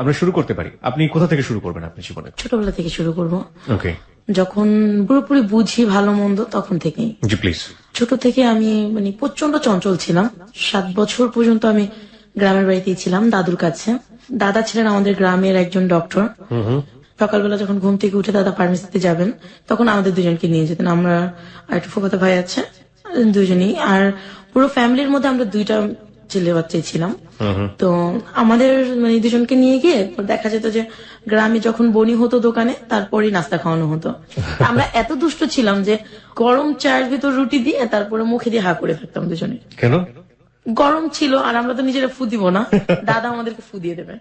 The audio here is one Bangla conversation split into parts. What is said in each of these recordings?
আমরা শুরু করতে পারি। আপনি কোথা থেকে শুরু করবেন আপনার জীবনে? ছোটবেলা থেকে শুরু করব। ওকে, যখন পুরোপুরি বুঝি ভালো মন্দ তখন থেকেই। জি প্লিজ। ছোট থেকে আমি মানে প্রচন্ড চঞ্চল ছিলাম। 7 বছর পর্যন্ত আমি গ্রামের বাড়িতেই ছিলাম দাদুর কাছে। দাদা ছিলেন আমাদের গ্রামের একজন ডক্টর। সকালবেলা যখন ঘুম থেকে উঠে দাদা ফার্মেসিতে যাবেন তখন আমাদের দুজনকে নিয়ে যেতেন। আমরা আর একটা ফুফাতো ভাই আছে, দুজনেই। আর পুরো ফ্যামিলির মধ্যে আমরা 2টা ছেলে বাচ্চাই ছিলাম। তো আমাদের মানে দুজনকে নিয়ে গিয়ে দেখা যেত যে গ্রামে যখন বনি হতো দোকানে তারপরে নাস্তা খাওয়ানো হতো। আমরা এত দুষ্ট ছিলাম যে গরম চায়ের ভিতর রুটি দিয়ে তারপরে মুখে দিয়ে হা করে থাকতাম দুজনে। কেন? গরম ছিল আর আমরা তো নিজেরা ফু দিব না, দাদা আমাদেরকে ফু দিয়ে দেবে।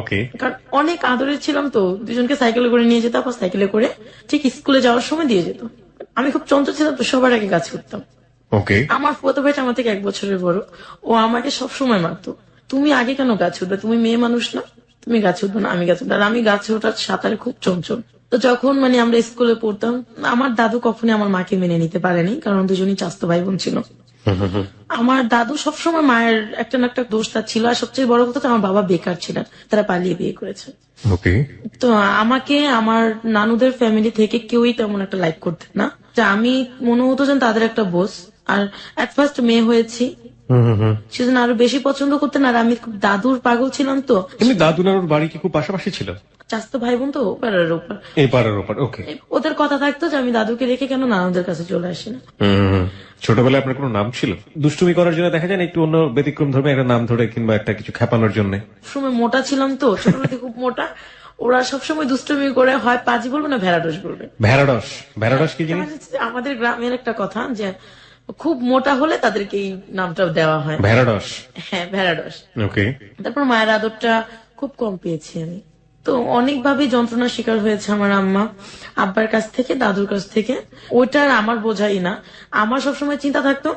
ওকে। কারণ অনেক আদরের ছিলাম তো, দুজনকে সাইকেলে করে নিয়ে যেত, আবার সাইকেলে করে ঠিক স্কুলে যাওয়ার সময় দিয়ে যেত। আমি খুব চঞ্চল ছিলাম তো সবার আগে গাছ উঠতাম। ওকে। আমার ফুফাতো ভাইটা আমার থেকে 1 বছরের বড়, ও আমাকে সবসময় মারতো, তুমি আগে কেন গাছ উঠবে, তুমি মেয়ে মানুষ না, তুমি গাছ উঠবে না, আমি গাছ উঠবো। আর আমি গাছে ওঠার সাঁতারে খুব চঞ্চল। তো যখন মানে আমরা স্কুলে পড়তাম, আমার দাদু কখনই আমার মাকে মেনে নিতে পারেনি, কারণ দুজনই চাচাতো ভাই বোন ছিল। আমার দাদু সবসময় মায়ের একটা না একটা দোষ তার ছিল, আর সবচেয়ে বড় কথা আমার বাবা বেকার ছিলেন, তারা পালিয়ে বিয়ে করেছে। ওকে। তো আমাকে আমার নানুদের ফ্যামিলি থেকে কেউই তেমন একটা লাইক করতেন না, যে আমি মনে হতো যেন তাদের একটা বোস। আর এট ফার্স্ট মেয়ে হয়েছি সেজন্য আরো বেশি পছন্দ করতেন। আর আমি খুব দাদুর পাগল ছিলাম তো। কিন্তু দাদু নানুর বাড়ি কি খুব পাশাপাশি ছিল? চাচাতো ভাই বোন তো পাড়ার উপর, এই পাড়ার ওপর। ওকে। ওদের কথা থাকতো যে আমি দাদুকে রেখে কেন নানুদের কাছে চলে আসি না। ছোটবেলায় আপনার কোনো নাম ছিল? দুষ্টুমি করার জন্য দেখা যায় না একটু অন্য ব্যতিক্রম ধর্মে একটা নাম ধরে, কিংবা একটা কিছু খেপানোর জন্য? সময় মোটা ছিলাম তো, ছোটবেলাতে খুব মোটা। ওরা সবসময় দুষ্টুমি করে, হয় পাজি বলবে না ভেড়াডোস বলবে। ভেড়াডস? ভেড়াডস কি জিনিস? আমাদের গ্রামের একটা কথা যে খুব মোটা হলে তাদেরকে এই নামটা দেওয়া হয়, ভেড়াডস। হ্যাঁ ভেড়াডোস। ওকে। তারপর মায়ের আদরটা খুব কম পেয়েছি আমি। তো অনেকভাবে যন্ত্রণার শিকার হয়েছে আমার আম্মা, আব্বার কাছ থেকে, দাদুর কাছ থেকে। ওইটা আর আমার বোঝাই না। আমার সবসময় চিন্তা থাকতো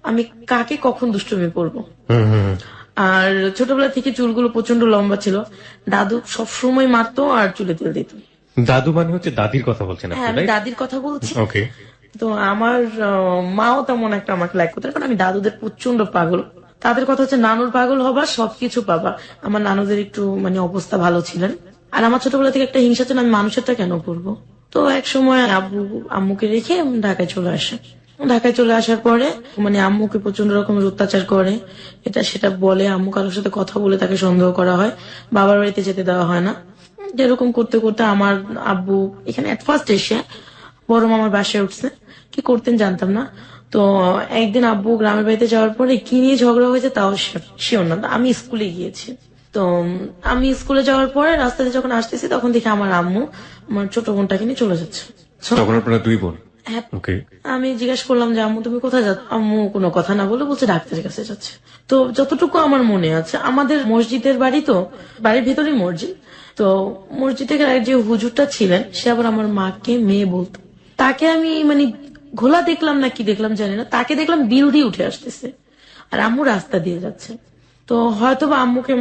আমি কাকে কখন দুষ্টুমি করবো। আর ছোটবেলা থেকে চুলগুলো প্রচন্ড লম্বা ছিল, দাদু সবসময় মারতো আর চুলে তেল দিত। দাদু মানে হচ্ছে দাদির কথা বলছেন হ্যাঁ, আপনি? আমি দাদির কথা বলছি। ওকে। তো আমার মাও তেমন একটা আমাকে লাইক করতে, কারণ আমি দাদুদের প্রচন্ড পাগল। তাদের কথা হচ্ছে নানুর পাগল হবা, সবকিছু পাবা। আমার নানুদের একটু মানে অবস্থা ভালো ছিলেন। আর আমার ছোটবেলা থেকে একটা হিংসা ছিল, আমি মানুষেরটা কেন করবো। তো এক সময় আব্বু আম্মুকে রেখে ঢাকায় চলে আসে। ঢাকায় চলে আসার পরে মানে আম্মুকে প্রচন্ড রকমের অত্যাচার করে, এটা সেটা বলে। আম্মু কারোর সাথে কথা বলে তাকে সন্দেহ করা হয়, বাবার বাড়িতে যেতে দেওয়া হয় না। যেরকম করতে করতে আমার আব্বু এখানে এট ফার্স্ট এসে বড় মামার বাসায় উঠছে। কি করতেন জানতাম না। তো একদিন আব্বু গ্রামের বাড়িতে যাওয়ার পরে কি নিয়ে ঝগড়া হয়েছে তাও শিওর না। আমি স্কুলে গিয়েছি। তো আমি স্কুলে যাওয়ার পরে রাস্তাতে যখন আসতেছি তখন দেখি আমার আম্মু আমার ছোট বোনটাকে নিয়ে চলে যাচ্ছে। তখন আপনারা 2 বোন? হ্যাঁ। ওকে। আমি জিজ্ঞাসা করলাম যে আম্মু তুমি কোথায় যাচ্ছ, আম্মু কোনো কথা না বলে বলছে ডাক্তারের কাছে যাচ্ছে। তো যতটুকু আমার মনে আছে, আমাদের মসজিদের বাড়ি, তো বাড়ির ভেতরেই মসজিদ। তো মসজিদের যে হুজুরটা ছিলেন সে আবার আমার মাকে মেয়ে বলতো। তাকে আমি মানে ঘোলা দেখলাম না কি দেখলাম জানি না, তাকে দেখলাম বিল দিয়ে উঠে আসতেছে আর আম্মু রাস্তা দিয়ে যাচ্ছে। তো হয়তো বা আম্মুকে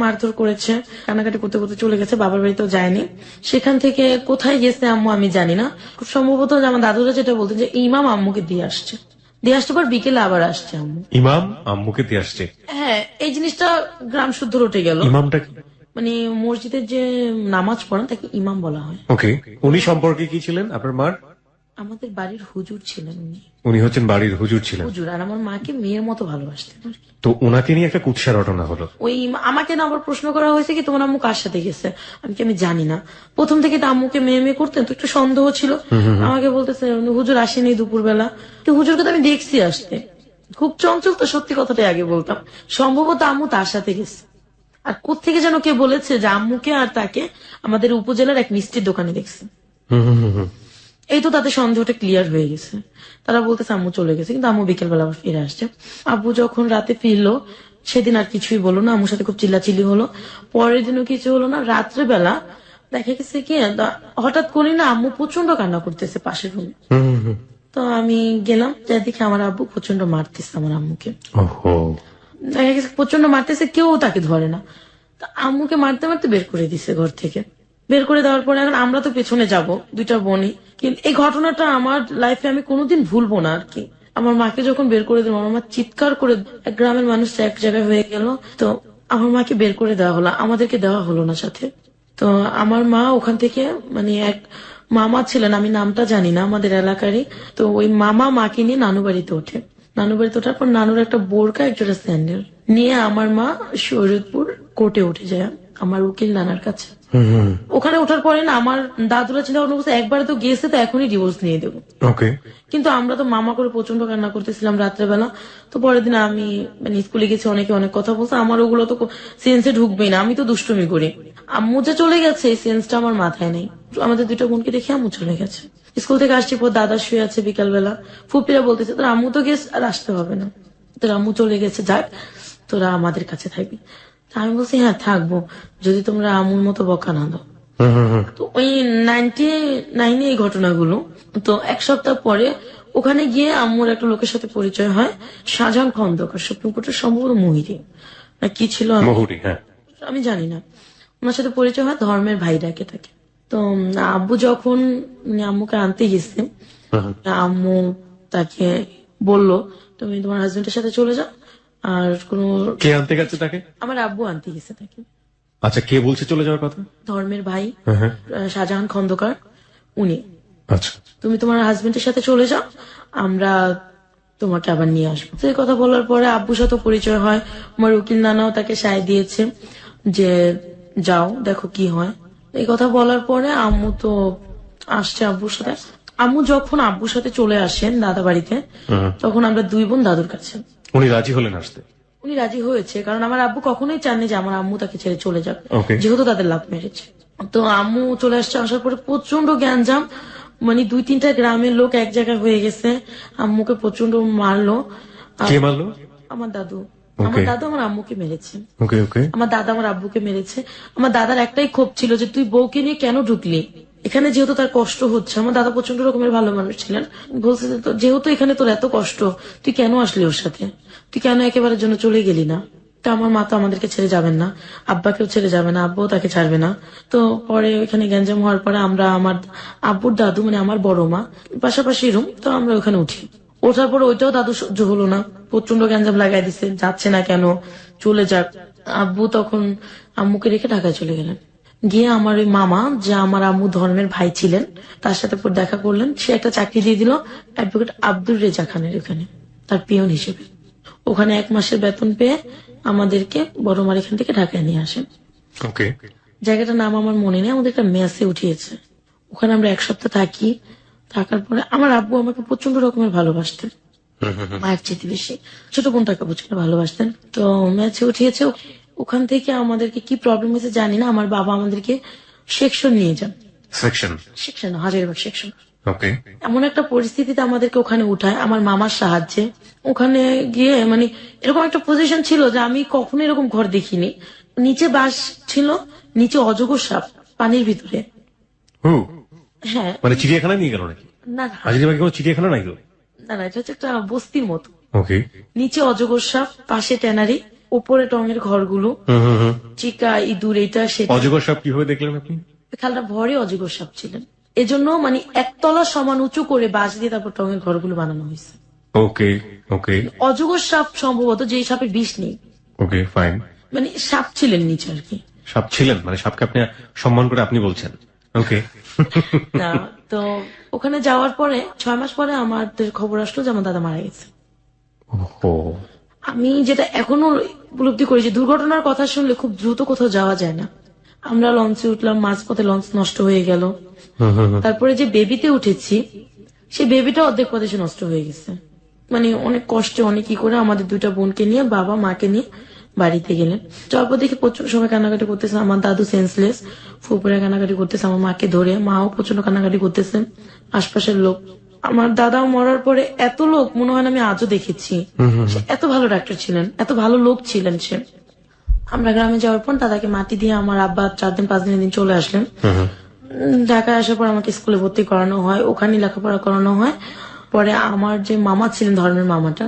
মারধর করেছে, কান্নাকাটি করতে করতে চলে গেছে, বাবার বাড়িতেও যায়নি। সেখান থেকে কোথায় গেছে আম্মু আমি জানি না। খুব সম্ভবত আমার দাদুরা যেটা বলতেন যে ইমাম আম্মুকে দিয়ে আসছে, দিয়ে আসতে পর বিকেলে আবার আসছে আম্মু। ইমাম আম্মুকে দিয়ে আসছে? হ্যাঁ, এই জিনিসটা গ্রাম শুদ্ধ রটে গেল। ইমামটা কি? মানে মসজিদের যে নামাজ পড়েন তাকে ইমাম বলা হয়। ওকে। উনি সম্পর্কে কি ছিলেন আপনার মার? আমাদের বাড়ির হুজুর ছিলেন উনি। উনি হচ্ছেন বাড়ির হুজুর ছিলেন? হুজুর। আর আমার মাকে মেয়ের মতো ভালোবাসতেন আর কি। তো ওনাকে নিয়ে একটা কুৎসা রটনা হলো। ওই আমাকে না আবার প্রশ্ন করা হয়েছে কি তোমার আম্মু কার সাথে গেছে, আমি জানি না। প্রথম থেকে তো আম্মুকে মেয়ে মেয়ে করতেন, তো একটু সন্দেহ ছিল। আমাকে বলতেছে হুজুর আসেনি দুপুরবেলা। তো হুজুরকে তো আমি দেখছি আসতে, খুব চঞ্চল তো, সত্যি কথাটাই আগে বলতাম। সম্ভবত আম্মু তার সাথে গেছে। আর কোত্থেকে যেন কে বলেছে যে আম্মুকে আর তাকে আমাদের উপজেলার এক মিষ্টির দোকানে দেখছে। এই তো তাদের সন্দেহটা ক্লিয়ার হয়ে গেছে। তারা বলতেছে আম্মু চলে গেছে, কিন্তু আম্মু বিকেল বেলা আবার ফিরে আসছে। আব্বু যখন রাতে ফিরলো সেদিন আর কিছুই বললো না, আম্মুর সাথে খুব চিল্লাচিল্লি হলো। পরের দিনও কিছু হলো না। রাত্রেবেলা দেখা গেছে কি হঠাৎ করি না আম্মু প্রচন্ড কান্না করতেছে পাশের রুমে। তো আমি গেলাম, যাই দেখি আমার আব্বু প্রচন্ড মারতেছে আমার আম্মুকে। দেখা গেছে প্রচন্ড মারতেছে, কেউ তাকে ধরে না। তো আম্মুকে মারতে মারতে বের করে দিছে ঘর থেকে। বের করে দেওয়ার পরে এখন আমরা তো পেছনে যাব, 2টা বোনই। কিন্তু এই ঘটনাটা আমার লাইফে আমি কোনোদিন ভুলবো না আর কি। আমার মাকে যখন বের করে দিল, আমার মা চিৎকার করে, গ্রামের মানুষ এক জায়গায় হয়ে গেল। তো আমার মাকে বের করে দেওয়া হলো, আমাদেরকে দেওয়া হলো না সাথে। তো আমার মা ওখান থেকে মানে এক মামা ছিলেন, আমি নামটা জানি না, আমাদের এলাকারই। তো ওই মামা মাকে নিয়ে নানু বাড়িতে ওঠে। নানু বাড়িতে ওঠার পর নানুর একটা বোরকা একজোড়া স্যান্ডেল নিয়ে আমার মা শরীয়তপুর কোর্টে উঠে যায় আমার উকিল নানার কাছে। ওখানে ওঠার পরে না আমার দাদুরা চিন্তা ভাবনা করছে একবারে তো গেছে তো এখনই ডিভোর্স নিয়ে দেবো। ওকে। কিন্তু আমরা তো মামা করে প্রচন্ড কান্না করতেছিলাম রাত্রেবেলা। তো পরের দিন আমি মানে স্কুলে গেছি, অনেকে অনেক কথা বলছে, আমার ওগুলো তো সেন্সে ঢুকবেই না, আমি তো দুষ্টুমি করি। আম্মু যে চলে গেছে এই সেন্সটা আমার মাথায় নেই। আমাদের দুটো বোনকে দেখে আম্মু চলে গেছে। স্কুল থেকে আসছি পর দাদা শুয়ে আছে বিকালবেলা, ফুপিরা বলতেছে তোর আম্মু তো গেছে আর আসতে হবে না, তোর আম্মু চলে গেছে, যাক তোরা আমাদের কাছে থাকবি। তা আমি বলছি হ্যাঁ থাকবো, যদি তোমরা আম্মুর মতো বকা না দাও। তো ওই 99 এই ঘটনাগুলো। তো এক সপ্তাহ পরে ওখানে গিয়ে আম্মুর একটা লোকের সাথে পরিচয় হয়, শাহজাহান খন্দকার, সুপ্রিম কোর্টের সম্ভবত মুহিরি না কি ছিল মহুরি, হ্যাঁ। আমি জানি না। ওনার সাথে পরিচয় হয়, ধর্মের ভাই ডাকে তাকে। তো আব্বু যখন আম্মুকে আনতে গেছে, আম্মু তাকে বলল তুমি তোমার হাজবেন্ডের সাথে চলে যাও, আর কোনো কে আনতে গেছে তাকে? আমার আব্বু আনতে গেছে তাকে। আচ্ছা, কে বলছে চলে যাওয়ার কথা? ধর্মের ভাই হ্যাঁ। শাহজাহান খন্দকার, উনি। আচ্ছা। তুমি তোমার হাজবেন্ডের সাথে চলে যাও, আমরা তোমাকে আবার নিয়ে আসবো। তো এই কথা বলার পরে আব্বুর সাথে পরিচয় হয়, আমার উকিল নানাও তাকে সায় দিয়েছে যে যাও দেখো কি হয়। এই কথা বলার পরে আম্মু তো আসছে আব্বুর সাথে। আম্মু যখন আব্বুর সাথে চলে আসেন দাদা বাড়িতে, তখন আমরা দুই বোন দাদুর কাছে। উনি রাজি হলেন আসতে? উনি রাজি হয়েছে, কারণ আমার আব্বু কখনোই চাননি যে আমার আম্মু তাকে ছেড়ে চলে যাক, Okay. যেহেতু তাদের লাভ ম্যারেজ। তো আম্মু চলে আসছে, আসার পরে প্রচন্ড গ্যাঞ্জাম, মানে 2-3টা গ্রামের লোক এক জায়গায় হয়ে গেছে, আম্মুকে প্রচন্ড মারলো। আর কে মারলো? আমার দাদু। আমার দাদু আমার আম্মুকে মেরেছে। ওকে ওকে। আমার দাদা আমার আব্বুকে মেরেছে। আমার দাদার একটাই ক্ষোভ ছিল যে তুই বউকে নিয়ে কেন ঢুকলি এখানে, যেহেতু তার কষ্ট হচ্ছে। আমার দাদা প্রচন্ড রকমের ভালো মানুষ ছিলেন, বলছে যে যেহেতু এখানে তোর এত কষ্ট, তুই কেন আসলি ওর সাথে, তুই কেন একেবারের জন্য চলে গেলি না। তো আমার মা তো আমাদেরকে ছেড়ে যাবেন না, আব্বাকেও ছেড়ে যাবে না, আব্বুও তাকে ছাড়বে না। তো পরে ওখানে গ্যাঞ্জাম হওয়ার পরে আমরা আমার আব্বুর দাদু মানে আমার বড় মা পাশাপাশি রুম, তো আমরা ওখানে উঠি। ওঠার পরে ওইটাও দাদু সহ্য হলো না, প্রচন্ড গ্যাঞ্জাম লাগাই দিছে, যাচ্ছে না কেন, চলে যাক। আব্বু তখন আম্মুকে রেখে ঢাকায় চলে গেলেন। গিয়ে আমার ওই মামা, যে আমার আম্মু ধর্মের ভাই ছিলেন, তার সাথে পর দেখা করলেন। সে একটা চাকরি দিয়ে দিল অ্যাডভোকেট আব্দুর রেজা খানের ওখানে, তার পিয়ন হিসেবে। ওখানে 1 মাসের বেতন পেয়ে আমাদেরকে বড় মার এখান থেকে ঢাকায় নিয়ে আসেন। ওকে। জায়গাটার নাম আমার মনে নেই, আমাদের একটা মেসে উঠিয়েছে। ওখানে আমরা 1 সপ্তাহ থাকি। থাকার পরে আমার আব্বু আমাকে প্রচন্ড রকমের ভালোবাসতেন, মায়ের চেয়ে বেশি। ছোট বোনটাকে প্রচন্ড ভালোবাসতেন। তো ম্যাচে উঠিয়েছে। ওখান থেকে আমাদেরকে কি প্রবলেম হয়েছে জানি না, আমার বাবা আমাদেরকে সেকশন নিয়ে যান। Section Hazaribagh section. ওকে। এমন একটা পরিস্থিতিতে আমাদেরকে ওখানে উঠায় আমার মামার সাহায্যে। ওখানে গিয়ে মানে এরকম একটা পজিশন ছিল যে আমি কখনো এরকম ঘর দেখিনি। নিচে বাস ছিল, নিচে অজগর সাপ পানির ভিতরে। হ্যাঁ, মানে চিড়িয়াখানায় নিয়ে গেল নাকি? না না, হাজিরবাগে কোনো চিড়িয়াখানা নাই তো? না না, এটা হচ্ছে একটা বস্তির মতো। ওকে। নিচে অজগর সাপ, পাশে ট্যানারি, উপরে টঙের ঘরগুলো, চিকা ইঁদুর এটা সেটা। অজগর সাপ কিভাবে দেখলেন আপনি? খালটা ভরে অজগর সাপ ছিলেন, এজন্য মানে 1 তলা সমান উঁচু করে বাঁশ দিয়ে তারপর টঙের ঘরগুলো বানানো হয়েছে। ওকে ওকে অজগর সাপ সম্ভবত, যে সাপের বিষ নেই, ওকে ফাইন। মানে সাপ ছিলেন নিচে আর কি। সাপ ছিলেন মানে সাপকে আপনি সম্মান করে আপনি বলছেন? ওকে। না, তো ওখানে যাওয়ার পরে 6 মাস পরে আমাদের খবর আসলো যে আমার দাদা মারা গেছে। ও। আমি যেটা এখনো উপলব্ধি করি যে দুর্ঘটনার কথা শুনলে খুব দ্রুত কোথাও যাওয়া যায় না। আমরা লঞ্চে উঠলাম, মাঝপথে লঞ্চ নষ্ট হয়ে গেল। তারপরে যে বেবিতে উঠেছি, সেই বেবিটা অর্ধেক পথে সে নষ্ট হয়ে গেছে। মানে অনেক কষ্টে অনেক কি করে আমাদের 2টা বোনকে নিয়ে বাবা মাকে নিয়ে বাড়িতে গেলেন। যাওয়ার পর দেখি প্রচুর সময় কান্নাকাটি করতেছে, আমার দাদু সেন্সলেস, ফুপুরা কান্নাকাটি করতেছে আমার মাকে ধরে, মাও প্রচন্ড কান্নাকাটি করতেছেন, আশপাশের লোক। আমার দাদা মরার পরে এত লোক মনে হয় না আমি আজও দেখেছি। সে এত ভালো ডাক্তার ছিলেন, এত ভালো লোক ছিলেন সে। আমরা গ্রামে যাওয়ার পর দাদাকে মাটি দিয়ে আমার আব্বা 4 দিন 5 দিনের দিন চলে আসলেন। ঢাকায় আসার পর আমাকে স্কুলে ভর্তি করানো হয়, ওখানে লেখাপড়া করানো হয়। পরে আমার যে মামা ছিলেন ধর্মের মামাটা,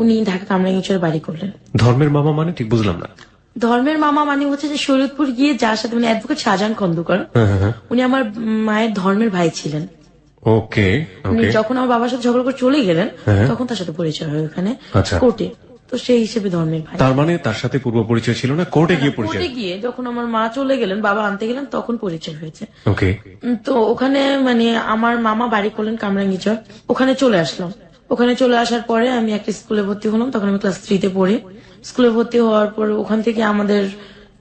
উনি ঢাকা কামরাঙ্গীরচরে বাড়ি করলেন। ধর্মের মামা মানে ঠিক বুঝলাম না। ধর্মের মামা মানে হচ্ছে যে শরীয়তপুর গিয়ে যার সাথে মানে অ্যাডভোকেট শাহজাহান খন্দকার, উনি আমার মায়ের ধর্মের ভাই ছিলেন। ওকে উনি ওকে। যখন আমার বাবার সাথে ঝগড়া করে চলে গেলেন, তখন তার সাথে পরিচয় হয় ওখানে আচ্ছা। কোর্টে। তো সেই হিসেবে ধর্মের ভাই। তার মানে তার সাথে পূর্ব পরিচয় ছিল না, কোর্টে গিয়ে পরিচয়? কোর্টে গিয়ে যখন আমার মা চলে গেলেন, বাবা আনতে গেলেন, তখন পরিচয় হয়েছে। ওকে। তো ওখানে মানে আমার মামা বাড়ি করলেন কামরাঙ্গীচর, ওখানে চলে আসলাম। ওখানে চলে আসার পরে আমি একটা স্কুলে ভর্তি হলাম, তখন আমি ক্লাস 3-তে পড়ি। স্কুলে ভর্তি হওয়ার পর ওখান থেকে আমাদের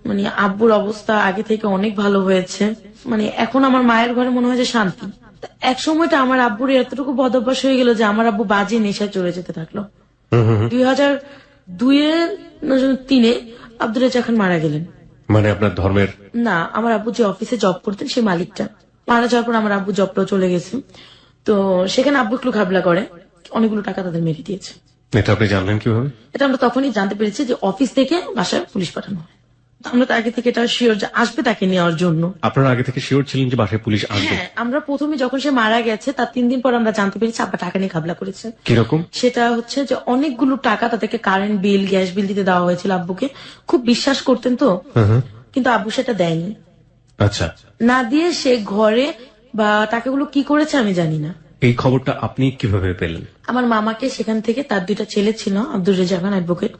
মানে আব্বুর অবস্থা আগে থেকে অনেক ভালো হয়েছে। মানে এখন আমার মায়ের ঘরে মনে হয় যে শান্তি। এক সময়টা আমার আব্বুর এতটুকু বদভ্যাস হয়ে গেল যে আমার আব্বু বাজে নেশায় চলে যেতে থাকলো। 2002-3 আব্দুল রাজ্জাক খান মারা গেলেন। মানে আপনার ধর্মের? না, আমার আব্বু যে অফিসে জব করতেন সেই মালিকটা মারা যাওয়ার পর আমার আব্বু জবটাও চলে গেছে। তো সেখানে আব্বু একটু ঘাবলা করে, অনেকগুলো টাকা তাদের মেরে দিয়েছে। এটা আপনি জানলেন কিভাবে? এটা আমরা তখনই জানতে পেরেছি যে অফিস থেকে বাসায় পুলিশ পাঠানো হয়। তো আমরা তো আগে থেকে এটা শিওর যে আসবে তাকে নেওয়ার জন্য। আপনারা আগে থেকে শিওর ছিলেন যে বাসায় পুলিশ আসবে? হ্যাঁ, আমরা প্রথমে যখন সে মারা গেছে তার 3 দিন পর আমরা জানতে পেরেছি আব্বা টাকা নিয়ে ঘাবলা করেছে। কিরকম? সেটা হচ্ছে যে অনেকগুলো টাকা তাদেরকে কারেন্ট বিল, গ্যাস বিল দিতে দেওয়া হয়েছিল আব্বুকে। খুব বিশ্বাস করতেন তো, কিন্তু আব্বু সেটা দেয়নি। আচ্ছা। না দিয়ে সে ঘরে বা টাকাগুলো কি করেছে আমি জানি না। এই খবরটা আপনি কিভাবে পেলেন? আমার মামাকে সেখান থেকে, তার 2টা ছেলে ছিল, আব্দুর রেজা খান অ্যাডভোকেট,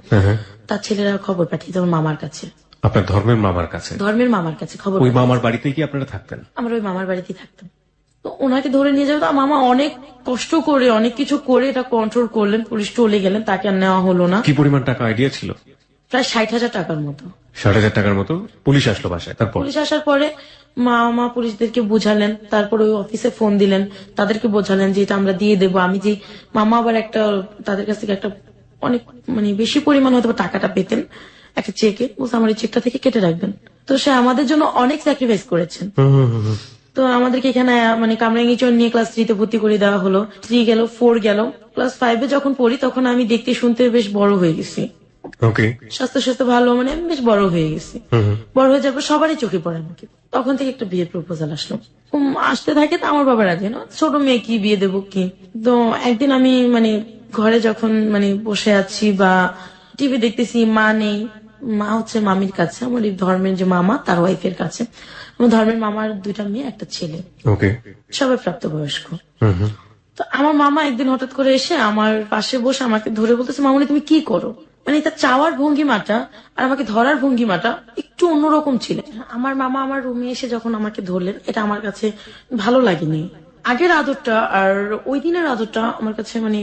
তার ছেলেরা খবর পাঠিয়েছে আমার মামার কাছে। আপনার ধর্মের মামার কাছে? ধর্মের মামার কাছে খবর। ওই মামার বাড়িতে কি আপনারা থাকতেন? আমরা ওই মামার বাড়িতেই থাকতাম। তো ওনাকে ধরে নিয়ে যাবে, তো মামা অনেক কষ্ট করে অনেক কিছু করে এটা কন্ট্রোল করলেন। পুলিশ চলে গেলেন, তাকে আর নেওয়া হলো না। কি পরিমাণ টাকা আইডিয়া ছিল? প্রায় 60,000 টাকার মতো। 60,000 টাকার মতো? পুলিশ আসলো বাসায়, তারপর? পুলিশ আসার পরে মামা পুলিশদেরকে বুঝালেন, তারপর ওই অফিসে ফোন দিলেন, তাদেরকে বোঝালেন যে এটা আমরা দিয়ে দেবো। আমি যে মামা আবার একটা তাদের কাছ থেকে একটা অনেক মানে বেশি পরিমাণ হয়তো টাকাটা পেতেন একটা চেকে, বলছে আমার এই চেকটা থেকে কেটে রাখবেন। তো সে আমাদের জন্য অনেক স্যাক্রিফাইস করেছেন। তো আমাদেরকে এখানে মানে কামরাঙ্গীচর নিয়ে ক্লাস 3-তে ভর্তি করে দেওয়া হলো। 3 গেল, 4 গেল, ক্লাস 5-এ যখন পড়ি তখন আমি দেখতে শুনতে বেশ বড় হয়ে গেছি। ওকে। স্বাস্থ্য ভালো, মানে আমি বেশ বড় হয়ে গেছি। বড় হয়ে যাওয়ার পর সবারই চোখে পড়ে আমাকে। তখন থেকে একটা বিয়ের প্রপোজাল আসলো, আসতে থাকে। তো আমার বাবা রাজি না, ছোট মেয়ে কি বিয়ে দেবো কি। তো একদিন আমি মানে ঘরে যখন মানে বসে আছি বা টিভি দেখতেছি, মা নেই, মা হচ্ছে মামির কাছে, আমার এই ধর্মের যে মামা তার ওয়াইফের কাছে। আমার ধর্মের মামার 2টা মেয়ে, একটা ছেলে, ওকে, সবাই প্রাপ্তবয়স্ক। তো আমার মামা একদিন হঠাৎ করে এসে আমার পাশে বসে আমাকে ধরে বলতেছে, মামনি তুমি কি করো। মানে তার চাওয়ার ভঙ্গিমাটা আর আমাকে ধরার ভঙ্গিমাটা একটু অন্যরকম ছিল। আমার মামা আমার রুমে এসে যখন আমাকে ধরলেন, এটা আমার কাছে ভালো লাগেনি। আগের আদরটা আর ওই দিনের আদরটা আমার কাছে মানে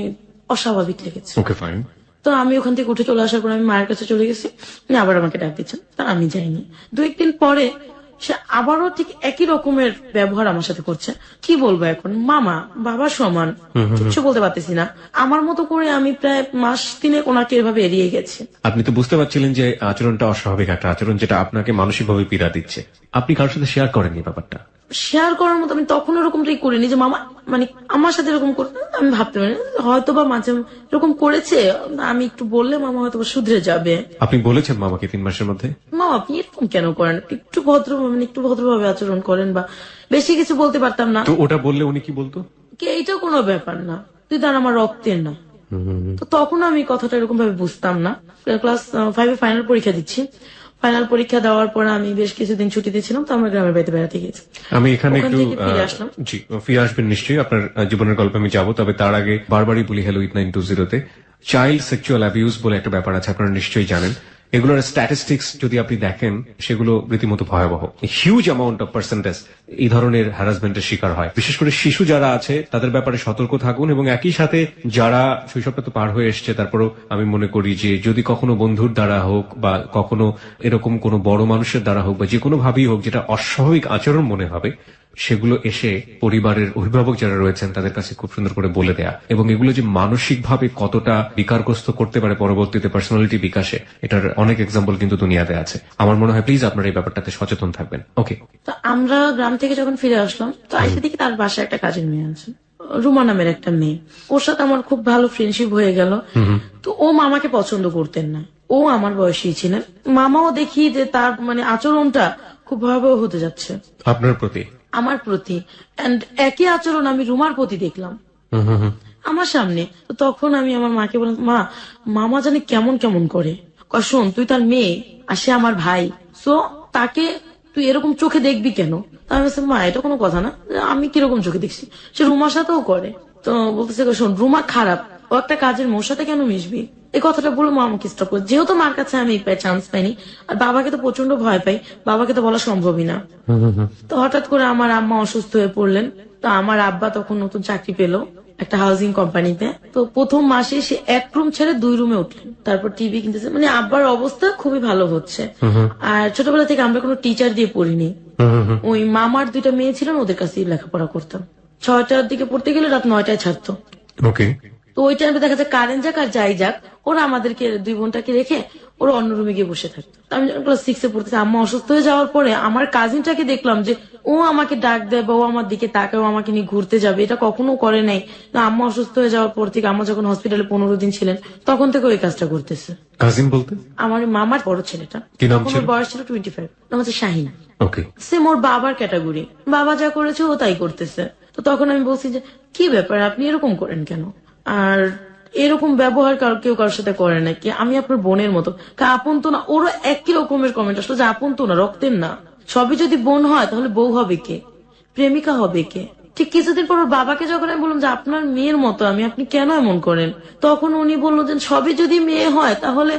অস্বাভাবিক লেগেছে। ওকে, ফাইন। তো আমি ওখান থেকে উঠে চলে আসার পর আমি মায়ের কাছে চলে গেছি, উনি আবার আমাকে ডাক দিচ্ছেন, তা আমি যাইনি। 2-1 দিন পরে সে আবারও ঠিক একই রকমের ব্যবহার আমার সাথে করছে। কি বলবো এখন, মামা বাবা সমান, কিছু বলতে পারতেছি না। আমার মতো করে আমি প্রায় মাস 3 ওনাকে এভাবে এড়িয়ে গেছি। আপনি তো বুঝতে পারছিলেন যে আচরণটা অস্বাভাবিক একটা আচরণ, যেটা আপনাকে মানসিকভাবে পীড়া দিচ্ছে। আপনি কারোর সাথে শেয়ার করেননি ব্যাপারটা? শেয়ার করার মতো আমি তখন এরকমটাই করিনি যে মামা মানে আমার সাথে এরকম করতে। আমি ভাবতে পারি হয়তো বা মাঝে এরকম করেছে, আমি একটু বললে মামা হয়তো শুধরে যাবে। আপনি বলেছেন মামাকে 3 মাসের মধ্যে? মামা আপনি এরকম কেন করেন, একটু ভদ্রভাবে আচরণ করেন, বা বেশি কিছু বলতে পারতাম না। তো ওটা বললে উনি কি বলতো? এইটা কোনো ব্যাপার না, তুই তার আমার রক্তের না। তো তখন আমি কথাটা এরকম ভাবে বুঝতাম না। ক্লাস 5-এ ফাইনাল পরীক্ষা দিচ্ছি। ফাইনাল পরীক্ষা দেওয়ার পর আমি বেশ কিছুদিন ছুটিতে ছিলাম, তো আমরা গ্রামের বাড়িতে বেড়াতে গেছি। আমি এখানে ওখান একটু থেকে ফিরে আসলাম। জি, ফিরে আসবেন নিশ্চয়ই, আপনার জীবনের গল্পে আমি যাবো। তবে তার আগে বারবারই বলি, হ্যালো 8920-তে চাইল্ড সেক্সুয়াল অ্যাবিউজ বলে একটা ব্যাপার আছে, আপনারা নিশ্চয়ই জানেন। এগুলোর স্ট্যাটিস্টিক্স যদি আপনি দেখেন, সেগুলো রীতিমতো ভয়াবহ। হিউজ অ্যামাউন্ট অফ পার্সেন্টেজ এই ধরনের হ্যারাসমেন্টের শিকার হয়। বিশেষ করে শিশু যারা আছে তাদের ব্যাপারে সতর্ক থাকুন, এবং একই সাথে যারা শৈশবটা তো পার হয়ে এসছে, তারপরেও আমি মনে করি যে যদি কখনো বন্ধুর দ্বারা হোক বা কখনো এরকম কোনো বড় মানুষের দ্বারা হোক বা যে কোনো ভাবেই হোক যেটা অস্বাভাবিক আচরণ মনে হবে, সেগুলো এসে পরিবারের অভিভাবক যারা রয়েছেন তাদের কাছে খুব সুন্দর করে বলে দেয়া, এবং এগুলো যে মানসিকভাবে কতটা বিকারগ্রস্ত করতে পারে পরবর্তীতে পার্সোনালিটি বিকাশে, এটার অনেক এক্সাম্পল কিন্তু দুনিয়াতে আছে। আমার মনে হয় প্লিজ আপনারা এই ব্যাপারটাতে সচেতন থাকবেন। ওকে। তো আমরা গ্রাম থেকে যখন ফিরে আসলাম, তো আইসে দেখি তার বাসায় একটা কাজের মেয়ে আছে, রুমা নামের একটা মেয়ে। ওর সাথে আমার খুব ভালো ফ্রেন্ডশিপ হয়ে গেল। তো ও মামাকে পছন্দ করতেন না, ও আমার বয়সী ছিলেন। মামাও দেখি যে তার মানে আচরণটা খুব ভয়াবহ হতে যাচ্ছে আপনার প্রতি, আমার প্রতি। এন্ড একই আচরণ আমি রুমার প্রতি দেখলাম আমার সামনে। তো তখন আমি আমার মাকে বললাম, মা মামা জানি কেমন কেমন করে। শোন, তুই তার মেয়ে আর সে আমার ভাই, সো তাকে তুই এরকম চোখে দেখবি কেন? আমি বলছি, মা এটা কোনো কথা না, আমি কিরকম চোখে দেখছি, সে রুমার সাথেও করে। তো বলতেছে, শোন রুমা খারাপ, ও একটা কাজের মোর সাথে কেন মিশবি? এই কথাটা বলে মা আমাকে স্টপ করে, যেহেতু মার কাছে আমি চান্স পাইনি আর বাবাকে তো প্রচন্ড ভয় পাই, বাবাকে তো বলা সম্ভবই না। তো হঠাৎ করে আমার আম্মা অসুস্থ হয়ে পড়লেন। তো আমার আব্বা তখন নতুন চাকরি পেলো একটা হাউজিং কোম্পানিতে। তো প্রথম মাসে সে 1 রুম ছেড়ে 2 রুমে উঠলেন, তারপর টিভি কিনতেছে। মানে আব্বার অবস্থা খুবই ভালো হচ্ছে। আর ছোটবেলা থেকে আমরা কোনো টিচার দিয়ে পড়িনি, ওই মামার 2টা মেয়ে ছিলেন, ওদের কাছেই লেখাপড়া করতাম। 6টার দিকে পড়তে গেলে রাত 9টায় ছাড়তো। ওকে। তো ওই টাইমে দেখা যায় কারেন্ট যাক আর যাই যাক, ওরা আমাদেরকে 2 বোনটাকে রেখে ওরা অন্য রুমে গিয়ে বসে থাকতো। তো আমি যখন ক্লাস 6-এ পড়তেছি, আম্মা অসুস্থ হয়ে যাওয়ার পরে আমার কাজিনটাকে দেখলাম যে ও আমাকে ডাক দেয় বা ও আমার দিকে তাকায়, ও আমাকে নিয়ে ঘুরতে যাবে, এটা কখনো করে নাই। তো আম্মা অসুস্থ হয়ে যাওয়ার পর থেকে, আম্মা যখন হসপিটালে 15 দিন ছিলেন, তখন থেকে ওই কাজটা করতেছে। কাজিন বলতে? আমার মামার বড় ছেলেটা, কি নাম তখন ছিল? ওর বয়স ছিল 25, নাম হচ্ছে শাহিন। ওকে। সেম ওর বাবার ক্যাটাগরি, বাবা যা করেছে ও তাই করতেছে। তো তখন আমি বলছি যে কি ব্যাপার, আপনি এরকম করেন কেন? আর এরকম ব্যবহার কেউ কারোর সাথে করে নাকি? আমি আপনার বোনের মতো, আপন তো না। ওরও একই রকমের কমেন্ট আসলো যে আপন তো না, রক্তের না। সবই যদি বোন হয় তাহলে বউ হবে কে, প্রেমিকা হবে কে? ঠিক কিছুদিন পর ওর বাবাকে যখন আমি বললাম যে আপনার মেয়ের মতো আমি, আপনি কেন এমন করেন, তখন উনি বললো যে সবই যদি মেয়ে হয় তাহলে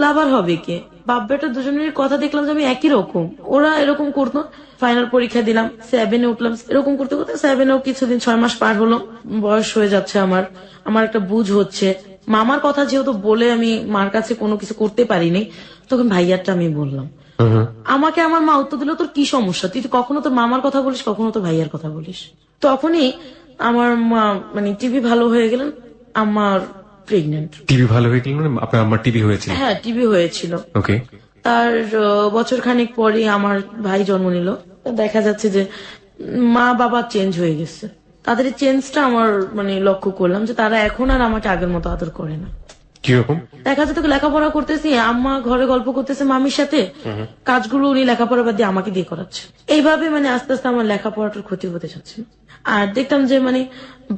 লাভার হবে কে? বাপ বেটা দুজনের কথা দেখলাম যে আমি একই রকম, ওরা এরকম করতো। ফাইনাল পরীক্ষা দিলাম, 7-এ উঠলাম, এরকম করতে করতে 7-এও কিছুদিন 6 মাস পার হলো, বয়স হয়ে যাচ্ছে আমার একটা বুঝ হচ্ছে। মামার কথা যেহেতু বলে আমি মার কাছে কোনো কিছু করতে পারিনি, তখন ভাইয়ারটা আমি বললাম। আমাকে আমার মা উত্তর দিল, তোর কি সমস্যা, তুই তো কখনো তোর মামার কথা বলিস, কখনো তোর ভাইয়ার কথা বলিস। তখনই আমার মা মানে টিভি ভালো হয়ে গেলেন, আমার প্রেগনেন্ট। টিভি ভালো হয়ে গেল না? আপনার আমার টিভি হয়েছিল? হ্যাঁ, টিভি হয়েছিল। ওকে। তার বছর খানিক পরে আমার ভাই জন্ম নিল। দেখা যাচ্ছে যে মা বাবা চেঞ্জ হয়ে গেছে। তাদের এই চেঞ্জটা আমার মানে লক্ষ্য করলাম যে তারা এখন আর আমাকে আগের মতো আদর করে না। কিরকম? দেখা যাচ্ছে তোকে লেখাপড়া করতেছি, আম্মা ঘরে গল্প করতেছে মামির সাথে, কাজগুলো উনি লেখাপড়া বাদ দিয়ে আমাকে দিয়ে করাচ্ছে। এইভাবে মানে আস্তে আস্তে আমার লেখাপড়াটার ক্ষতি হতে যাচ্ছে। আর দেখতাম যে মানে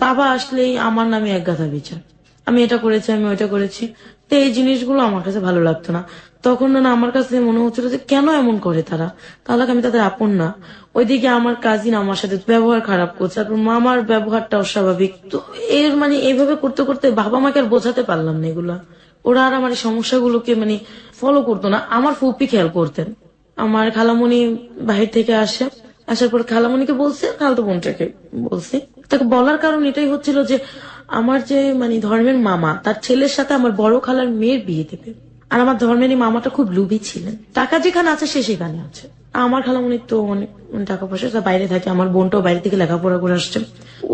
বাবা আসলেই আমার নামে এক গাদা বিচার, আমি এটা করেছি, আমি ওইটা করেছি। তো এই জিনিসগুলো আমার কাছে ভালো লাগতো না। তখন না আমার কাছে মনে হচ্ছিল যে কেন এমন করে তারা, তাহলে আমি তাদের আপন না। ওইদিকে আমার কাজিন আমার সাথে ব্যবহার খারাপ করছে, তারপর মামার ব্যবহারটা অস্বাভাবিক। তো এর মানে এইভাবে করতে করতে বাবা মাকে আর বোঝাতে পারলাম না এগুলা। ওরা আর আমার এই সমস্যাগুলোকে মানে ফলো করতো না। আমার ফুপি খেয়াল করতেন। আমার খালামণি বাহির থেকে আসার পর খালামণিকে বলছে, খালাতো বোনটাকে বলছি। তাকে বলার কারণ এটাই হচ্ছিল যে আমার যে মানে ধর্মের মামা, তার ছেলের সাথে আমার বড় খালার মেয়ের বিয়ে দেবে। আর আমার ধর্মের মামাটা খুব লুবি ছিলেন, টাকা যেখানে আছে সে সেখানে আছে। আমার খালামণির তো অনেক টাকা পয়সা, বাইরে থাকে, আমার বোনটাও বাইরে থেকে লেখাপড়া করে আসছে।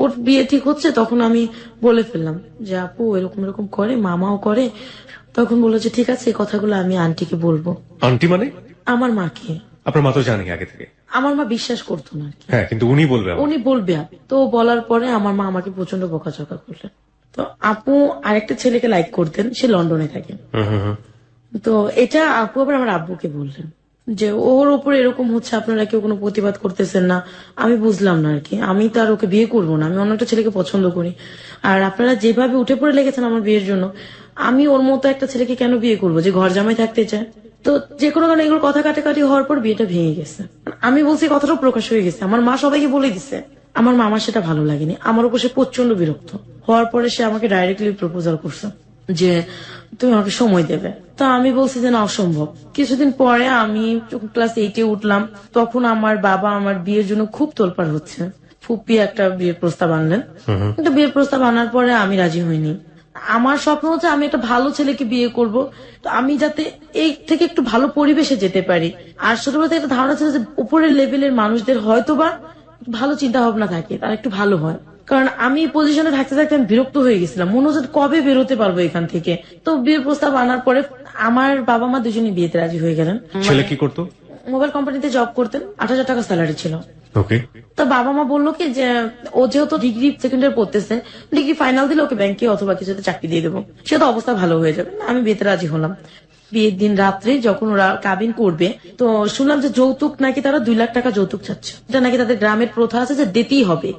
ওর বিয়ে ঠিক হচ্ছে, তখন আমি বলে ফেললাম যে আপু এরকম এরকম করে, মামাও করে। তখন বললো যে ঠিক আছে, এই কথাগুলো আমি আন্টিকে বলবো। আন্টি মানে? আমার মাকে। আপনার মা তো জানি আগে থেকে? আমার মা বিশ্বাস করতো না আর কি। হ্যাঁ, কিন্তু উনি বলবে আমাকে। উনি বলবে। তো বলার পরে আমার মা আমাকে প্রচন্ড বকাঝকা করলেন। তো আপু আরেকটা ছেলেকে লাইক করতেন, সে লন্ডনে থাকে। তো এটা আপু আবার আমার আব্বুকে বললেন যে ওর উপরে এরকম হচ্ছে, আপনারা কেউ কোনো প্রতিবাদ করতেছেন না। আমি বুঝলাম না আর কি, আমি তো আর ওকে বিয়ে করবো না, আমি অন্য একটা ছেলেকে পছন্দ করি। আর আপনারা যেভাবে উঠে পড়ে লেগেছেন আমার বিয়ের জন্য, আমি ওর মতো একটা ছেলেকে কেন বিয়ে করবো যে ঘর জামাই থাকতে চায়। তো যে কোনো কারণে এগুলো কথা কাটাকাটি হওয়ার পর বিয়েটা ভেঙে গেছে। আমি বলছি কথাটা প্রকাশ হয়ে গেছে, আমার মা সবাইকে বলে দিছে। আমার মামার সেটা ভালো লাগেনি, আমার উপর সে প্রচন্ড বিরক্ত হওয়ার পরে সে আমাকে ডাইরেক্টলি প্রপোজাল করছে যে তুমি আমাকে সময় দেবে। তো আমি বলছি যে না, অসম্ভব। কিছুদিন পরে আমি ক্লাস 8-এ উঠলাম, তখন আমার বাবা আমার বিয়ের জন্য খুব তোলপাড় হচ্ছে। ফুপি একটা বিয়ের প্রস্তাব আনলেন, কিন্তু বিয়ের প্রস্তাব আনার পরে আমি রাজি হইনি। আমার স্বপ্ন হচ্ছে আমি একটা ভালো ছেলেকে বিয়ে করব, তো আমি যাতে এই থেকে একটু ভালো পরিবেশে যেতে পারি। আর ছোটবেলা থেকে একটা ধারণা ছিল যে উপরের লেভেলের মানুষদের হয়তোবা ভালো চিন্তা ভাবনা থাকে, তারা একটু ভালো হয়। কারণ আমি এই পজিশনে থাকতে থাকতে আমি বিরক্ত হয়ে গেছিলাম, মনে হচ্ছে কবে বেরোতে পারবো এখান থেকে। তো বিয়ের প্রস্তাব আনার পরে আমার বাবা মা দুজনে বিয়েতে রাজি হয়ে গেলেন। ছেলে কি করতো? মোবাইল কোম্পানিতে জব করতেন, 8,000 টাকা স্যালারি ছিল। ওকে। তো বাবা মা বললো কি যে ও যেহেতু ডিগ্রি সেকেন্ড ইয়ার পড়তেছে, ডিগ্রি ফাইনাল দিলে ওকে ব্যাংকে অথবা কিছুতে চাকরি দিয়ে দেবো, সে তো অবস্থা ভালো হয়ে যাবে। আমি বিয়েতে রাজি হলাম। বিয়ের দিন রাত্রে যখন ওরা কাবিন করবে, তো শুনলাম যে যৌতুক নাকি তারা 2 লাখ টাকা যৌতুক চাচ্ছে। এটা নাকি তাদের গ্রামের প্রথা আছে যে দিতেই হবে।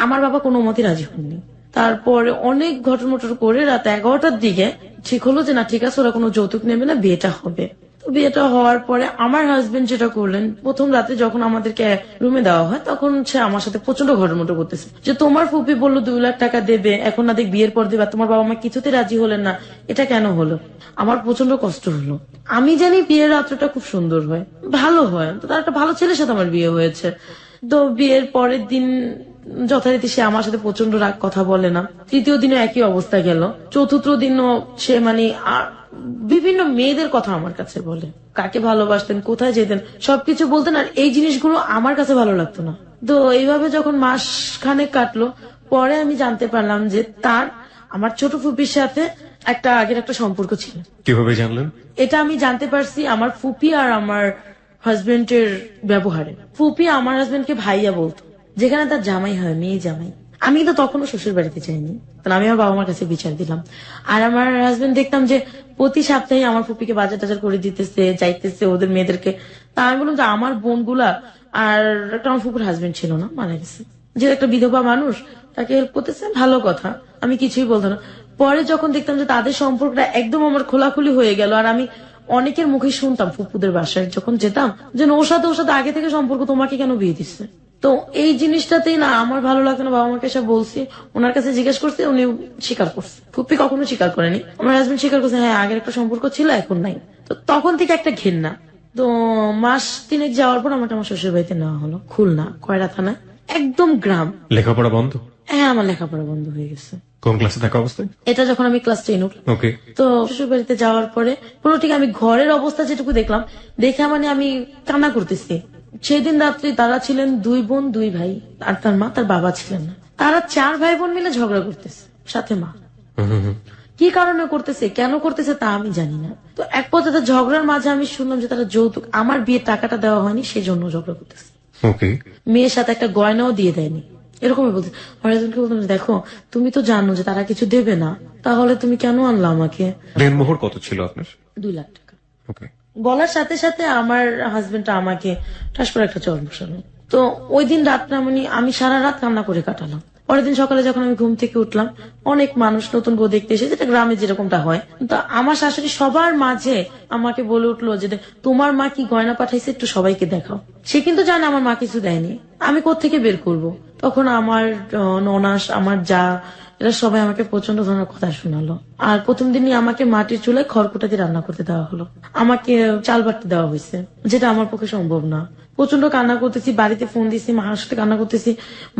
আমার বাবা কোনো মতে রাজি হননি। তারপরে অনেক ঘটমটর করে রাত 11টার দিকে ঠিক হলো যে না ঠিক আছে, ওরা কোনো যৌতুক নেবে না, বিয়েটা হবে। তো বিয়েটা হওয়ার পরে আমার হাজবেন্ড যেটা করলেন, প্রথম রাতে যখন আমাদেরকে রুমে দেওয়া হয় তখন সে আমার সাথে প্রচন্ড ঘটমটো করতেছে যে তোমার ফুপি বললো 2 লাখ টাকা দেবে, এখন না দেখ বিয়ের পর দেবে, আর তোমার বাবা মা কিছুতে রাজি হলেন না, এটা কেন হলো? আমার প্রচন্ড কষ্ট হলো। আমি জানি বিয়ের রাত্রটা খুব সুন্দর হয়, ভালো হয়, তো তার একটা ভালো ছেলের সাথে আমার বিয়ে হয়েছে। তো বিয়ের পরের দিন যথারীতি সে আমার সাথে প্রচন্ড রাগ, কথা বলে না। তৃতীয় দিনও একই অবস্থা গেল। চতুর্থ দিনও সে মানে বিভিন্ন মেয়েদের কথা আমার কাছে বলে, কাকে ভালোবাসতেন, কোথায় যেতেন, সবকিছু বলতেন, আর এই জিনিসগুলো আমার কাছে ভালো লাগতো না। তো এইভাবে যখন মাস খানেক কাটলো, পরে আমি জানতে পারলাম যে তার আমার ছোট ফুপির সাথে আগের একটা সম্পর্ক ছিল। কিভাবে জানলেন? এটা আমি জানতে পারছি আমার ফুপি আর আমার হাজবেন্ডের ব্যবহারে। ফুপি আমার হাজবেন্ডকে ভাইয়া বলতো, যেখানে তার জামাই হয়, মেয়ে জামাই। আমি কিন্তু তখনও শ্বশুর বাড়িতে যাইনি, তাহলে আমি আমার বাবা মার কাছে বিচার দিলাম। আর আমার হাজবেন্ড দেখতাম যে প্রতি সপ্তাহে আমার ফুপিকে বাজার টাজার করে দিতেছে, যাইতেছে ওদের মেয়েদেরকে। তা আমি বললাম যে আমার বোনগুলা, আর একটা আমার ফুপুর হাজবেন্ড ছিল না, মারা গেছে, যে একটা বিধবা মানুষ, তাকে হেল্প করতেছে, ভালো কথা, আমি কিছুই বলতো না। পরে যখন দেখতাম যে তাদের সম্পর্কটা একদম আমার খোলাখুলি হয়ে গেল, আর আমি অনেকের মুখে শুনতাম ফুপুদের বাসায় যখন যেতাম যে ওর সাথে আগে থেকে সম্পর্ক, তোমাকে কেন বিয়ে দিচ্ছে? তো এই জিনিসটাতেই না আমার ভালো লাগতো না। বাবা মাকে এসে বলছি, ওনার কাছে জিজ্ঞেস করছি, উনি স্বীকার করছে। ফুপি কখনো স্বীকার করেনি, আমার হাজবেন্ড স্বীকার করছে, হ্যাঁ আগের একটা সম্পর্ক ছিল, এখন নাই। তো তখন থেকে একটা ঘেন্না। তো মাস 3 যাওয়ার পর আমাকে আমার শ্বশুর বাড়িতে নেওয়া হলো, খুলনা কয়রা থানায়, একদম গ্রাম। লেখাপড়া বন্ধ? হ্যাঁ, আমার লেখাপড়া বন্ধ হয়ে গেছে। কোন ক্লাসে থাকা অবস্থায়? এটা যখন আমি ক্লাস 10 উঠলাম। ওকে। তো শ্বশুর বাড়িতে যাওয়ার পরে পুরো ঠিক আমি ঘরের অবস্থা যেটুকু দেখলাম, দেখে মানে আমি কান্না করতেছি। সেদিন রাত্রি তারা ছিলেন 2 বোন 2 ভাই, আর তার মা, তার বাবা ছিলেন না। তারা 4 ভাই বোন মিলে ঝগড়া করতেছে, সাথে মা। কি কারণে করতেছে, কেন করতেছে তা আমি জানি না। তো এক পর্যায়ে ঝগড়ার মাঝে আমি শুনলাম যে তারা যৌতুক, আমার বিয়ের টাকাটা দেওয়া হয়নি সেজন্য ঝগড়া করতেছে। ওকে। মেয়ের সাথে একটা গয়নাও দিয়ে দেয়নি, এরকমই বলতে। আমার একজনকে বলতাম, দেখো তুমি তো জানো যে তারা কিছু দেবে না, তাহলে তুমি কেন আনলা আমাকে? দেনমোহর কত ছিল আপনার? 2 লাখ টাকা। ওকে। বলার সাথে সাথে আমার হাজবেন্ডটা আমাকে ঠাস করে একটা চর বসালো। তো ওই দিন রাতটা মানে আমি সারা রাত কান্না করে কাটালাম। পরের দিন সকালে যখন আমি ঘুম থেকে উঠলাম, অনেক মানুষ নতুন বউ দেখতে এসে, যেটা গ্রামে যেরকমটা হয়। তো আমার শাশুড়ি সবার মাঝে আমাকে বলে উঠলো যে তোমার মা কি গয়না পাঠাইছে, একটু সবাইকে দেখাও। সে কিন্তু জানে আমার মা কিছু দেয়নি, আমি কোত্থেকে বের করব। তখন আমার ননাস, আমার যা, এরা সবাই আমাকে প্রচন্ড ধরনের কথা শোনালো। আর প্রথম দিনই আমাকে মাটির চুলায় খড়কুটা দিয়ে রান্না করতে দেওয়া হলো, আমাকে চাল বাটতে দেওয়া হয়েছে, যেটা আমার পক্ষে সম্ভব না। প্রচন্ড কান্না করতেছি, বাড়িতে ফোন দিয়েছি, মার সাথে কান্না করতেছি।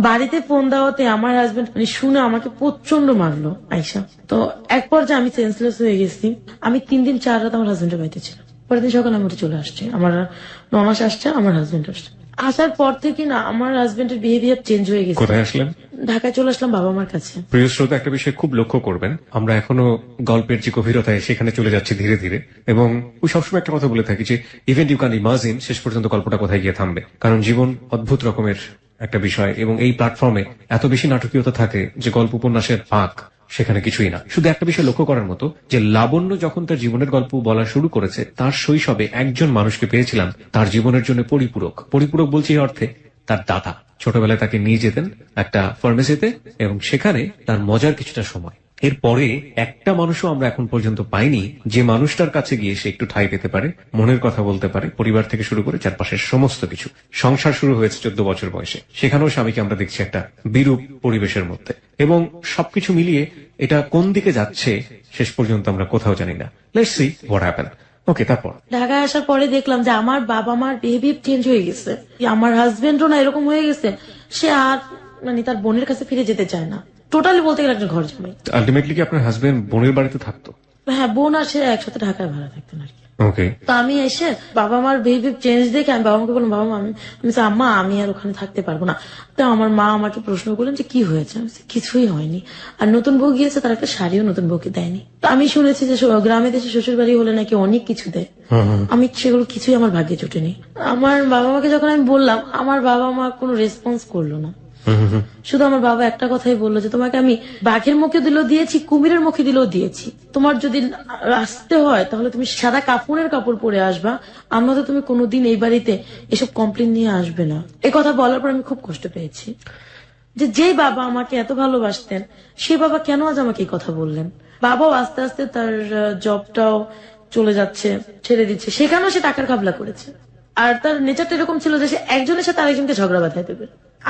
বাড়িতে ফোন দেওয়াতে আমার হাজবেন্ড মানে শুনে আমাকে প্রচন্ড মারলো আইসা। তো এক পর্যায়ে আমি সেন্সলেস হয়ে গেছি। আমি 3 দিন 4 রাত আমার হাজবেন্ডের বাড়িতে ছিলাম। পরের দিন সকালে আমি উঠে চলে আসছি, আমার ননাস আসছে, আমার হাজবেন্ড আসছে। আসার পর থেকে না আমার হাজবেন্ডের বিহেভিয়ার চেঞ্জ হয়ে গেছে। কোথায় আসলেন? ঢাকায় চলে আসলাম বাবা মার কাছে। প্রিয় শ্রোতা, একটা বিষয় খুব লক্ষ্য করবেন, আমরা এখনো গল্পের যে গভীরতায় সেখানে চলে যাচ্ছি ধীরে ধীরে। এবং ওই সবসময় একটা কথা বলে থাকি যে ইভেন্ট ইউ ক্যান ইমাজিন, শেষ পর্যন্ত গল্পটা কোথায় গিয়ে থামবে। কারণ জীবন অদ্ভুত রকমের একটা বিষয়, এবং এই প্ল্যাটফর্মে এত বেশি নাটকীয়তা থাকে যে গল্প উপন্যাসের ফাঁক সেখানে কিছুই না। শুধু একটা বিষয় লক্ষ্য করার মতো যে লাবণ্য যখন তার জীবনের গল্প বলা শুরু করেছে, তার শৈশবে একজন মানুষকে পেয়েছিলাম তার জীবনের জন্য পরিপূরক বলছি এই অর্থে, তার দাদা ছোটবেলায় তাকে নিয়ে যেতেন একটা ফার্মেসিতে, এবং সেখানে তার মজার কিছুটা সময়। এরপরে একটা মানুষও আমরা এখন পর্যন্ত পাইনি যে মানুষটার কাছে গিয়ে সে একটু ঠাঁই পেতে পারে, মনের কথা বলতে পারে, পরিবার থেকে শুরু করে চারপাশের সমস্ত কিছু। সংসার শুরু হয়েছে 14 বছর বয়সে, সেখানেও স্বামীকে আমরা দেখছি একটা বিরূপ পরিবেশের মধ্যে। এবং সবকিছু মিলিয়ে এটা কোন দিকে যাচ্ছে শেষ পর্যন্ত আমরা কোথাও জানি না। Let's see what happen. Okay, তারপর ঢাকায় আসার পরে দেখলাম যে আমার বাবা মার বিহেভিয়ার চেঞ্জ হয়ে গেছে। আমার হাজবেন্ডও না এরকম হয়ে গেছে, সে আর মানে তার বোনের কাছে ফিরে যেতে চায় না। টোটালি বলতে গেলে একটা ঘর জামাই। আলটিমেটলি কি আপনার হাজবেন্ড বোনের বাড়িতে থাকতো? হ্যাঁ, বোন আর সে একসাথে ঢাকায় ভাড়া থাকতেন আর কি। ওকে। তো আমি এসে বাবা মার বিহেভিয়ার চেঞ্জ দেখে আমি বাবা মাকে বললাম, বাবা মা আমি আম্মা আমি আর ওখানে থাকতে পারবো না। তো আমার মা আমাকে প্রশ্ন করলেন যে কি হয়েছে। আমি বলছি, কিছুই হয়নি। আর নতুন বউ গিয়েছে, তার একটা শাড়িও নতুন বউকে দেয়নি। তো আমি শুনেছি যে গ্রামে দেশে শ্বশুর বাড়ি হলে নাকি অনেক কিছু দেয়, আমি সেগুলো কিছুই আমার ভাগ্যে জোটেনি। আমার বাবা মাকে যখন আমি বললাম, আমার বাবা মা কোনো রেসপন্স করলো না। শুধু আমার বাবা একটা কথাই বললো যে তোমাকে আমি বাঘের মুখে দিলেও দিয়েছি, কুমিরের মুখে দিলেও দিয়েছি, তোমার যদি আসতে হয় তাহলে তুমি সাদা কাপড়ের কাপড় পরে আসবা, আমরা তো তুমি কোনোদিন এই বাড়িতে এসব কমপ্লেন নিয়ে আসবে না। এই কথা বলার পর আমি খুব কষ্ট পেয়েছি যে যেই বাবা আমাকে এত ভালোবাসতেন, সে বাবা কেন আজ আমাকে এই কথা বললেন। বাবাও আস্তে আস্তে তার জবটাও চলে যাচ্ছে, ছেড়ে দিচ্ছে, সেখানেও সে টাকার ঘাবলা করেছে। আর তার নেচারটা এরকম ছিল যে সে একজনের সাথে আরেকজনকে ঝগড়া বাঁধাই দেবে।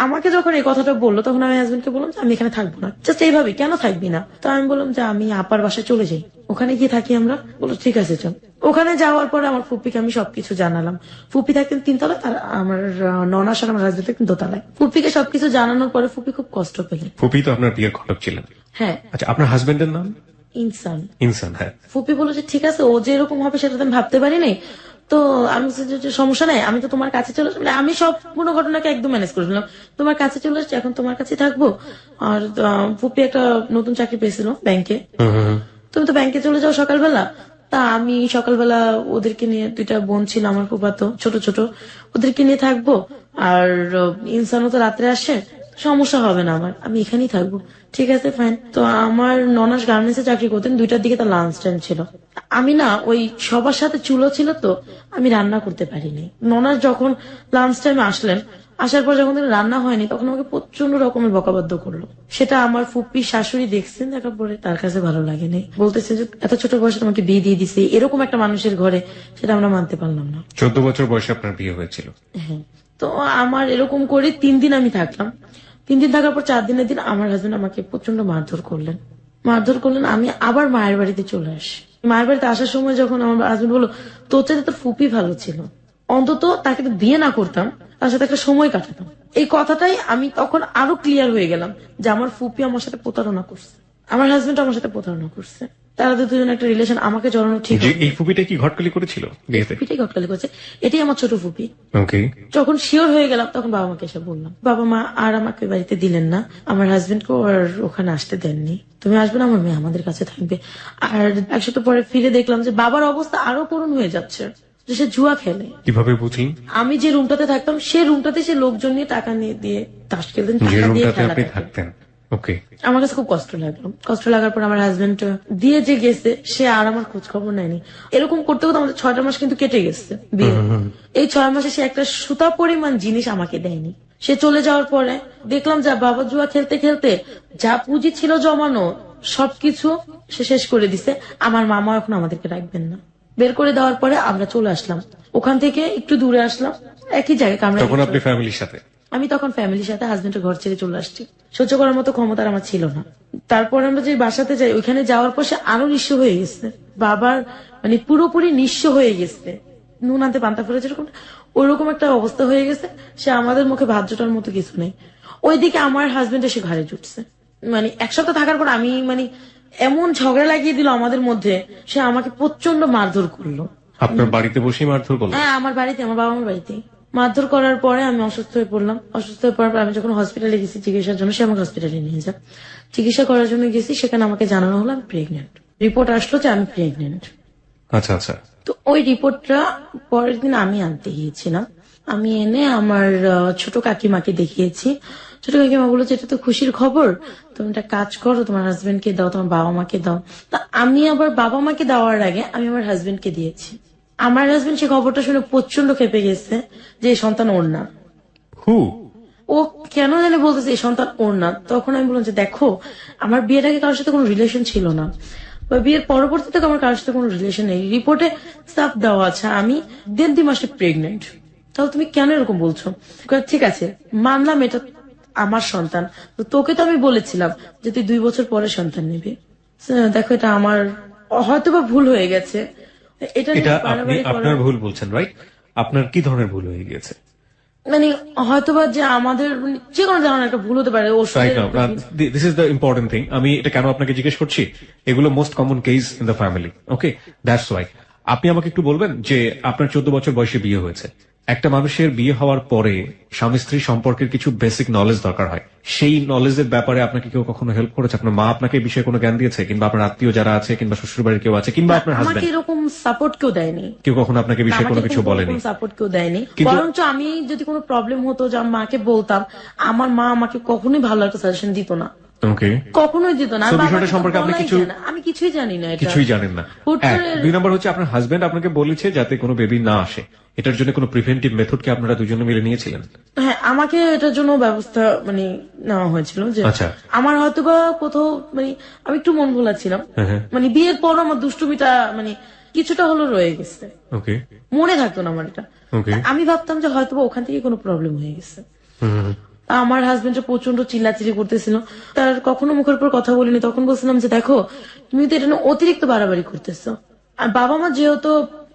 আমাকে যখন এই কথাটা বললো তখন আমি হাজবেন্ডকে বললাম যে আমি এখানে থাকবো না, জাস্ট এইভাবে কেন থাকবি না? তো আমি বললাম যে আমি আপার বাসায় চলে যাই, ওখানে গিয়ে থাকি আমরা। বললো ঠিক আছে চল। ওখানে যাওয়ার পরে আমার ফুপিকে আমি সবকিছু জানালাম। ফুপি থাকতেন 3 তলায়, তার আমার ননাস আর আমার হাজবেন্ড থাকতেন 2 তলায়। ফুপিকে সবকিছু জানানোর পরে ফুপি খুব কষ্ট পেলেন। ফুপি তো আপনার বিয়ের ঘটক ছিলেন। হ্যাঁ, আচ্ছা, আপনার হাজবেন্ডের নাম? ইনসান। ইনসান, হ্যাঁ। ফুপি বললো যে ঠিক আছে, ও যে এরকম হবে সেটা তো আমি ভাবতে পারিনি। তো আমি বলছি যে সমস্যা নাই, আমি তো তোমার কাছে চলে আসলাম। মানে আমি সম্পূর্ণ ঘটনাকে একদম ম্যানেজ করে ফেললাম। তোমার কাছে চলে আসছি, এখন তোমার কাছে থাকবো। আর ফুপি একটা নতুন চাকরি পেয়েছিল ব্যাংকে। তুমি তো ব্যাংকে চলে যাও সকালবেলা। তা আমি সকালবেলা ওদেরকে নিয়ে, 2টা বোন ছিল আমার ফুফাতো, ছোট ছোট, ওদেরকে নিয়ে থাকবো। আর ইনসানও তো রাত্রে আসে, সমস্যা হবে না আমার, আমি এখানেই থাকবো। ঠিক আছে ফাইন। তো আমার ননাস গার্মেন্টসে চাকরি করতেন, 2টার দিকে তার লাঞ্চ টাইম ছিল। আমি না ওই সবার সাথে চুলো ছিল তো আমি রান্না করতে পারিনি। ননাস যখন লাঞ্চ টাইমে আসলেন, আসার পর যখন রান্না হয়নি তখন আমাকে প্রচন্ড রকমের বকাবাদ্য করলো। সেটা আমার ফুপ্পি শাশুড়ি দেখছেন, দেখার পরে তার কাছে ভালো লাগেনি। বলতেছে যে এত ছোট বয়সে তোমাকে বিয়ে দিয়ে দিছে এরকম একটা মানুষের ঘরে, সেটা আমরা মানতে পারলাম না। 14 বছর বয়সে আপনার বিয়ে হয়েছিল। হ্যাঁ, তো আমার এরকম করে 3 দিন আমি থাকলাম। 3 দিন থাকার পর 4 দিনের দিন আমার হাজবেন্ড আমাকে প্রচন্ড মারধর করলেন। আমি আবার মায়ের বাড়িতে চলে আসি। মায়ের বাড়িতে আসার সময় যখন আমার হাজবেন্ড বললো তোর চাইতে তোর ফুপি ভালো ছিল, অন্তত তাকে তো বিয়ে না করতাম, তার সাথে একটা সময় কাটাতাম। এই কথাটাই আমি তখন আরো ক্লিয়ার হয়ে গেলাম যে আমার ফুপি আমার সাথে প্রতারণা করছে, আমার হাজবেন্ড আমার সাথে প্রতারণা করছে। তারা দুজন একটা রিলেশন আমাকে জড়ানো ঠিক যে এই ফুপিটা কি ঘটকালি করেছিল বিয়েতে? ফুপিটাই ঘটকালি করেছে। এটাই আমার ছোট ফুপি। ওকে। যখন শিওর হয়ে গেলাম তখন বাবা মাকে এসে বললাম। বাবা মা আর আমাকে বাড়িতে দিলেন না, আমার হাজবেন্ডকে আর ওখানে আসতে দেননি। তুমি আসবে না, আমার মেয়ে আমাদের কাছে থাকবে। আর 1 সপ্তাহ পরে ফিরে দেখলাম যে বাবার অবস্থা আরো করুণ হয়ে যাচ্ছে, যে সে জুয়া খেলে। কিভাবে বুঝলেন? আমি যে রুমটাতে থাকতাম সেই রুমটাতে সে লোকজন নিয়ে টাকা নিয়ে দিয়ে তাস খেলতেন, যে টাকা দিয়ে রুমটাতে খেলা আপনি দেখতেন। থাকতেন। ওকে। আমার কাছে খুব কষ্ট লাগলো। কষ্ট লাগার পর আমার হাজবেন্ড দিয়ে যে গেছে সে আর আমার খোঁজ খবর নেয়নি। এরকম করতে করতে আমাদের 6টা মাস কিন্তু কেটে গেছে বিয়ে। এই 6 মাসে সে একটা সুতা পরিমাণ জিনিস আমাকে দেয়নি। সে চলে যাওয়ার পরে দেখলাম যে বাবা জুয়া খেলতে খেলতে যা পুঁজি ছিল জমানো সবকিছু সে শেষ করে দিছে। আমার মামা এখন আমাদেরকে রাখবেন না, বের করে দেওয়ার পরে আমরা চলে আসলাম। ওখান থেকে একটু দূরে আসলাম, একই জায়গায় তখন আপনি ফ্যামিলির সাথে? আমি তখন ফ্যামিলির সাথে হাজবেন্ডের ঘর ছেড়ে চলে আসছি। সহ্য করার মতো ক্ষমতা আমার ছিল না। তারপর আমরা যে বাসাতে যাই, ওইখানে যাওয়ার পর সে আরো নিঃস্ব হয়ে গেছে। বাবার মানে পুরোপুরি নিঃস্ব হয়ে গেছে, নুন আনতে পান্তা ফুলে যেরকম ওইরকম একটা অবস্থা হয়ে গেছে। সে আমাদের মুখে ভাত জোটার মতো কিছু নেই। ওইদিকে আমার হাজবেন্ড এসে ঘাড়ে জুটছে। মানে 1 সপ্তাহ থাকার পর আমি এমন ঝগড়া লাগিয়ে দিল আমাদের মধ্যে, সে আমাকে প্রচন্ড মারধর করলো। আপনার বাড়িতে বসেই মারধর করলো? হ্যাঁ, আমার বাড়িতে, আমার বাবা মার বাড়িতে মারধর করার পরে আমি অসুস্থ হয়ে পড়লাম। অসুস্থ হয়ে পড়ার পর আমি যখন হসপিটালে গেছি চিকিৎসার জন্য, সে আমাকে হসপিটালে নিয়ে যায়। চিকিৎসা করার জন্য গেছি, সেখানে আমাকে জানানো হলো আমি প্রেগনেন্ট। রিপোর্ট আসলো যে আমি প্রেগনেন্ট। আচ্ছা আচ্ছা। তো ওই রিপোর্টটা পরের দিন আমি আনতে গিয়েছিলাম। আমি এনে আমার ছোট কাকিমাকে দেখিয়েছি। ছোট কাকিমা বললো যে এটা তো খুশির খবর, তুমি একটা কাজ করো, তোমার হাজবেন্ডকে দাও, তোমার বাবা মাকে দাও। তা আমি আবার বাবা মাকে দেওয়ার আগে আমি আমার হাজবেন্ডকে দিয়েছি। আমার হাজবেন্ড সে খবরটা শুনে প্রচন্ড খেপে গেছে যে এই সন্তান ওর না। ও কেন জানি বলতেছে এই সন্তান ওর না। তখন আমি বললাম যে দেখো, আমার বিয়ের আগে কারোর সাথে কোনো রিলেশন ছিল না, বা বিয়ের পরবর্তীতে আমার কারোর সাথে কোনো রিলেশন নেই। রিপোর্টে সাফ দেওয়া আছে আমি 1.5-2 মাসে প্রেগনেন্ট। তাহলে তুমি কেন এরকম বলছো? ঠিক আছে মানলাম এটা আমার সন্তান, তো তোকে তো আমি বলেছিলাম যে তুই 2 বছর পরে সন্তান নিবি। দেখো এটা আমার হয়তোবা ভুল হয়ে গেছে। এটা আপনি আপনার ভুল বলছেন, রাইট? আপনার কি ধরনের ভুল হয়ে গেছে? মানে হয়তোবা যে আমাদের যে কোনো ধরনের একটা ভুল হতে পারে। This is the important thing. আমি এটা কেন আপনাকে জিজ্ঞেস করছি, এগুলো most common case in the family. Okay, that's why. আপনি আমাকে একটু বলবেন যে আপনার 14 বছর বয়সে বিয়ে হয়েছে। একটা মানুষের বিয়ে হওয়ার পরে স্বামী স্ত্রী সম্পর্কের কিছু বেসিক নলেজ দরকার হয়। সেই নলেজের ব্যাপারে আপনাকে কেউ কখনো হেল্প করেছে? আপনার মা আপনাকে এই বিষয়ে কোনো জ্ঞান দিয়েছে, কিংবা আপনার আত্মীয় যারা আছে, কিংবা শ্বশুর বাড়ির কেউ আছে, কিংবা আপনার হাজবেন্ড? আমাকে এরকম সাপোর্ট কেউ দেয়নি। কেউ কখনো আপনাকে বিষয়ে কোনো কিছু বলেনি? সাপোর্ট কেউ দেয়নি। বরঞ্চ আমি যদি কোনো প্রবলেম হতো যে আমার মাকে বলতাম, আমার মা আমাকে কখনোই ভালো একটা সাজেশন দিত না। কখনোই দিত না। বিষয়টা সম্পর্কে আপনি আমি কিছুই জানি না, কিছুই জানেন না। 2 নম্বর হচ্ছে আপনার হাজবেন্ড আপনাকে বলেছে যাতে কোনো বেবি না আসে, এটার জন্য কোনো প্রিভেন্টিভ মেথড কি আপনারা দুজনে মিলে নিয়েছিলেন? হ্যাঁ, আমাকে এটার জন্য ব্যবস্থা নেওয়া হয়েছিল যে আমার হয়তোবা কোথাও আমি একটু মন ভোলা ছিলাম। বিয়ের পর আমার দুষ্টুমিটা কিছুটা হলো রয়ে গেছে, ওকে মনে থাকতো না আমার এটা। ওকে আমি ভাবতাম যে হয়তো ওখান থেকে কোনো প্রবলেম হয়ে গেছে। আমার হাজবেন্ড প্রচন্ড চিল্লাচিল্লি করতেছিল, তার কখনো মুখের উপর কথা বলিনি। তখন বলছিলাম যে দেখো তুমি তো এটা নিয়ে অতিরিক্ত বাড়াবাড়ি করতেছো, আর বাবা মা যেহেতু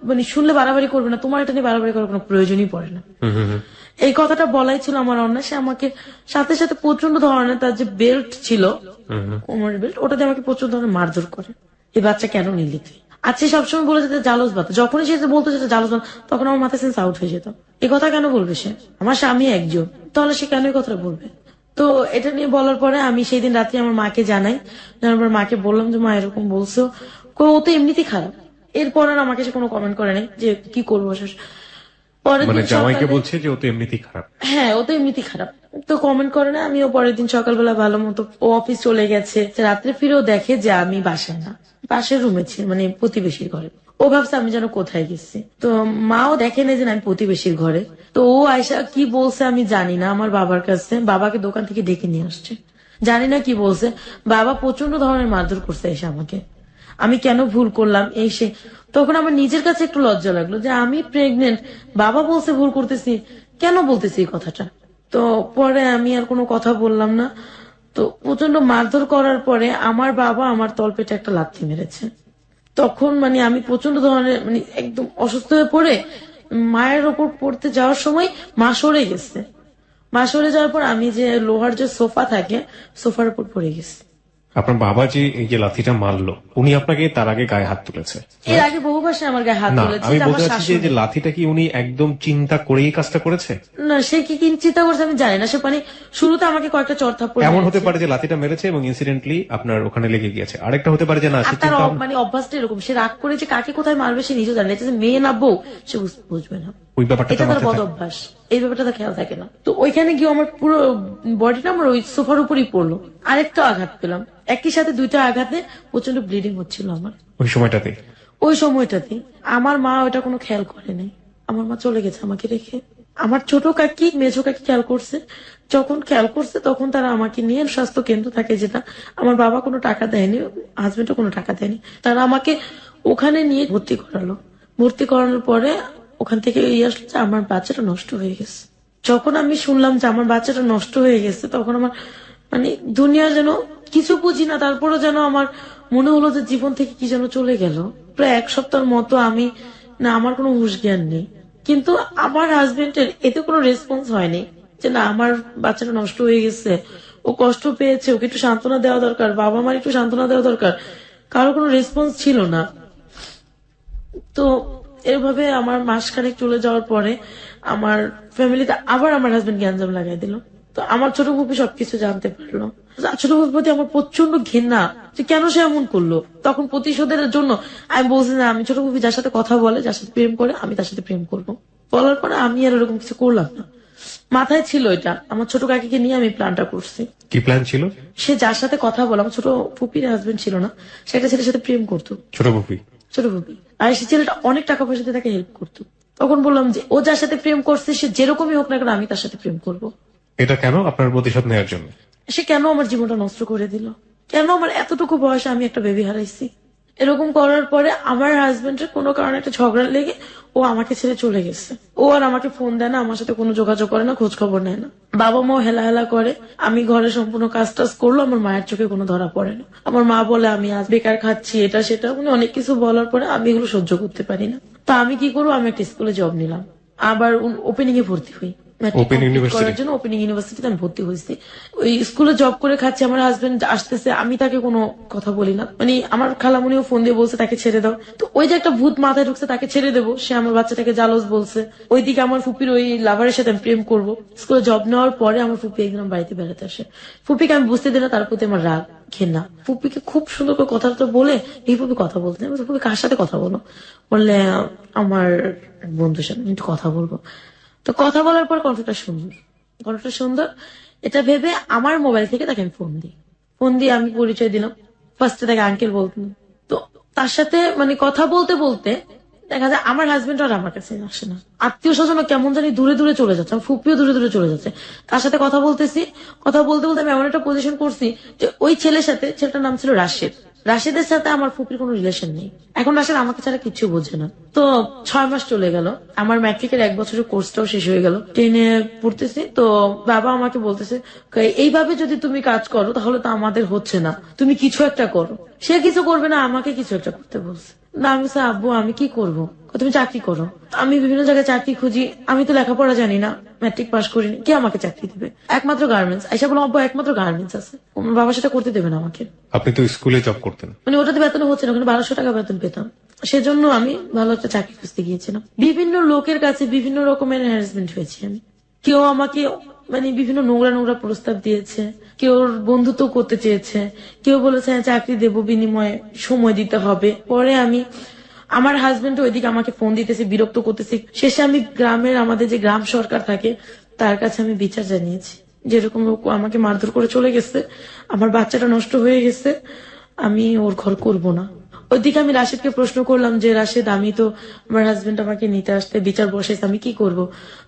মানে শুনলে বাড়াবাড়ি করবে না, তোমার এটা নিয়ে বাড়াবাড়ি করার কোনো প্রয়োজনই পড়ে না। এই কথাটা বলাই ছিল আমার অন্যায়। সে আমাকে সাথে সাথে প্রচন্ড ধরনের তার যে বেল্ট ছিল, কোমরের বেল্ট, ওটাতে আমাকে প্রচুর ধরনের মারধর করে। এই বাচ্চা কেন নিলি তুই? আজকে সবসময় বলে যেতে জালস বাতা, যখনই সে বলতো সেটা জালস বাতা, তখন আমার মাথায় সেন্স আউট হয়ে যেত। এই কথা কেন বলবে সে? আমার স্বামী একজন, তাহলে সে কেন এই কথাটা বলবে? তো এটা নিয়ে বলার পরে আমি সেই দিন রাত্রে আমার মাকে জানাই। জানার পর মাকে বললাম যে মা এরকম বলছো, ও তো এমনিতেই খারাপ। এরপর আর আমাকে সে কোনো কমেন্ট করে নাই যে কি করবো। পরের মানে দিন জামাইকে সকালে- বলছে যে ও তো এমনিতেই খারাপ। হ্যাঁ, ও তো এমনিতেই খারাপ, তো কমেন্ট করে না। আমিও পরের দিন সকালবেলা ভালো মতো, ও অফিস চলে গেছে, রাত্রে ফিরেও দেখে যে আমি বাসায় না, পাশের রুমে ছিল, মানে প্রতিবেশীর ঘরে। ও ভাবছে আমি যেন কোথায় গেছি। তো মাও দেখে না যে আমি প্রতিবেশীর ঘরে। তো ও আয়সা কি বলছে আমি জানি না, আমার বাবার কাছে, বাবাকে দোকান থেকে ডেকে নিয়ে আসছে। জানি না কি বলছে, বাবা প্রচন্ড ধরনের মারধর করছে এসে আমাকে। আমি কেন ভুল করলাম এই সে। তখন আমার নিজের কাছে একটু লজ্জা লাগলো যে আমি প্রেগনেন্ট, বাবা বলছে ভুল করতেছি, কেন বলতেছি এই কথাটা। তো পরে আমি আর কোনো কথা বললাম না। তো প্রচন্ড মারধর করার পরে আমার বাবা আমার তলপেটে একটা লাথি মেরেছে। তখন মানে আমি প্রচন্ড ধরনের মানে একদম অসুস্থ হয়ে পড়ে মায়ের ওপর পড়তে যাওয়ার সময় মা সরে গেছে। মা সরে যাওয়ার পর আমি যে লোহার যে সোফা থাকে, সোফার উপর পড়ে গেছি। আপনার বাবা যে এই যে লাথিটা মারলো, উনি আপনাকে তার আগে গায়ে হাত তুলেছে? এর আগে বহু ভাষায় আমার গায়ে হাত না, তুলেছে, আমি যে আমার বলতে চাচ্ছি যে শাশুড়ি। যে লাথিটা কি উনি একদম চিন্তা করেই কাজটা করেছে? না, সে কি চিন্তা করছে আমি জানি না। সে মানে শুরুতে আমাকে কয়েকটা চড় থাপ্পড় এমন হতে মেরেছে। পারে যে লাথিটা মেরেছে এবং ইনসিডেন্টলি আপনার ওখানে লেগে গিয়েছে। আরেকটা হতে পারে যে না, আর সে তার চিন্তা মানে অভ্যাসটা এরকম, সে রাগ করে যে কাকে কোথায় মারবে সে নিজেও জানে না। এটা যে মেয়ে না বউ সে বুঝবে না, ওই ব্যাপারটা এটা তার তার মাথায় বদ থাকে। অভ্যাস। এই ব্যাপারটা তার খেয়াল থাকে না। তো ওইখানে গিয়ে আমার পুরো বডিটা আমার ওই সোফার উপরই পড়লো। আরেকটা আঘাত পেলাম, একই সাথে দুইটা আঘাতে প্রচন্ড ব্লিডিং হচ্ছিল আমার ওই সময়টাতে ওই সময়টাতে। আমার মা ওটা কোনো খেয়াল করে নাই, আমার মা চলে গেছে আমাকে রেখে। আমার ছোট কাকি মেজো কাকি খেয়াল করছে। যখন খেয়াল করছে তখন তারা আমাকে নিয়ে স্বাস্থ্য কেন্দ্র থাকে যেটা, আমার বাবা কোনো টাকা দেয়নি, হাজবেন্ডও কোনো টাকা দেয়নি, তারা আমাকে ওখানে নিয়ে ভর্তি করালো। ভর্তি করানোর পরে ওখান থেকে আসলো যে আমার বাচ্চাটা নষ্ট হয়ে গেছে। যখন আমি শুনলাম যে আমার বাচ্চাটা নষ্ট হয়ে গেছে, তখন আমার মানে দুনিয়া যেন কিছু বুঝি না, তারপরে যেন আমার মনে হলো যে জীবন থেকে কি যেন চলে গেল। প্রায় এক সপ্তাহের মতো আমি না, আমার কোনো হুঁশ জ্ঞান নেই। কিন্তু আমার হাজবেন্ডের এতে কোনো রেসপন্স হয়নি যে না আমার বাচ্চাটা নষ্ট হয়ে গেছে, ও কষ্ট পেয়েছে, ওকে একটু সান্ত্বনা দেওয়া দরকার, বাবা মার একটু সান্ত্বনা দেওয়া দরকার। কারো কোনো রেসপন্স ছিল না। তো এভাবে আমার মাসখানেক চলে যাওয়ার পরে আমার ফ্যামিলিতে আবার আমার হাজবেন্ড গ্যাঞ্জাম লাগাই দিল। তো আমার ছোট ফুপি সবকিছু জানতে পারলো। ছোট ফুপির প্রতি আমার প্রচন্ড ঘৃণা যে কেন সে এমন করলো। তখন প্রতিশোধের জন্য আমি বলছি না, আমি ছোট ফুপি যার সাথে কথা বলে, যার সাথে প্রেম করে, আমি তার সাথে প্রেম করবো। বলার পরে আমি আর এরকম কিছু করলাম না। মাথায় ছিল এটা, আমার ছোট কাকিকে নিয়ে আমি প্ল্যানটা করছি। কি প্ল্যান ছিল? সে যার সাথে কথা বলে, আমার ছোট ফুপির হাজবেন্ড ছিল না, সে একটা ছেলের সাথে প্রেম করতো, ছোট বুপি? ছোট ফুপি। আর সে ছেলেটা অনেক টাকা পয়সা দিয়ে তাকে হেল্প করতো। তখন বললাম যে ও যার সাথে প্রেম করছে সে যেরকমই হোক না কেন আমি তার সাথে প্রেম করব। এটা কেন? আপনার প্রতিশোধ নেওয়ার জন্য? সে কেন আমার জীবনটা নষ্ট করে দিল? কেন আমার এতটুকু বয়সে আমি একটা বেবি হারাইছি? এরকম করার পরে আমার হাজবেন্ডের কোনো কারণে একটা ঝগড়া লেগে ও আমাকে ছেড়ে চলে গেছে। ও আর আমাকে ফোন দেয় না, আমার সাথে কোনো যোগাযোগ করে না, খোঁজ খবর নেয় না। বাবা মাও হেলা হেলা করে। আমি ঘরে সম্পূর্ণ কাজ টাজ করলো, আমার মায়ের চোখে কোনো ধরা পড়ে না। আমার মা বলে আমি আজ বেকার খাচ্ছি, এটা সেটা, মানে অনেক কিছু বলার পরে আমি এগুলো সহ্য করতে পারি না। তা আমি কি করবো, আমি একটা স্কুলে জব নিলাম, আবার ওপেনিং এ ভর্তি হই। Open University? করার জন্য ওপেনিং ইউনিভার্সিটিতে আমি ভর্তি হয়েছি। ওই স্কুলে জব করে খাচ্ছি, আমার হাজবেন্ড আসতেছে, আমি তাকে কোনো কথা বলি না। মানে আমার খালামুনিও ফোন দিয়ে বলছে তাকে ছেড়ে দাও। তো ওই যে একটা ভূত মাথায় ঢুকছে তাকে ছেড়ে দেবো, সে আমার বাচ্চাটাকে জালস বলছে। ওইদিকে আমার ফুপির ওই লাভারের সাথে আমি প্রেম করবো। স্কুলে জব নেওয়ার পরে আমার ফুপি একদিন বাড়িতে বেড়াতে আসে। ফুপিকে আমি বুঝতে দিই না, তার প্রতি আমার রাগ ঘেন্না। ফুপিকে খুব সুন্দর করে কথাটা বলে এই ফুপি কথা বলতে, আমি বলছি, ফুপি কার সাথে কথা বলো? বললে আমার বন্ধুর সাথে আমি একটু কথা বলবো। তো কথা বলার পর কণ্ঠটা সুন্দর, এটা ভেবে আমার মোবাইল থেকে তাকে আমি ফোন দিয়ে আমি পরিচয় দিলাম। ফার্স্টে তাকে আঙ্কেল বলতাম। তো তার সাথে মানে কথা বলতে বলতে দেখা যায় আমার হাজবেন্ড আর আমার কাছে আসে না, আত্মীয় স্বজন কেমন জানি দূরে দূরে চলে যাচ্ছে, আমার ফুপিও দূরে দূরে চলে যাচ্ছে। তার সাথে কথা বলতেছি, কথা বলতে বলতে আমি এমন একটা পজিশন করছি যে ওই ছেলেটার নাম ছিল রাশেদ। রাশেদের সাথে আমার ফুপির কোনো রিলেশন নেই। এখন রাশেদ আমাকে ছাড়া কিচ্ছু বোঝে না। তো 6 মাস চলে গেল, আমার ম্যাট্রিকের 1 বছরের কোর্সটাও শেষ হয়ে গেল, 10-এ পড়তেছি। তো বাবা আমাকে বলতেছে, এইভাবে যদি তুমি কাজ করো তাহলে তো আমাদের হচ্ছে না, তুমি কিছু একটা করো। সে কিছু করবে না, আমাকে কিছু একটা করতে বলছে। না আমি বলছি, আব্বু আমি কি করবো? তুমি চাকরি করো। আমি বিভিন্ন জায়গায় চাকরি খুঁজি, আমি তো লেখাপড়া জানি না, ম্যাট্রিক পাস করিনি, কে আমাকে চাকরি দিবে? একমাত্র গার্মেন্টস। আইসা বলো, আব্বু একমাত্র গার্মেন্টস আছে, আমার বাবা সেটা করতে দেবে না আমাকে। আপনি তো স্কুলে জব করতেন। মানে ওটাতে বেতন হচ্ছে না, ওখানে 1200 টাকা বেতন পেতাম। সেজন্য আমি ভালো একটা চাকরি খুঁজতে গিয়েছিলাম। বিভিন্ন লোকের কাছে বিভিন্ন রকমের হ্যারাসমেন্ট হয়েছে আমি। কেউ আমাকে মানে বিভিন্ন নোংরা নোংরা প্রস্তাব দিয়েছে, কেউ বন্ধুত্ব করতে চেয়েছে, কেউ বলেছে হ্যাঁ, চাকরি দেবো, বিনিময়ে সময় দিতে হবে। পরে আমি আমার হাজবেন্ড ওইদিকে আমাকে ফোন দিতেছে, বিরক্ত করতেছে। শেষে আমি গ্রামের, আমাদের যে গ্রাম সরকার থাকে, তার কাছে আমি বিচার জানিয়েছি। যেরকম লোক আমাকে মারধর করে চলে গেছে, আমার বাচ্চাটা নষ্ট হয়ে গেছে, আমি ওর ঘর করব না। ওইদিকে আমি রাশেদকে প্রশ্ন করলাম যে রাশেদ, আমি তো, আমার হাজবেন্ড আমাকে নিতে আসতে বিচার বসাইছে, আমি কি করব?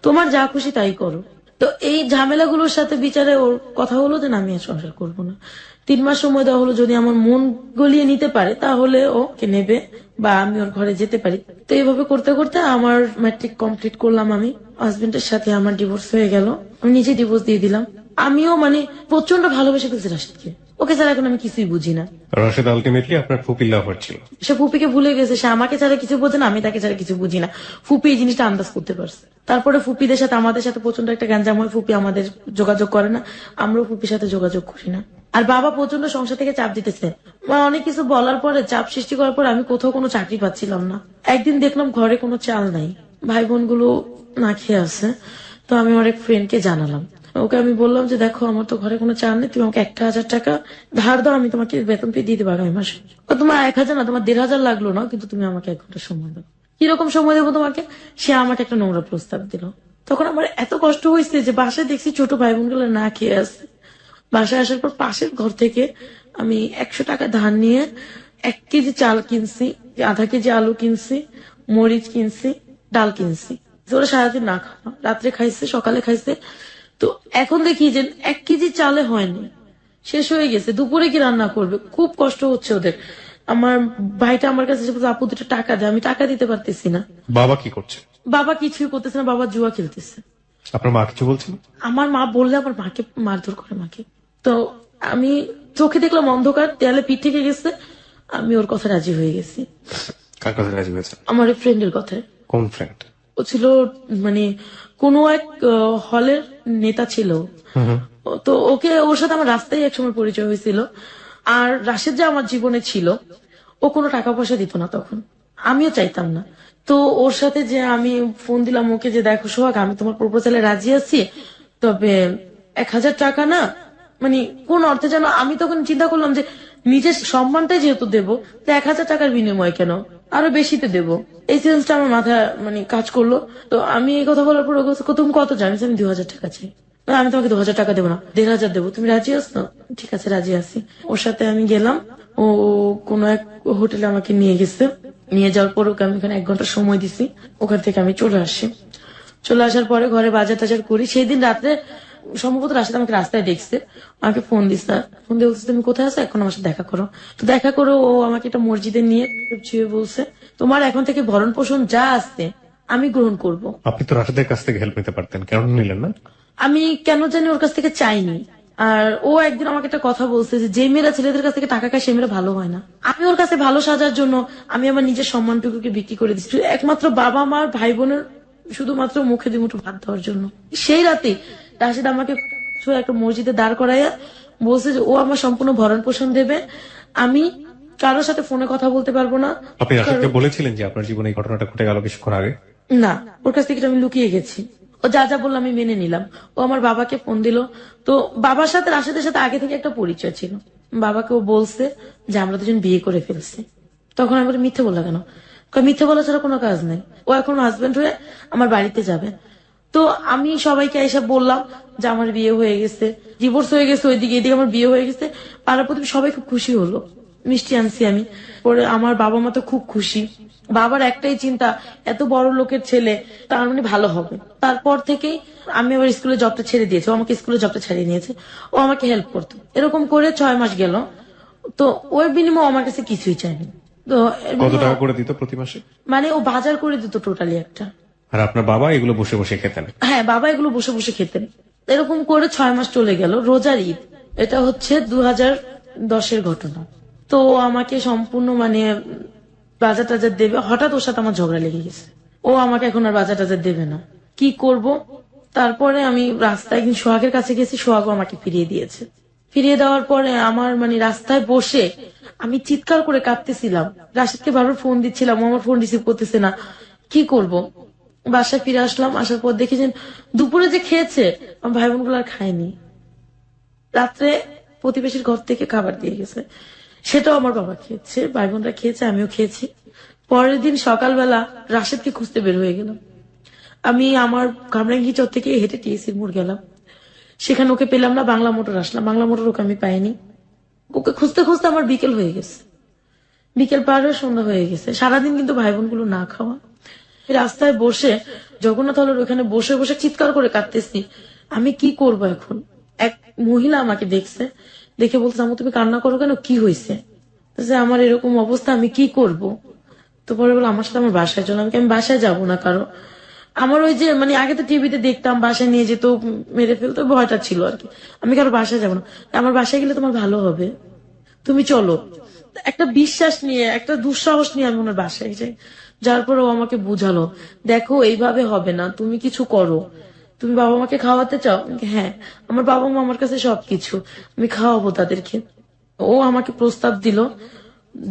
তোমার যা খুশি তাই করো। তো এই ঝামেলাগুলোর সাথে বিচারে ওর কথা হলো যে না, আমি আর সংসার করবো না। 3 মাস সময় দেওয়া হলো, যদি আমার মন গলিয়ে নিতে পারে তাহলে ওকে নেবে বা আমি ওর ঘরে যেতে পারি। তো এইভাবে করতে করতে আমার ম্যাট্রিক কমপ্লিট করলাম। আমি হাজবেন্ডের সাথে আমার ডিভোর্স হয়ে গেল, আমি নিজে ডিভোর্স দিয়ে দিলাম। আমিও মানে প্রচন্ড ভালোবেসে ফেলছি রাশেদকে, ওকে ছাড়া এখন আমি কিছুই বুঝি না। রাশেদ আলটিমেটলি আপনার ফুপির লাভার ছিল। সে ফুপিকে ভুলে গেছে, সে আমাকে ছাড়া কিছু বোঝে না, আমি তাকে ছাড়া কিছু বুঝি না। ফুপি এই জিনিসটা আন্দাজ করতে পারছে। তারপরে ফুপিদের সাথে আমাদের সাথে প্রচন্ড একটা গ্যাঞ্জাম হয়, ফুপি আমাদের যোগাযোগ করে না, আমরাও ফুপির সাথে যোগাযোগ করি না। আর বাবা প্রচন্ড সংসার থেকে চাপ দিতেছে, অনেক কিছু বলার পরে, চাপ সৃষ্টি করার পর আমি কোথাও কোনো চাকরি পাচ্ছিলাম না। একদিন দেখলাম ঘরে কোনো চাল নাই, ভাই বোন গুলো না খেয়ে আছে। তো আমি আমার এক ফ্রেন্ডকে জানালাম, ওকে আমি বললাম যে দেখো, আমার তো ঘরে কোনো চাল নেই, তুমি আমাকে 1000 টাকা ধার দাও, আমি তোমাকে বেতন পেয়ে দিয়ে দেবো আগামী মাসে। তোমার 1000 না, তোমার 1500 লাগলো না, কিন্তু তুমি আমাকে 1 ঘন্টা সময় দাও। কিরকম সময় দেবো তোমাকে? সে আমাকে একটা নোংরা প্রস্তাব দিল। তখন আমার এত কষ্ট হয়েছে যে বাসায় দেখছি ছোট ভাই বোন গুলো না খেয়ে আছে। বাসায় আসার পর পাশের ঘর থেকে আমি 100 টাকা ধার নিয়ে 1 কেজি চাল কিনছি, আধা কেজি আলু কিনছি, মরিচ কিনছি, ডাল কিনছি। ওরা সারাদিন না খাওয়া, রাত্রে খাইছে, সকালে খাইছে। তো এখন দেখি যে 1 কেজি চালে হয়নি, শেষ হয়ে গেছে। দুপুরে কি রান্না করবে? খুব কষ্ট হচ্ছে ওদের। আমার ভাইটা আমার কাছে এসে বলছে, আপু 2টা টাকা দেয়, আমি টাকা দিতে পারতেছি না। বাবা কি করছে? বাবা কিছুই করতেছে না, বাবা জুয়া খেলতেছে। আপনার মা কিছু বলছেন? আমার মা বললে আমার মাকে মারধর করে মাকে। তো আমি চোখে দেখলাম অন্ধকার, দেয়ালে পিঠ থেকে গেছে, আমি ওর কথা রাজি হয়ে গেছি। কার কথা রাজি হয়েছে? আমার ফ্রেন্ডের কথায়। কোন ফ্রেন্ড? ও ছিল মানে কোন এক হলের নেতা ছিল। তো ওকে, ওর সাথে আমার রাস্তায় একসময় পরিচয় হয়েছিল। আর রাশেদ যে আমার জীবনে ছিল, ও কোনো টাকা পয়সা দিত না তখন, আমিও চাইতাম না। তো ওর সাথে যে আমি ফোন দিলাম ওকে যে দেখো সোহাগ, আমি তোমার প্রপোজালে রাজি আছি, তবে 1000 টাকা না, মানে কোন অর্থে যেন, আমি তখন চিন্তা করলাম যে নিজের সম্মানটাই যেহেতু দেবো, তো 1000 টাকার বিনিময় কেন, আরো বেশিতে দেবো। এই সেন্সটা আমার মাথায় মানে কাজ করলো। তো আমি এই কথা বলার পর তুমি কত জানিস? আমি 2000 টাকা চাই। না, আমি তোমাকে 2000 টাকা দেবো না, 1500 দেবো, তুমি রাজি আছো? ঠিক আছে, রাজি আছি। ওর সাথে আমি গেলাম, ও কোন এক হোটেলে আমাকে নিয়ে গেছে। নিয়ে যাওয়ার পর ওকে আমি ওখানে 1 ঘন্টা সময় দিছি। ওখান থেকে আমি চলে আসি। চলে আসার পরে ঘরে বাজার টাজার করি। সেই দিন রাত্রে সম্ভবত রাশেদ আমাকে রাস্তায় দেখছে, আমাকে ফোন দিচ্ছে, ফোন দিয়ে বলছে তুমি কোথায় আছো, এখন আমার সাথে দেখা করো। তো দেখা করো, ও আমাকে একটা মসজিদে নিয়ে ছুঁয়ে বলছে, তোমার এখন থেকে ভরণ পোষণ যা আসছে আমি গ্রহণ করব। আপনি তো রাশেদের কাছ থেকে হেল্প নিতে পারতেন, কেন নিলেন না? আমি কেন জানি ওর কাছ থেকে চাইনি। আর ও একদিন আমাকে একটা কথা বলছে যে মেয়েরা ছেলেদের কাছ থেকে টাকা খায় সে মেয়েরা ভালো হয় না। আমি ওর কাছে ভালো সাজার জন্য আমি আমার নিজের সম্মানটুকুকে বিক্রি করে দিচ্ছি একমাত্র বাবা মার ভাই বোনের শুধুমাত্র মুখে দুমুঠো ভাত দেওয়ার জন্য। সেই রাতে রাশেদ আমাকে একটা মসজিদে দাঁড় করাইয়া বলছে যে ও আমার সম্পূর্ণ ভরণ পোষণ দেবে, আমি কারোর সাথে ফোনে কথা বলতে পারবো না। আপনি রাশেদকে বলেছিলেন যে আপনার জীবনে এই ঘটনাটা ঘটে গেল কিছুক্ষণ আগে? না, ওর কাছ থেকে আমি লুকিয়ে গেছি। ও যা যা বললো আমি মেনে নিলাম। ও আমার বাবাকে ফোন দিল। তো বাবার সাথে রাশেদের সাথে আগে থেকে একটা পরিচয় ছিল। বাবাকে ও বলছে যে আমরা দুজন বিয়ে করে ফেলছি। তখন আমি বলি মিথ্যে বললা কেন? মিথ্যে বলা ছাড়া কোনো কাজ নাই, ও এখন হাজবেন্ড হয়ে আমার বাড়িতে যাবে। তো আমি সবাইকে এসে বললাম যে আমার বিয়ে হয়ে গেছে, ডিভোর্স হয়ে গেছে, ওইদিকে এদিকে আমার বিয়ে হয়ে গেছে। পাড়া প্রতিবেশী সবাই খুব খুশি হলো। মিষ্টি আনছি আমি। পরে আমার বাবা মা তো খুব খুশি। বাবার একটাই চিন্তা, এত বড় লোকের ছেলে, তার মানে ভালো হবে। তারপর থেকেই আমি আবার স্কুলে জবটা ছেড়ে দিয়েছি, ও আমাকে স্কুলে জবটা ছাড়িয়ে নিয়েছে। ও আমাকে হেল্প করতো। এরকম করে 6 মাস গেল। ও তো ওর বিনিময়ে আমার কাছে কিছুই চাইনি। তো এর কত বিনিময়ে টাকা করে দিত প্রতি মাসে? মানে ও বাজার করে দিত টোটালি একটা। আর আপনার বাবা এগুলো বসে বসে খেতেন? হ্যাঁ, বাবা এগুলো বসে বসে খেতেন। এরকম করে 6 মাস চলে গেল। রোজার ঈদ, এটা হচ্ছে 2010-এর ঘটনা। তো ও আমাকে সম্পূর্ণ মানে বাজার টাজার দেবে, হঠাৎ ওর সাথে আমার ঝগড়া লেগে গেছে। ও আমাকে এখন আর বাজার টাজার দেবে না, কি করব। তারপরে আমি রাস্তায় একদিন সোহাগের কাছে গেছি, সোহাগও আমাকে ফিরিয়ে দিয়েছে। ফিরিয়ে দেওয়ার পরে আমার মানে রাস্তায় বসে আমি চিৎকার করে কাঁদতেছিলাম। রাশিদকে বারবার ফোন দিচ্ছিলাম, ও আমার ফোন রিসিভ করতেছে না, কি করব। বাসায় ফিরে আসলাম, আসার পর দেখি যে দুপুরে যে খেয়েছে আমার ভাই বোনগুলো আর খায়নি। রাত্রে প্রতিবেশীর ঘর থেকে খাবার দিয়ে গেছে, সেটাও আমার বাবা খেয়েছে, ভাই বোনরা খেয়েছে, আমিও খেয়েছি। পরের দিন সকালবেলা রাশেদকে খুঁজতে বের হয়ে গেলাম। আমি আমার কামরাঙ্গি চর থেকে হেঁটে টিএসির মোড় গেলাম, সেখানে ওকে পেলাম না। বাংলা মোটর আসলাম, বাংলা মোটর ওকে আমি পাইনি। ওকে খুঁজতে খুঁজতে আমার বিকেল হয়ে গেছে, বিকেল পার হয়ে সন্ধ্যা হয়ে গেছে। সারাদিন কিন্তু ভাই বোনগুলো না খাওয়া। রাস্তায় বসে জগন্নাথ হলের ওখানে বসে বসে চিৎকার করে কাঁদতেছি, আমি কি করব এখন। এক মহিলা আমাকে দেখছে, দেখে বলছে আমু তুমি কান্না করো কেন, কি হয়েছে। যে আমার এরকম অবস্থা, আমি কি করব। তো পরে বলে আমার সাথে আমার বাসায় চলো। আমি বাসায় যাব না, কারো আমার ওই যে মানে আগে তো টিভিতে দেখতাম বাসায় নিয়ে যেত, মেরে ফেলতো, ভয়টা ছিল আর কি। আমি কারো বাসায় যাবো না, আমার বাসায় গেলে তোমার ভালো হবে, তুমি চলো। একটা বিশ্বাস নিয়ে, একটা দুঃসাহস নিয়ে আমি ওনার বাসায় যাই। যার পরে ও আমাকে বুঝালো, দেখো এইভাবে হবে না, তুমি কিছু করো। তুমি বাবা মাকে খাওয়াতে চাও? হ্যাঁ, আমার বাবা মা আমার কাছে সবকিছু, আমি খাওয়াবো তাদেরকে। ও আমাকে প্রস্তাব দিল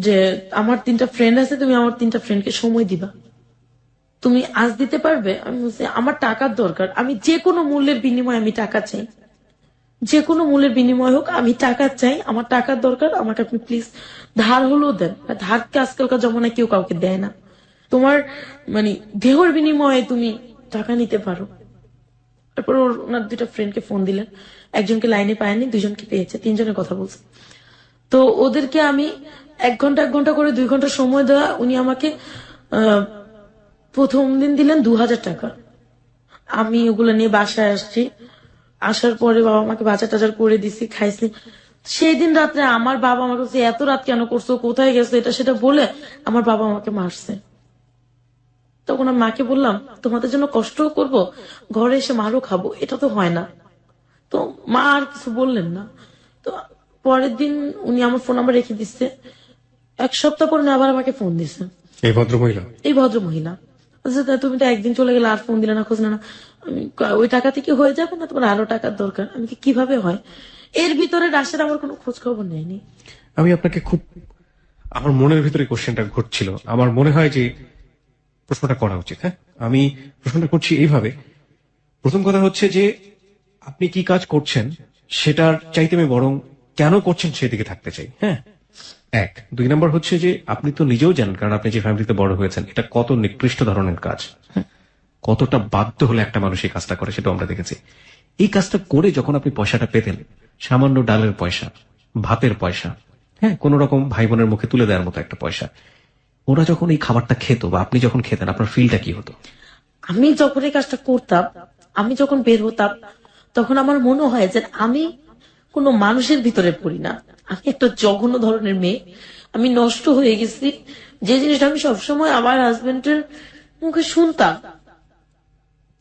যে আমার 3টা ফ্রেন্ড আছে, তুমি আমার 3টা ফ্রেন্ডকে সময় দিবা, তুমি আজ দিতে পারবে? আমি বলছি আমার টাকার দরকার, আমি যে কোনো মূল্যের বিনিময়ে আমি টাকা চাই, যে কোনো মূল্যের বিনিময় হোক আমি টাকা চাই, আমার টাকার দরকার, আমাকে আপনি প্লিজ ধার হলেও দেন। ধারকে আজকালকার জমানায় কেউ কাউকে দেয় না, তোমার মানে দেহর বিনিময়ে তুমি টাকা নিতে পারো। তারপর ওনার 2টা ফ্রেন্ডকে ফোন দিলেন, একজনকে লাইনে পায়নি, 2জনকে পেয়েছে, 3জনের কথা বলছে। তো ওদেরকে আমি 1 ঘন্টা করে 2 ঘন্টা সময় দেওয়া, উনি আমাকে প্রথম দিন দিলেন 2000 টাকা। আমি ওগুলো নিয়ে বাসায় আসছি, আসার পরে বাবা আমাকে বাজার টাজার করে দিছি, খাইছি। সেই দিন রাত্রে আমার বাবা আমার কাছে এত রাত কেন করছো, কোথায় গেছো, এটা সেটা বলে আমার বাবা আমাকে মারছে। তখন আমি মাকে বললাম তোমাদের জন্য কষ্টও করব, ঘরে এসে মারও খাবো, এটা তো হয় না। তো মা আর কিছু বললেন না। তো পরের দিন উনি আমার ফোন নাম্বার রেখে দিচ্ছে। 1 সপ্তাহ পর উনি আবার আমাকে ফোন দিছে, এই ভদ্রমহিলা? এই ভদ্র মহিলা। তুমি তো একদিন চলে গেলে, আর ফোন দিলে না, খোঁজ না। আমি ওই টাকা থেকে হয়ে যাবে না, তোমার আরো টাকার দরকার। আমি কিভাবে হয়। এর ভিতরে রাশেদ আমার কোনো খোঁজ খবর নেয়নি। আমি আপনাকে খুব, আমার মনের ভিতরে কোশ্চেনটা ঘুরছিল, আমার মনে হয় যে প্রশ্নটা করা উচিত। হ্যাঁ, আমি প্রশ্নটা করছি এইভাবে। প্রথম কথা হচ্ছে যে আপনি কি কাজ করছেন সেটার চাইতে আমি বরং কেন করছেন সেদিকে থাকতে চাই। হ্যাঁ, 2 নম্বর হচ্ছে যে আপনি তো নিজেও জানেন, কারণ আপনি যে ফ্যামিলিতে বড় হয়েছেন, এটা কত নিকৃষ্ট ধরনের কাজ। হ্যাঁ, কতটা বাধ্য হলে একটা মানুষ এই কাজটা করে সেটা আমরা দেখেছি। এই কাজটা করে যখন আপনি পয়সাটা পেতেন, সামান্য ডালের পয়সা, ভাতের পয়সা, হ্যাঁ, কোন রকম ভাই বোনের মুখে তুলে দেওয়ার মতো একটা পয়সা, ওরা যখন এই খাবারটা খেত বা আপনি যখন খেতেন, আপনার ফিলটা কি হতো? আমি যখন এই কাজটা করতাম, আমি যখন বের হতাম, তখন আমার মনে হয় যে আমি কোনো মানুষের ভিতরে পড়ি না, আমি একটা জঘন্য ধরনের মেয়ে, আমি নষ্ট হয়ে গেছি। যে জিনিসটা আমি সবসময় আমার হাজবেন্ডের মুখে শুনতাম,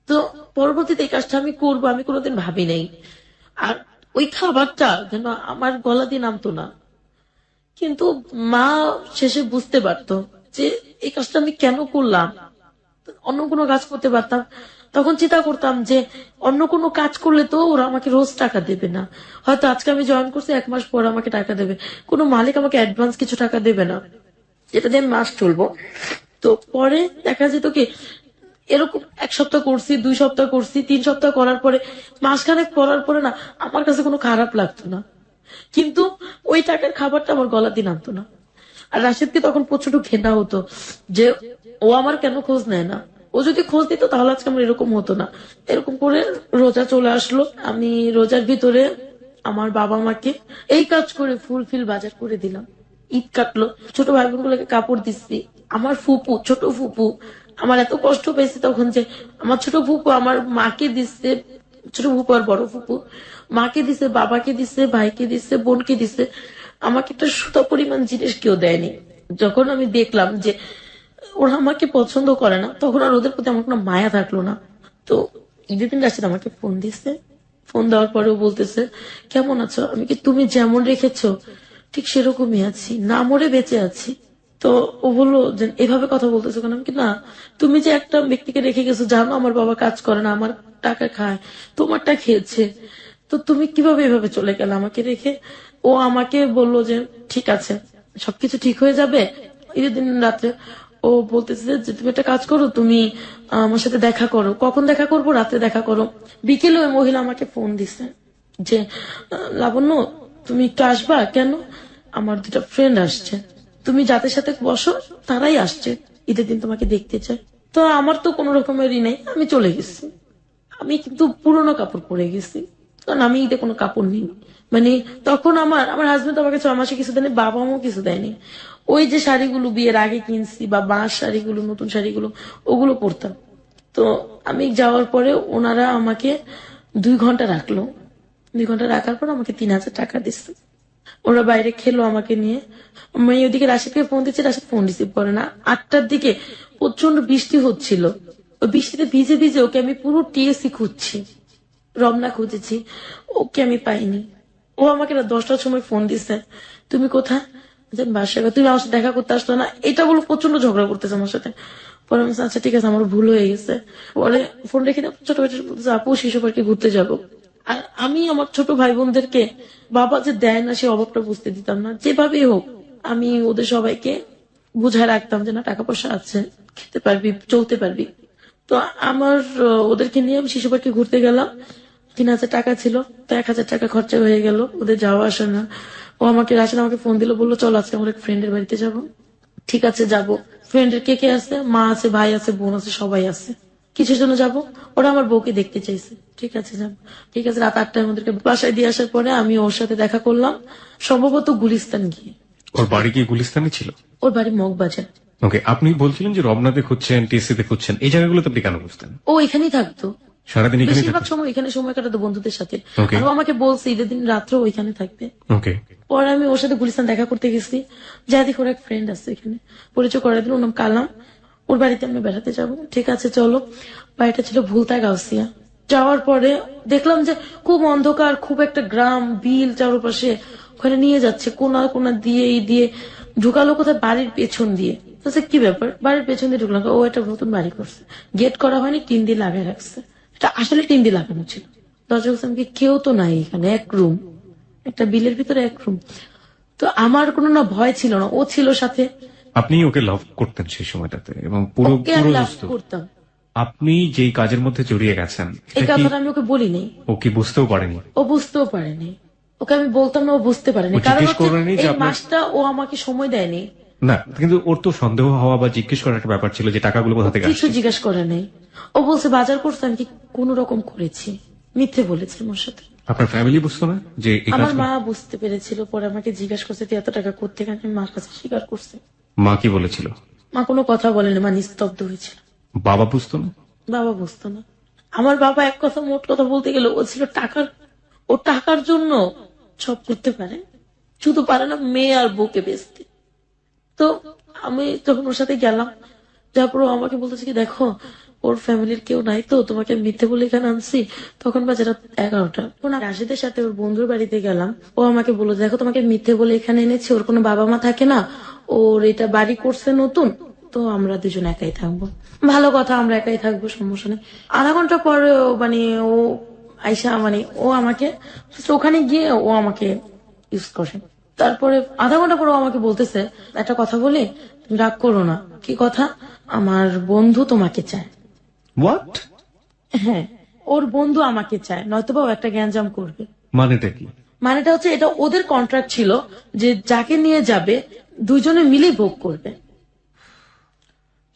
তো পরবর্তীতে এই কাজটা আমি করবো আমি কোনোদিন ভাবি নাই। আর ওই খাবারটা যেন আমার গলা দিয়ে নামতো না। কিন্তু মা শেষে বুঝতে পারতো যে এই কাজটা আমি কেন করলাম, অন্য কোনো কাজ করতে পারতাম। তখন চিন্তা করতাম যে অন্য কোনো কাজ করলে তো ওরা আমাকে রোজ টাকা দেবে না, হয়তো আজকে আমি জয়েন করছি 1 মাস পর আমাকে টাকা দেবে, কোনো মালিক আমাকে অ্যাডভান্স কিছু টাকা দেবে না, যেটা দিয়ে আমি মাস চলবো। তো পরে দেখা যেত কি এরকম 1 সপ্তাহ করছি, 2 সপ্তাহ করছি, 3 সপ্তাহ করার পরে, মাসখানেক করার পরে না আমার কাছে কোনো খারাপ লাগতো না, কিন্তু ওই টাকার খাবারটা আমার গলা দিয়ে নামতো না। আর রাশেদকে তখন প্রচন্ড ঘেন্না হতো যে ও আমার কেন খোঁজ নেয় না, ও যদি খোঁজ দিত তাহলে আজকে আমার এরকম হতো না। এরকম করে রোজা চলে আসলো, আমি রোজার ভিতরে আমার বাবা মাকে এই কাজ করে ফুলফিল বাজার করে দিলাম। ঈদ কাটলো, ছোট ভাই বোন গুলোকে কাপড় দিচ্ছি। আমার ফুপু, ছোট ফুপু, আমার এত কষ্ট পেয়েছে তখন যে আমার ছোট ফুপু আমার মাকে দিচ্ছে, ছোট ফুপু আর বড় ফুপু মাকে দিছে, বাবাকে দিছে, ভাইকে দিছে, বোনকে দিছে। আমাকে একটা সুতা পরিমাণ জিনিস কেউ দেয়নি। যখন আমি দেখলাম যে ওরা আমাকে পছন্দ করে না, তখন আর ওদের প্রতি আমার কোনো মায়া থাকলো না। তো ঈদের দিন রাশিদ আমাকে ফোন দিচ্ছে। ফোন দেওয়ার পরেও বলতেছে, কেমন আছো? আমি কি তুমি যেমন রেখেছো ঠিক সেরকমই আছি, না মরে বেঁচে আছি। তো ও বললো যে এভাবে কথা বলতেছো কেন? আমি কি না, তুমি যে একটা ব্যক্তিকে রেখে গেছো, জানো আমার বাবা কাজ করে না, আমার টাকা খায়, তোমারটা খেয়েছে, তো তুমি কিভাবে এভাবে চলে গেলে আমাকে রেখে? ও আমাকে বললো যে ঠিক আছে, সবকিছু ঠিক হয়ে যাবে। ঈদের দিন রাত্রে ও বলতেছে যে তুমি একটা কাজ করো, তুমি আমার সাথে দেখা করো। কখন দেখা করবো? রাতে দেখা করো। বিকেলে ওই মহিলা আমাকে ফোন দিছে যে লাবণ্য, তুমি একটু আসবা? কেন? আমার দুটা ফ্রেন্ড আসছে, তুমি যাদের সাথে বসো তারাই আসছে, ঈদের দিন তোমাকে দেখতে চায়। তো আমার তো কোনো রকমেরই নেই, আমি চলে গেছি। আমি কিন্তু পুরোনো কাপড় পরে গেছি, কারণ আমি ঈদে কোনো কাপড় নিই। মানে তখন আমার আমার হাজবেন্ড আমাকে 6 মাসে কিছু দেয়নি, বাবা মাও কিছু দেয়নি। ওই যে শাড়িগুলো বিয়ের আগে কিনছি বা বাঁশ শাড়িগুলো, নতুন শাড়িগুলো, ওগুলো পরতাম। তো আমি যাওয়ার পরে ওনারা আমাকে 2 ঘন্টা রাখলো। 2 ঘন্টা রাখার পর আমাকে 3,000 টাকা দিচ্ছে। ওরা বাইরে খেলো আমাকে নিয়ে। আমি ওদিকে রাশিদকে ফোন দিচ্ছি, রাশিদ ফোন রিসিভ করে না। 8টার দিকে প্রচন্ড বৃষ্টি হচ্ছিল, ওই বৃষ্টিতে ভিজে ভিজে ওকে আমি পুরো টিএসসি খুঁজছি, রমনা খুঁজেছি, ওকে আমি পাইনি। ও আমাকে রাত 10টার সময় ফোন দিছে, তুমি কোথায়? যে বাসায়। তুমি আমার সাথে দেখা করতে আসলো না, এটা বলে প্রচন্ড ঝগড়া করতেছে আমার সাথে। পরে আমি বলছি, আচ্ছা ঠিক আছে, আমার ভুল হয়ে গেছে। পরে ফোন রেখে ছোট ভাই বলতেছে, আপু শিশু পার্কে ঘুরতে যাবো। আর আমি আমার ছোট ভাই বোনদেরকে বাবা যে দেয় না সে অভাবটা বুঝতে দিতাম না। যেভাবেই হোক আমি ওদের সবাইকে বুঝায় রাখতাম যে না, টাকা পয়সা আছে, খেতে পারবি, চলতে পারবি। তো আমার ওদেরকে নিয়ে আমি শিশু পার্কে ঘুরতে গেলাম। 3,000 টাকা ছিল, তো 1,000 টাকা খরচা হয়ে গেল ওদের যাওয়া আসা না। ও আমাকে রাশিদ আমাকে ফোন দিল, বললো চল আজকে আমার এক ফ্রেন্ডের বাড়িতে যাব। ঠিক আছে যাব। ফ্রেন্ডের কে কে আছে? মা আছে, ভাই আছে, বোন আছে, সবাই আছে। কিসের জন্য যাব? ওরা আমার বউকে দেখতে চাইছে। ঠিক আছে যাব। ঠিক আছে, রাত 8টায় আমাদেরকে বাসায় দিয়ে আসার পরে আমি ওর সাথে দেখা করলাম, সম্ভবত গুলিস্তান গিয়ে। ওর বাড়ি কি গুলিস্তানে ছিল? ওর বাড়ি মগবাজার। ওকে, আপনি বলছিলেন যে রমনাতে খুঁজছেন, টিএসসি তে খুঁজছেন, এই জায়গাগুলোতে আপনি কেন খুঁজতেন? ও এখানেই থাকতো, সারাদিন এখানে বেশিরভাগ থাকতেন? সময় এখানে সময় কাটাতো বন্ধুদের সাথে। Okay. আর ও আমাকে বলছে ঈদের দিন রাত্রে ওইখানে থাকবে। ওকে। পরে আমি ওর সাথে গুলিস্তান দেখা করতে গেছি, যা দেখি ওর এক ফ্রেন্ড আছে এখানে, পরিচয় করে দিল, ওর নাম কালাম। ওর বাড়িতে আমরা বেড়াতে যাব। ঠিক আছে চলো। বাড়িটা ছিল ভুলতা গাউসিয়া। যাওয়ার পরে দেখলাম যে খুব অন্ধকার, খুব একটা গ্রাম, বিল চারপাশে, ওখানে নিয়ে যাচ্ছে কোনা কোনা দিয়ে, এই দিয়ে ঢুকালো কোথায় বাড়ির পেছন দিয়ে। বলছে, কি ব্যাপার? বাড়ির পেছন দিয়ে ঢুকলাম। ও একটা নতুন বাড়ি করছে, গেট করা হয়নি, টিন দিয়ে লাগিয়ে রাখছে। এটা আসলে টিন দিয়ে লাগানো ছিল। দরজা খুলছে, আমি কি, কেউ তো নাই এখানে, এক রুম, একটা বিলের ভিতরে এক রুম। তো আমার কোনো না ভয় ছিল না, ও ছিল সাথে। আপনি ওকে লাভ করতেন সেই সময়টাতে এবং পুরো ওকে আমি পুরো লাভ বুঝতো। করতাম, আপনি যেই কাজের মধ্যে জড়িয়ে গেছেন এই এটা কি কথাটা আমি ওকে বলিনি। ও কি বুঝতেও পারেনি? ও বুঝতেও পারেনি, ওকে আমি বলতাম না, ও বুঝতে পারেনি। ও কারণ জিজ্ঞেস হচ্ছে করেনি যে এই আপনার- মাসটা ও আমাকে সময় দেয়নি। না, কিন্তু ওর তো সন্দেহ হওয়া বা জিজ্ঞেস করার একটা ব্যাপার ছিল যে টাকাগুলো কোথা থেকে কিছু আসছে। জিজ্ঞাসা করে নাই। ও বলছে বাজার করছে, আমি কি কোন রকম করেছি, মিথ্যে বলেছে আমার সাথে। আপনার ফ্যামিলি বুঝতো না যে এই আমার কাজ? মা বুঝতে পেরেছিল, পরে আমাকে জিজ্ঞাসা করছে তুই এত টাকা করতে কেন? আমি মার কাছে স্বীকার করছে। মা কি বলেছিল? মা কোনো কথা বলেনি, মা নিস্তব্ধ হয়েছিল। বাবা বুঝতো না? বাবা বুঝতো না। আমার বাবা এক কথা, মোট কথা বলতে গেলে ও ছিল টাকার, ও টাকার জন্য সব করতে পারে, শুধু পারে না মেয়ে আর বউকে বেচতে। তো আমি যখন ওর সাথে গেলাম, যার পর ও আমাকে বলতেছে কি দেখো ওর ফ্যামিলির কেউ নাই, তো তোমাকে আমি মিথ্যে বলে এখানে আনছি। তখন বাজে রাত 11টা। রাশিদের সাথে ওর বন্ধুর বাড়িতে গেলাম, ও আমাকে বললো দেখো তোমাকে মিথ্যে বলে এখানে এনেছি, ওর কোনো বাবা মা থাকে না, ওর এটা বাড়ি করছে নতুন, তো আমরা দুজন একাই থাকবো। ভালো কথা, আমরা একাই থাকবো, সমস্যা নেই। আধা ঘন্টা পরে মানে ও আইসা, মানে ও আমাকে ওখানে গিয়ে ও আমাকে ইউজ করে। তারপরে আধা ঘন্টা পরে ও আমাকে বলতেছে একটা কথা বলি, তুমি রাগ করো না। কি কথা? আমার বন্ধু তোমাকে চায়। হোয়াট? হ্যাঁ, ওর বন্ধু আমাকে চায়, নয়তোবা ও একটা গ্যাঞ্জাম করবে। মানেটা কি? মানেটা হচ্ছে এটা ওদের কন্ট্রাক্ট ছিল যে যাকে নিয়ে যাবে দুজনে মিলে ভোগ করবে।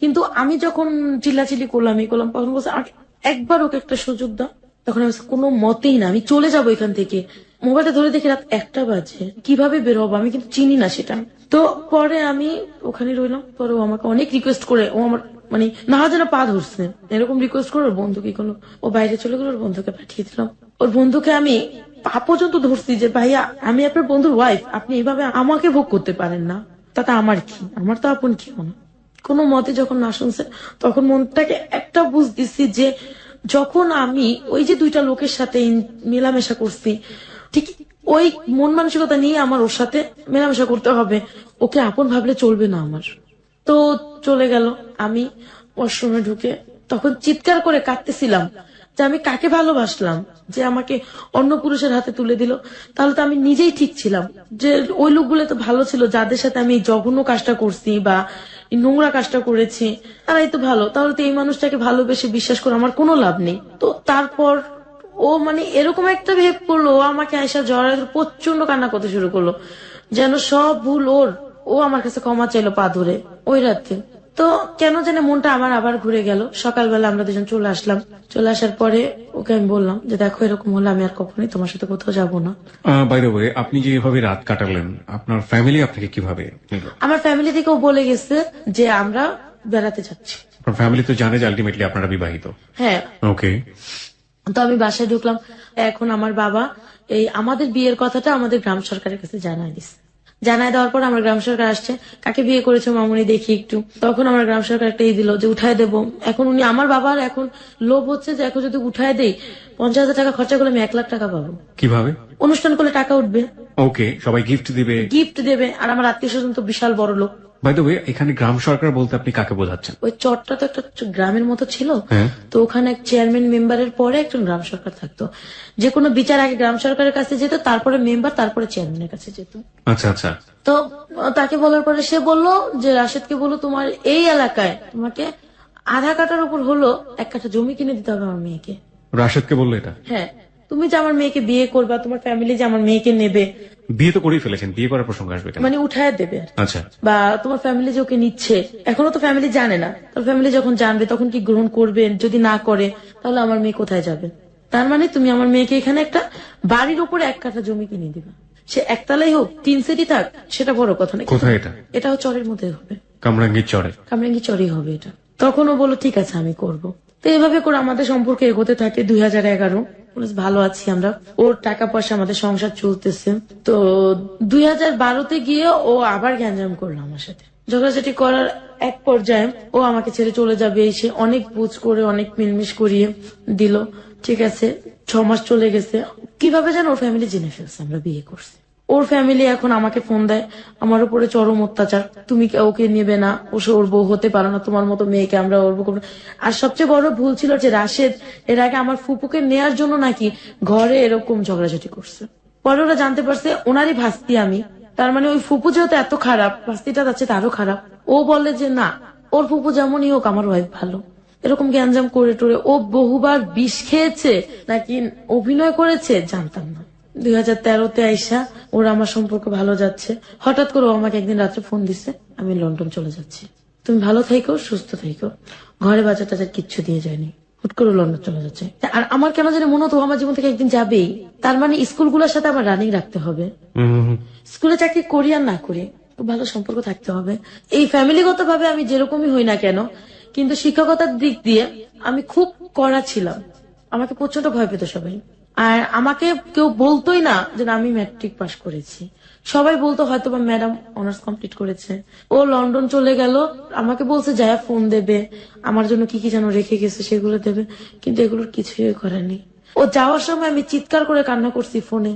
কিন্তু আমি যখন চিল্লাচিল্লি করলাম, এই করলাম, তখন বলছে আমাকে একবার ওকে একটা সুযোগ দাও। তখন আমি বলছি, কোনো মতেই না, আমি চলে যাবো এখান থেকে। মোবাইলটা ধরে দেখি রাত 1টা বাজে, কিভাবে বের হবো, আমি কিন্তু চিনি না সেটা। তো পরে আমি ওখানে রইলাম। পরে ও আমাকে অনেক রিকোয়েস্ট করে, ও আমার মানে না যেন পা ধরছে, এরকম রিকোয়েস্ট করে ওর বন্ধু কি করলো, ও বাইরে চলে গেলো, ওর বন্ধুকে পাঠিয়ে দিলাম। ওর বন্ধুকে আমি পা পর্যন্ত ধরছি যে ভাইয়া আমি আপনার বন্ধুর ওয়াইফ, আপনি এইভাবে আমাকে ভোগ করতে পারেন না। তাতে আমার কি, আমার তো আপন কেউ না। কোনো মতে যখন না শুনছে তখন মনটাকে একটা বুঝ দিছি যে যখন আমি ওই যে দুইটা লোকের সাথে মেলামেশা করছি, ঠিক ওই মন মানসিকতা নিয়ে আমার ওর সাথে মেলামেশা করতে হবে, ওকে আপন ভাবলে চলবে না আমার। তো চলে গেল। আমি ওয়াশরুমে ঢুকে তখন চিৎকার করে কাঁদতেছিলাম যে আমি কাকে ভালোবাসলাম যে আমাকে অন্য পুরুষের হাতে তুলে দিল। তাহলে তো আমি নিজেই ঠিক ছিলাম, যে ওই লোকগুলো তো ভালো ছিল, যাদের সাথে আমি এই জঘন্য কাজটা করছি বা এই নোংরা কাজটা করেছি তারাই তো ভালো। তাহলে তো এই মানুষটাকে ভালোবেসে বিশ্বাস করে আমার কোনো লাভ নেই। তো তারপর ও মানে এরকম একটা ভেব করলো, ও আমাকে আয়সা জড়ায় প্রচন্ড কান্না করতে শুরু করলো, যেন সব ভুল ওর। ও আমার কাছে ক্ষমা চাইলো পা ধরে ওই রাতে। তো কেন জানে মনটা আমার আবার ঘুরে গেল। সকালবেলা আমরা দুজন চলে আসলাম। চলে আসার পরে ওকে আমি বললাম যে দেখো এরকম হলে আমি আর কখনোই তোমার সাথে কোথাও যাবো না। বাই দ্য ওয়ে, আপনি যে এভাবে রাত কাটালেন, আপনার ফ্যামিলি আপনাকে কিভাবে নিল? আমার ফ্যামিলি থেকেও বলে গেছে যে আমরা বেড়াতে যাচ্ছি। আপনার ফ্যামিলি তো জানে যে আলটিমেটলি আপনারা বিবাহিত। হ্যাঁ। ওকে। তো আমি বাসায় ঢুকলাম। এখন আমার বাবা এই আমাদের বিয়ের কথাটা আমাদের গ্রাম সরকারের কাছে জানাই দিছে। জানাই দেওয়ার পর আমার গ্রাম সরকার আসছে, কাকে বিয়ে করেছে মামুনি দেখি একটু। তখন আমার গ্রাম সরকার একটা দিল যে উঠায় দেবো। এখন উনি আমার বাবার এখন লোভ হচ্ছে যে এখন যদি উঠায় দেই 50,000 টাকা খরচা করলে আমি 1 লাখ টাকা পাবো। কিভাবে? অনুষ্ঠান করলে টাকা উঠবে, ওকে, সবাই গিফট দিবে। গিফট দেবে, আর আমার আত্মীয় স্বজন তো বিশাল বড় লোক। বাই দ্য ওয়ে, এখানে গ্রাম সরকার বলতে আপনি কাকে বোঝাচ্ছেন? ওই চরটা তো একটা গ্রামের মতো ছিল, হ্যাঁ। তো ওখানে এক চেয়ারম্যান মেম্বারের পরে একজন গ্রাম সরকার থাকতো। যে কোনো বিচার আগে গ্রাম সরকারের কাছে যেত, তারপরে মেম্বার, তারপরে চেয়ারম্যানের কাছে যেত। আচ্ছা আচ্ছা। তো তাকে বলার পরে সে বলল যে রাশেদকে বলো তোমার এই এলাকায় তোমাকে আধা কাঠার উপর হলো 1 কাঠা জমি কিনে দিতে হবে আমার মেয়েকে। রাশেদকে বললো এটা? হ্যাঁ, তুমি যে আমার মেয়েকে বিয়ে করবা, তোমার ফ্যামিলি যে আমার মেয়েকে নেবে, বিয়ে তো করেই ফেলেছেন, বিয়ে করার প্রসঙ্গ আসবে কেন? মানে উঠায় দেবে আর কি। আচ্ছা। বা তোমার ফ্যামিলি যে ওকে নিচ্ছে, এখনো তো ফ্যামিলি জানে না, তোর ফ্যামিলি যখন জানবে তখন কি গ্রহণ করবে? যদি না করে তাহলে আমার মেয়ে কোথায় যাবে? তার মানে তুমি আমার মেয়েকে এখানে একটা বাড়ির উপরে 1 কাঠা জমি কিনে দিবা। সে একতলাই হোক 3 সিটি থাক, সেটা বড় কথা না। কোথায় এটা? এটাও চরের মধ্যে হবে, কামরাঙ্গীর চরে। কামরাঙ্গি চরই হবে এটা। তখন ও বললো ঠিক আছে আমি করব। তো এভাবে করে আমাদের সম্পর্কে এগোতে থাকে। 2011 ভালো আছি আমরা, ওর টাকা পয়সা আমাদের সংসার চলতেছে। তো 2012-তে গিয়ে ও আবার গ্যাঞ্জাম করলো আমার সাথে। ঝগড়াঝাটি করার এক পর্যায়ে ও আমাকে ছেড়ে চলে যাবে, এসে অনেক বুঝ করে অনেক মিলমিশ করিয়ে দিল। ঠিক আছে, 6 মাস চলে গেছে। কিভাবে যেন ওর ফ্যামিলি জেনে ফেলছে আমরা বিয়ে করছি। ওর ফ্যামিলি এখন আমাকে ফোন দেয়, আমার উপরে চরম অত্যাচার, তুমি ওকে নেবে না, ও সে ওর বউ হতে পারো না, তোমার মতো মেয়েকে আমরা ওর বউ করবো না। আর সবচেয়ে বড় ভুল ছিল যে রাশেদ এর আগে আমার ফুপুকে নেয়ার জন্য নাকি ঘরে এরকম ঝগড়াঝাটি করছে। পরে ওরা জানতে পারছে ওনারই ভাস্তি আমি, তার মানে ওই ফুপু যেহেতু এত খারাপ, ভাস্তিটা যাচ্ছে তারও খারাপ। ও বলে যে না, ওর ফুপু যেমনই হোক আমার ওয়াইফ ভালো। এরকম গ্যাঞ্জাম করে টোরে ও বহুবার বিষ খেয়েছে নাকি অভিনয় করেছে জানতাম না। 2013-তে আইসা ওর আমার সম্পর্ক ভালো যাচ্ছে। হঠাৎ করে ও আমাকে একদিন রাত্রে ফোন দিছে, আমি লন্ডন চলে যাচ্ছি, তুমি ভালো থাইকো, সুস্থ থাইকো। ঘরে বাজার টাজার কিচ্ছু দিয়ে যায়নি, হুট করে লন্ডন চলে যাচ্ছে। আর আমার কেন জানি মনে হতো আমার জীবন থেকে একদিন যাবেই। তার মানে স্কুলগুলোর সাথে আমার রানিং রাখতে হবে, স্কুলে চাকরি করি আর না করি খুব ভালো সম্পর্ক থাকতে হবে। এই ফ্যামিলিগত ভাবে আমি যেরকমই হই না কেন, কিন্তু শিক্ষকতার দিক দিয়ে আমি খুব কড়া ছিলাম। আমাকে প্রচন্ড ভয় পেত সবাই। আর আমাকে কেউ বলতোই না যে আমি ম্যাট্রিক পাস করেছি, সবাই বলতো হয়তো বা ম্যাডাম অনার্স কমপ্লিট করেছে। ও লন্ডন চলে গেল, আমাকে বলছে যায় ফোন দেবে, আমার জন্য কি কি যেন রেখে গেছে সেগুলো দেবে, কিন্তু এগুলোর কিছুই করেনি। ও যাওয়ার সময় আমি চিৎকার করে কান্না করছি ফোনে,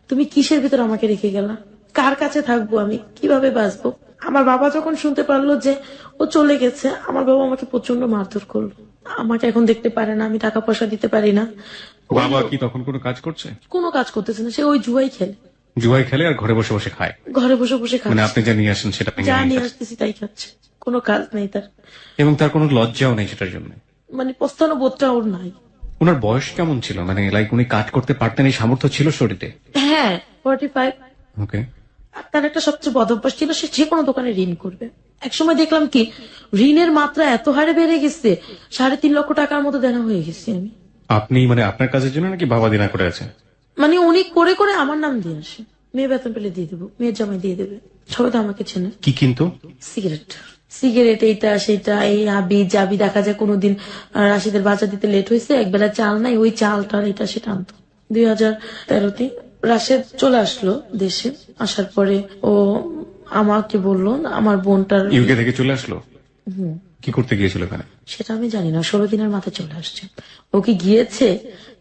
তুমি কিসের ভিতর আমাকে রেখে গেলা, কার কাছে থাকবো, আমি কিভাবে বাঁচবো। আমার বাবা যখন শুনতে পারলো যে ও চলে গেছে, আমার বাবা আমাকে প্রচন্ড মারধর করলো। আমাকে এখন দেখতে পারে না, আমি টাকা পয়সা দিতে পারি না। বাবা কি তখন কোনো কাজ করছে? কোনো কাজ করতেছে না, সে ওই জুয়াই খেলে। জুয়াই খেলে আর ঘরে বসে বসে খায়? ঘরে বসে বসে মানে খাচ্ছে, আপনি যা নিয়ে আসেন সেটা যা নিয়ে আসতেছি তাই খাচ্ছে, কোনো কাজ নেই তার। এবং তার কোনো লজ্জাও নেই সেটার জন্য, মানে পস্তানো বোধটা ওর নাই। ওনার বয়স কেমন ছিল? মানে লাইক উনি কাজ করতে পারতেন, এই সামর্থ্য ছিল শরীরে? হ্যাঁ, 45। ওকে। তার একটা সবচেয়ে বদ অভ্যাস ছিল, সে যে কোনো দোকানে ঋণ করবে। একসময় দেখলাম কি ঋণের মাত্রা এত হারে বেড়ে গেছে, 3.5 লক্ষ টাকার মতো দেনা হয়ে গেছি আমি। আপনি মানে আপনার কাজের জন্য নাকি বাবা দিনা করে আছে? মানে উনি করে করে আমার নাম দিয়ে আসে, মেয়ে বেতন পেলে দিয়ে দেবো, মেয়ের জামাই দিয়ে দেবে, সবাই তো আমাকে চেনে। কি কিন্তু? সিগারেট সিগারেট এইটা সেটা, এই আবি যাবি। দেখা যায় কোনোদিন রাশিদের বাজার দিতে লেট হয়েছে, একবেলা চাল নাই, ওই চালটা এটা সেটা আনতো। 2013-তে রাশেদ চলে আসলো দেশে। আসার পরে ও আমাকে বললো আমার বোনটার ইউকে থেকে চলে আসলো? কি করতে গিয়েছিল এখানে? সেটা আমি জানি না, 16 দিনের মাথায় চলে আসছে। ও কি গিয়েছে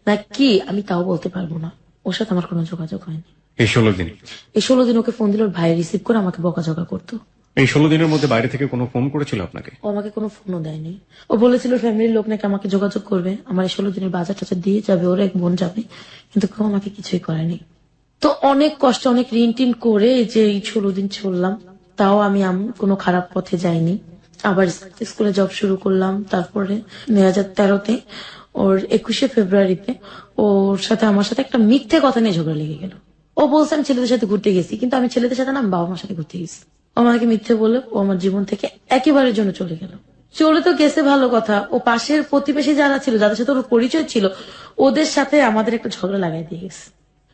না কি আমি তাও বলতে পারবো না, ওর সাথে আমার কোনো যোগাযোগ হয়নি। এই 16 দিন? এই 16 দিন ওকে ফোন দিল, ওর ভাই রিসিভ করে আমাকে বকাঝকা করতো। এই 16 দিনের মধ্যে বাইরে থেকে কোনো ফোন করেছিল আপনাকে? ও আমাকে কোনো ফোনও দেয়নি। ও বলেছিল ফ্যামিলির লোক নাকি আমাকে যোগাযোগ করবে, আমার এই 16 দিনের বাজার টাজার দিয়ে যাবে, ওর এক বোন যাবে, কিন্তু কেউ আমাকে কিছুই করেনি। তো অনেক কষ্ট, অনেক ঋণ টিন করে এই যে এই 16 দিন চললাম, তাও আমি কোনো খারাপ পথে যাইনি। আবার স্কুলে জব শুরু করলাম। তারপরে 2013-তে ওর 21শে ফেব্রুয়ারিতে ওর সাথে আমার সাথে একটা মিথ্যে কথা নিয়ে ঝগড়া লেগে গেল। ও বলছে আমি ছেলেদের সাথে ঘুরতে গেছি, কিন্তু আমি ছেলেদের সাথে না, আমি বাবা মার সাথে ঘুরতে গেছি। ও আমাকে মিথ্যে বলে ও আমার জীবন থেকে একেবারের জন্য চলে গেল। চলে তো গেছে ভালো কথা, ও পাশের প্রতিবেশী যারা ছিল, যাদের সাথে ওর পরিচয় ছিল, ওদের সাথে আমাদের একটা ঝগড়া লাগাই দিয়ে গেছে।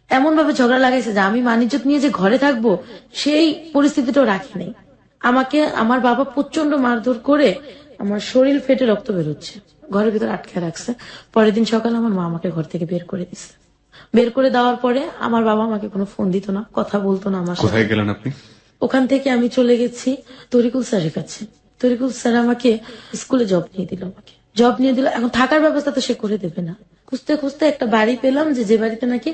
এমন ভাবে ঝগড়া লাগাইছে যে আমি মানিজ্জত নিয়ে যে ঘরে থাকবো সেই পরিস্থিতিটাও রাখি নাই। আমাকে আমার বাবা প্রচন্ড মারধর করে আমার শরীর ফেটে রক্ত বেরোচ্ছে, ঘরের ভিতরে আটকে রাখছে। পরের দিন সকালে আমার মা আমাকে ঘর থেকে বের করে দিচ্ছে। বের করে দেওয়ার পরে আমার বাবা আমাকে কোনো ফোন দিত না, কথা বলতো না আমার সাথে। কোথায় গেলেন আপনি? ওখান থেকে আমি চলে গেছি তরিকুল স্যারের কাছে। তরিকুল স্যার আমাকে স্কুলে জব নিয়ে দিল। এখন থাকার ব্যবস্থা তো সে করে দেবে না। খুঁজতে খুঁজতে একটা বাড়ি পেলাম, যে বাড়িতে নাকি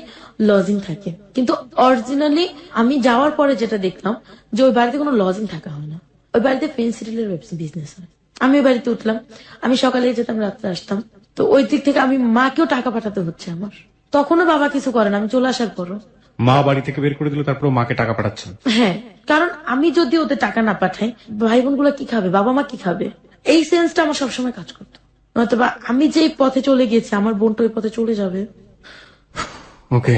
লজিং থাকে, কিন্তু অরিজিনালি আমি যাওয়ার পরে যেটা দেখলাম যে ওই বাড়িতে কোনো লজিং থাকা হয় না, ওই বাড়িতে ফেন্সি ডিলের বিজনেস হয়। আমি ওই বাড়িতে উঠলাম, আমি সকালে যেতাম, রাত্রে আসতাম। তো ওই দিক থেকে আমি মাকেও টাকা পাঠাতে হচ্ছে আমার। তখনও বাবা কিছু করে না, আমি চলে আসার পরও। মা বাড়ি থেকে বের করে দিল, তারপর মাকে টাকা পাঠাচ্ছেন? হ্যাঁ, কারণ আমি যদি ওদের টাকা না পাঠাই, ভাই বোন গুলা কি খাবে, বাবা মা কি খাবে, এই সেন্সটা আমার সবসময় কাজ করতো। নয়তোবা আমি যে পথে চলে গেছি, আমার বোনটা ওই পথে চলে যাবে। ওকে,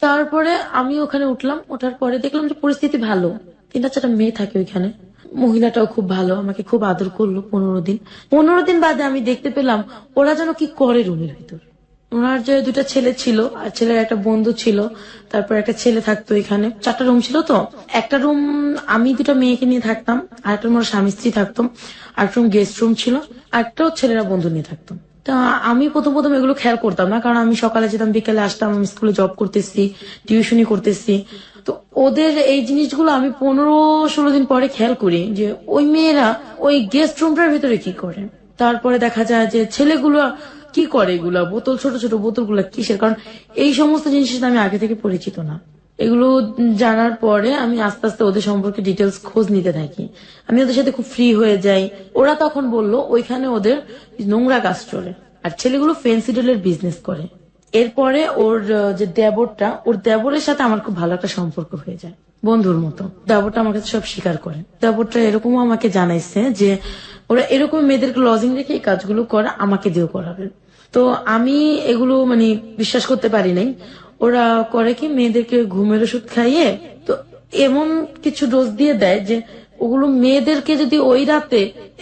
তারপরে আমি ওখানে উঠলাম, ওঠার পরে দেখলাম যে পরিস্থিতি ভালো। 3-4টা মেয়ে থাকে ওইখানে, মহিলাটাও খুব ভালো, আমাকে খুব আদর করলো। 15 দিন বাদে আমি দেখতে পেলাম ওরা যেন কি করে রুমের ভিতর। ওনার যে 2টা ছেলে ছিল আর ছেলের একটা বন্ধু ছিল, তারপর একটা ছেলে থাকতো এখানে। 4টা রুম ছিল, তো একটা রুম আমি 2টা মেয়েকে নিয়ে থাকতাম, আর একটা রুম স্বামী স্ত্রী থাকতাম, আর রুম গেস্ট রুম ছিল, আর একটা ছেলেরা বন্ধু নিয়ে থাকতাম। তা আমি প্রথম এগুলো খেয়াল করতাম না, কারণ আমি সকালে যেতাম, বিকেলে আসতাম, আমি স্কুলে জব করতেছি, টিউশনি করতেছি। তো ওদের এই জিনিসগুলো আমি 15-16 দিন পরে খেয়াল করি যে ওই মেয়েরা ওই গেস্ট রুমটার ভিতরে কি করে। তারপরে দেখা যায় যে ছেলেগুলো কি করে, এগুলা বোতল, ছোট ছোট বোতল গুলা কিসের, কারণ এই সমস্ত জিনিসের সাথে আমি আগে থেকে পরিচিত না। এগুলো জানার পরে আমি আস্তে আস্তে ওদের সম্পর্কে ডিটেলস খোঁজ নিতে থাকি। আমি ওদের সাথে খুব ফ্রি হয়ে যাই। ওরা তখন বলল ওইখানে ওদের নোংরা কাজ চলে, আর ছেলেগুলো ফেন্সি ডিলের বিজনেস করে। এরপরে ওর যে দেবরটা, ওর দেবরের সাথে আমার খুব ভালো একটা সম্পর্ক হয়ে যায়, বন্ধুর মতো। দেবরটা আমার কাছে সব স্বীকার করে। দেবরটা এরকমও আমাকে জানাইছে যে ওরা এরকম মেয়েদেরকে লজিং রেখে এই কাজগুলো করে, আমাকে দিয়েও করাবে। তো আমি এগুলো মানে বিশ্বাস করতে পারি নাই। ওরা করে কি, মেয়েদেরকে ঘুমের ওষুধ খাইয়ে তো এমন কিছু ডোজ দিয়ে দেয় যে ওগুলো মেয়েদেরকে যদি ওই রাতে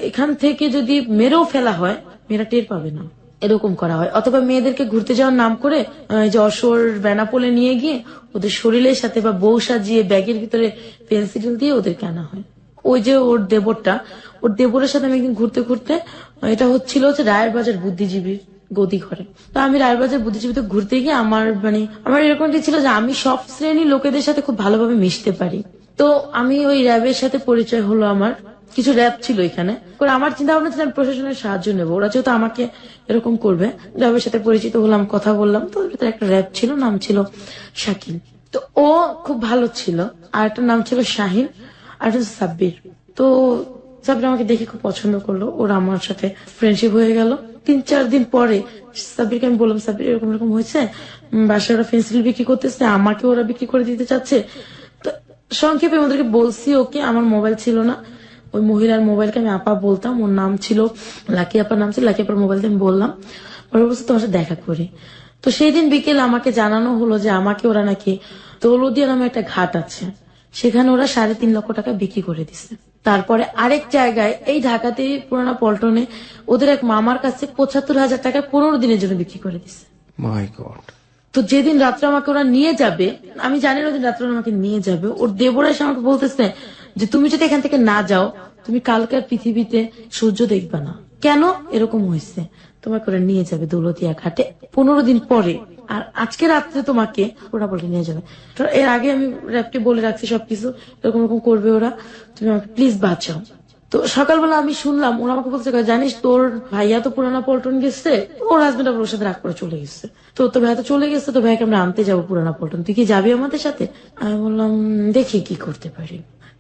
এখান থেকে যদি মেরেও ফেলা হয়, মেয়েরা টের পাবে না, এরকম করা হয়। অথবা মেয়েদেরকে ঘুরতে যাওয়ার নাম করে যশোর বেনাপোলে নিয়ে গিয়ে ওদের শরীরের সাথে বা বউ সাজিয়ে ব্যাগের ভিতরে পেন্সিল দিয়ে ওদেরকে আনা হয়। ওই যে ওর দেবরের সাথে আমি একদিন ঘুরতে ঘুরতে, এটা হচ্ছিল হচ্ছে রায়ের বাজার বুদ্ধিজীবী গদি ঘরে। তো আমি রায়বাজার বুদ্ধিজীবীতে ঘুরতে গিয়ে আমার এরকম ছিল যে আমি সব শ্রেণীর লোকেদের সাথে খুব ভালোভাবে মিশতে পারি। তো আমি ওই র্যাবের সাথে পরিচয় হলো আমার। কিছু র্যাব ছিল এখানে, আমার চিন্তা ভাবনা ছিল আমি প্রশাসনের সাহায্য নেবো, ওরা যেহেতু আমাকে এরকম করবে। র্যাবের সাথে পরিচিত হলাম, কথা বললাম। তো ওর ভিতরে একটা র্যাব ছিল, নাম ছিল শাকিল। তো ও খুব ভালো ছিল। আর একটা নাম ছিল শাহিন, আর একটা সাব্বির। তো সাব্বির আমাকে দেখে খুব পছন্দ করলো, ওরা আমার সাথে ফ্রেন্ডশিপ হয়ে গেল। 3-4 দিন পরে সাব্বিরকে আমি বললাম, সাব্বির এরকম এরকম হয়েছে, বাসায় ওরা পেন্সিল বিক্রি করতেছে, আমাকে ওরা বিক্রি করে দিতে চাচ্ছে। তো সংক্ষেপে ওদেরকে বলছি। ওকে, আমার মোবাইল ছিল না, ওই মহিলার মোবাইলকে আমি আপা বলতাম, ওর নাম ছিল লাকি আপার নাম ছিল, লাকি আপার মোবাইলটা আমি বললাম। ওরা বলছে তোমার সাথে দেখা করি। তো সেই দিন বিকেলে আমাকে জানানো হলো যে আমাকে ওরা নাকি দৌলদিয়া নামে একটা ঘাট আছে, সেখানে ওরা 3.5 লক্ষ টাকা বিক্রি করে দিছে। তারপরে আরেক জায়গায় এই ঢাকাতে পুরানা পল্টনে ওদের এক মামার কাছে 75,000 টাকা 15 দিনের জন্য বিক্রি করে দিছে। মাই গড। তো যেদিন রাত্রে আমাকে ওরা নিয়ে যাবে, আমি জানি না ওদিন রাত্রে আমাকে নিয়ে যাবে, ওর দেবরা এসে আমাকে বলতেছে যে তুমি যদি এখান থেকে না যাও, তুমি কালকের পৃথিবীতে সূর্য দেখবা না। কেন এরকম হয়েছে, তোমাকে ওরা নিয়ে যাবে দৌলতিয়া ঘাটে 15 দিন পরে। আর আজকে রাত্রে তোমাকে ওরা বলে নিয়ে যাবে। তো এর আগে আমি র্যাপকে বলে রাখছি সবকিছু এরকম এরকম করবে ওরা, তুমি আমাকে প্লিজ বাঁচাও। তো সকালবেলা আমি শুনলাম ওরা আমাকে বলছে, জানিস তোর ভাইয়া তো পুরানা পল্টন গেছে, ওর হাজবেন্ড আবার ওর সাথে রাগ করে চলে গেছে, তো তোর ভাইয়া তো চলে গেছে, তো ভাইকে আমরা আনতে যাবো পুরানা পল্টন, তুই কি যাবি আমাদের সাথে? আমি বললাম দেখি কি করতে পারি।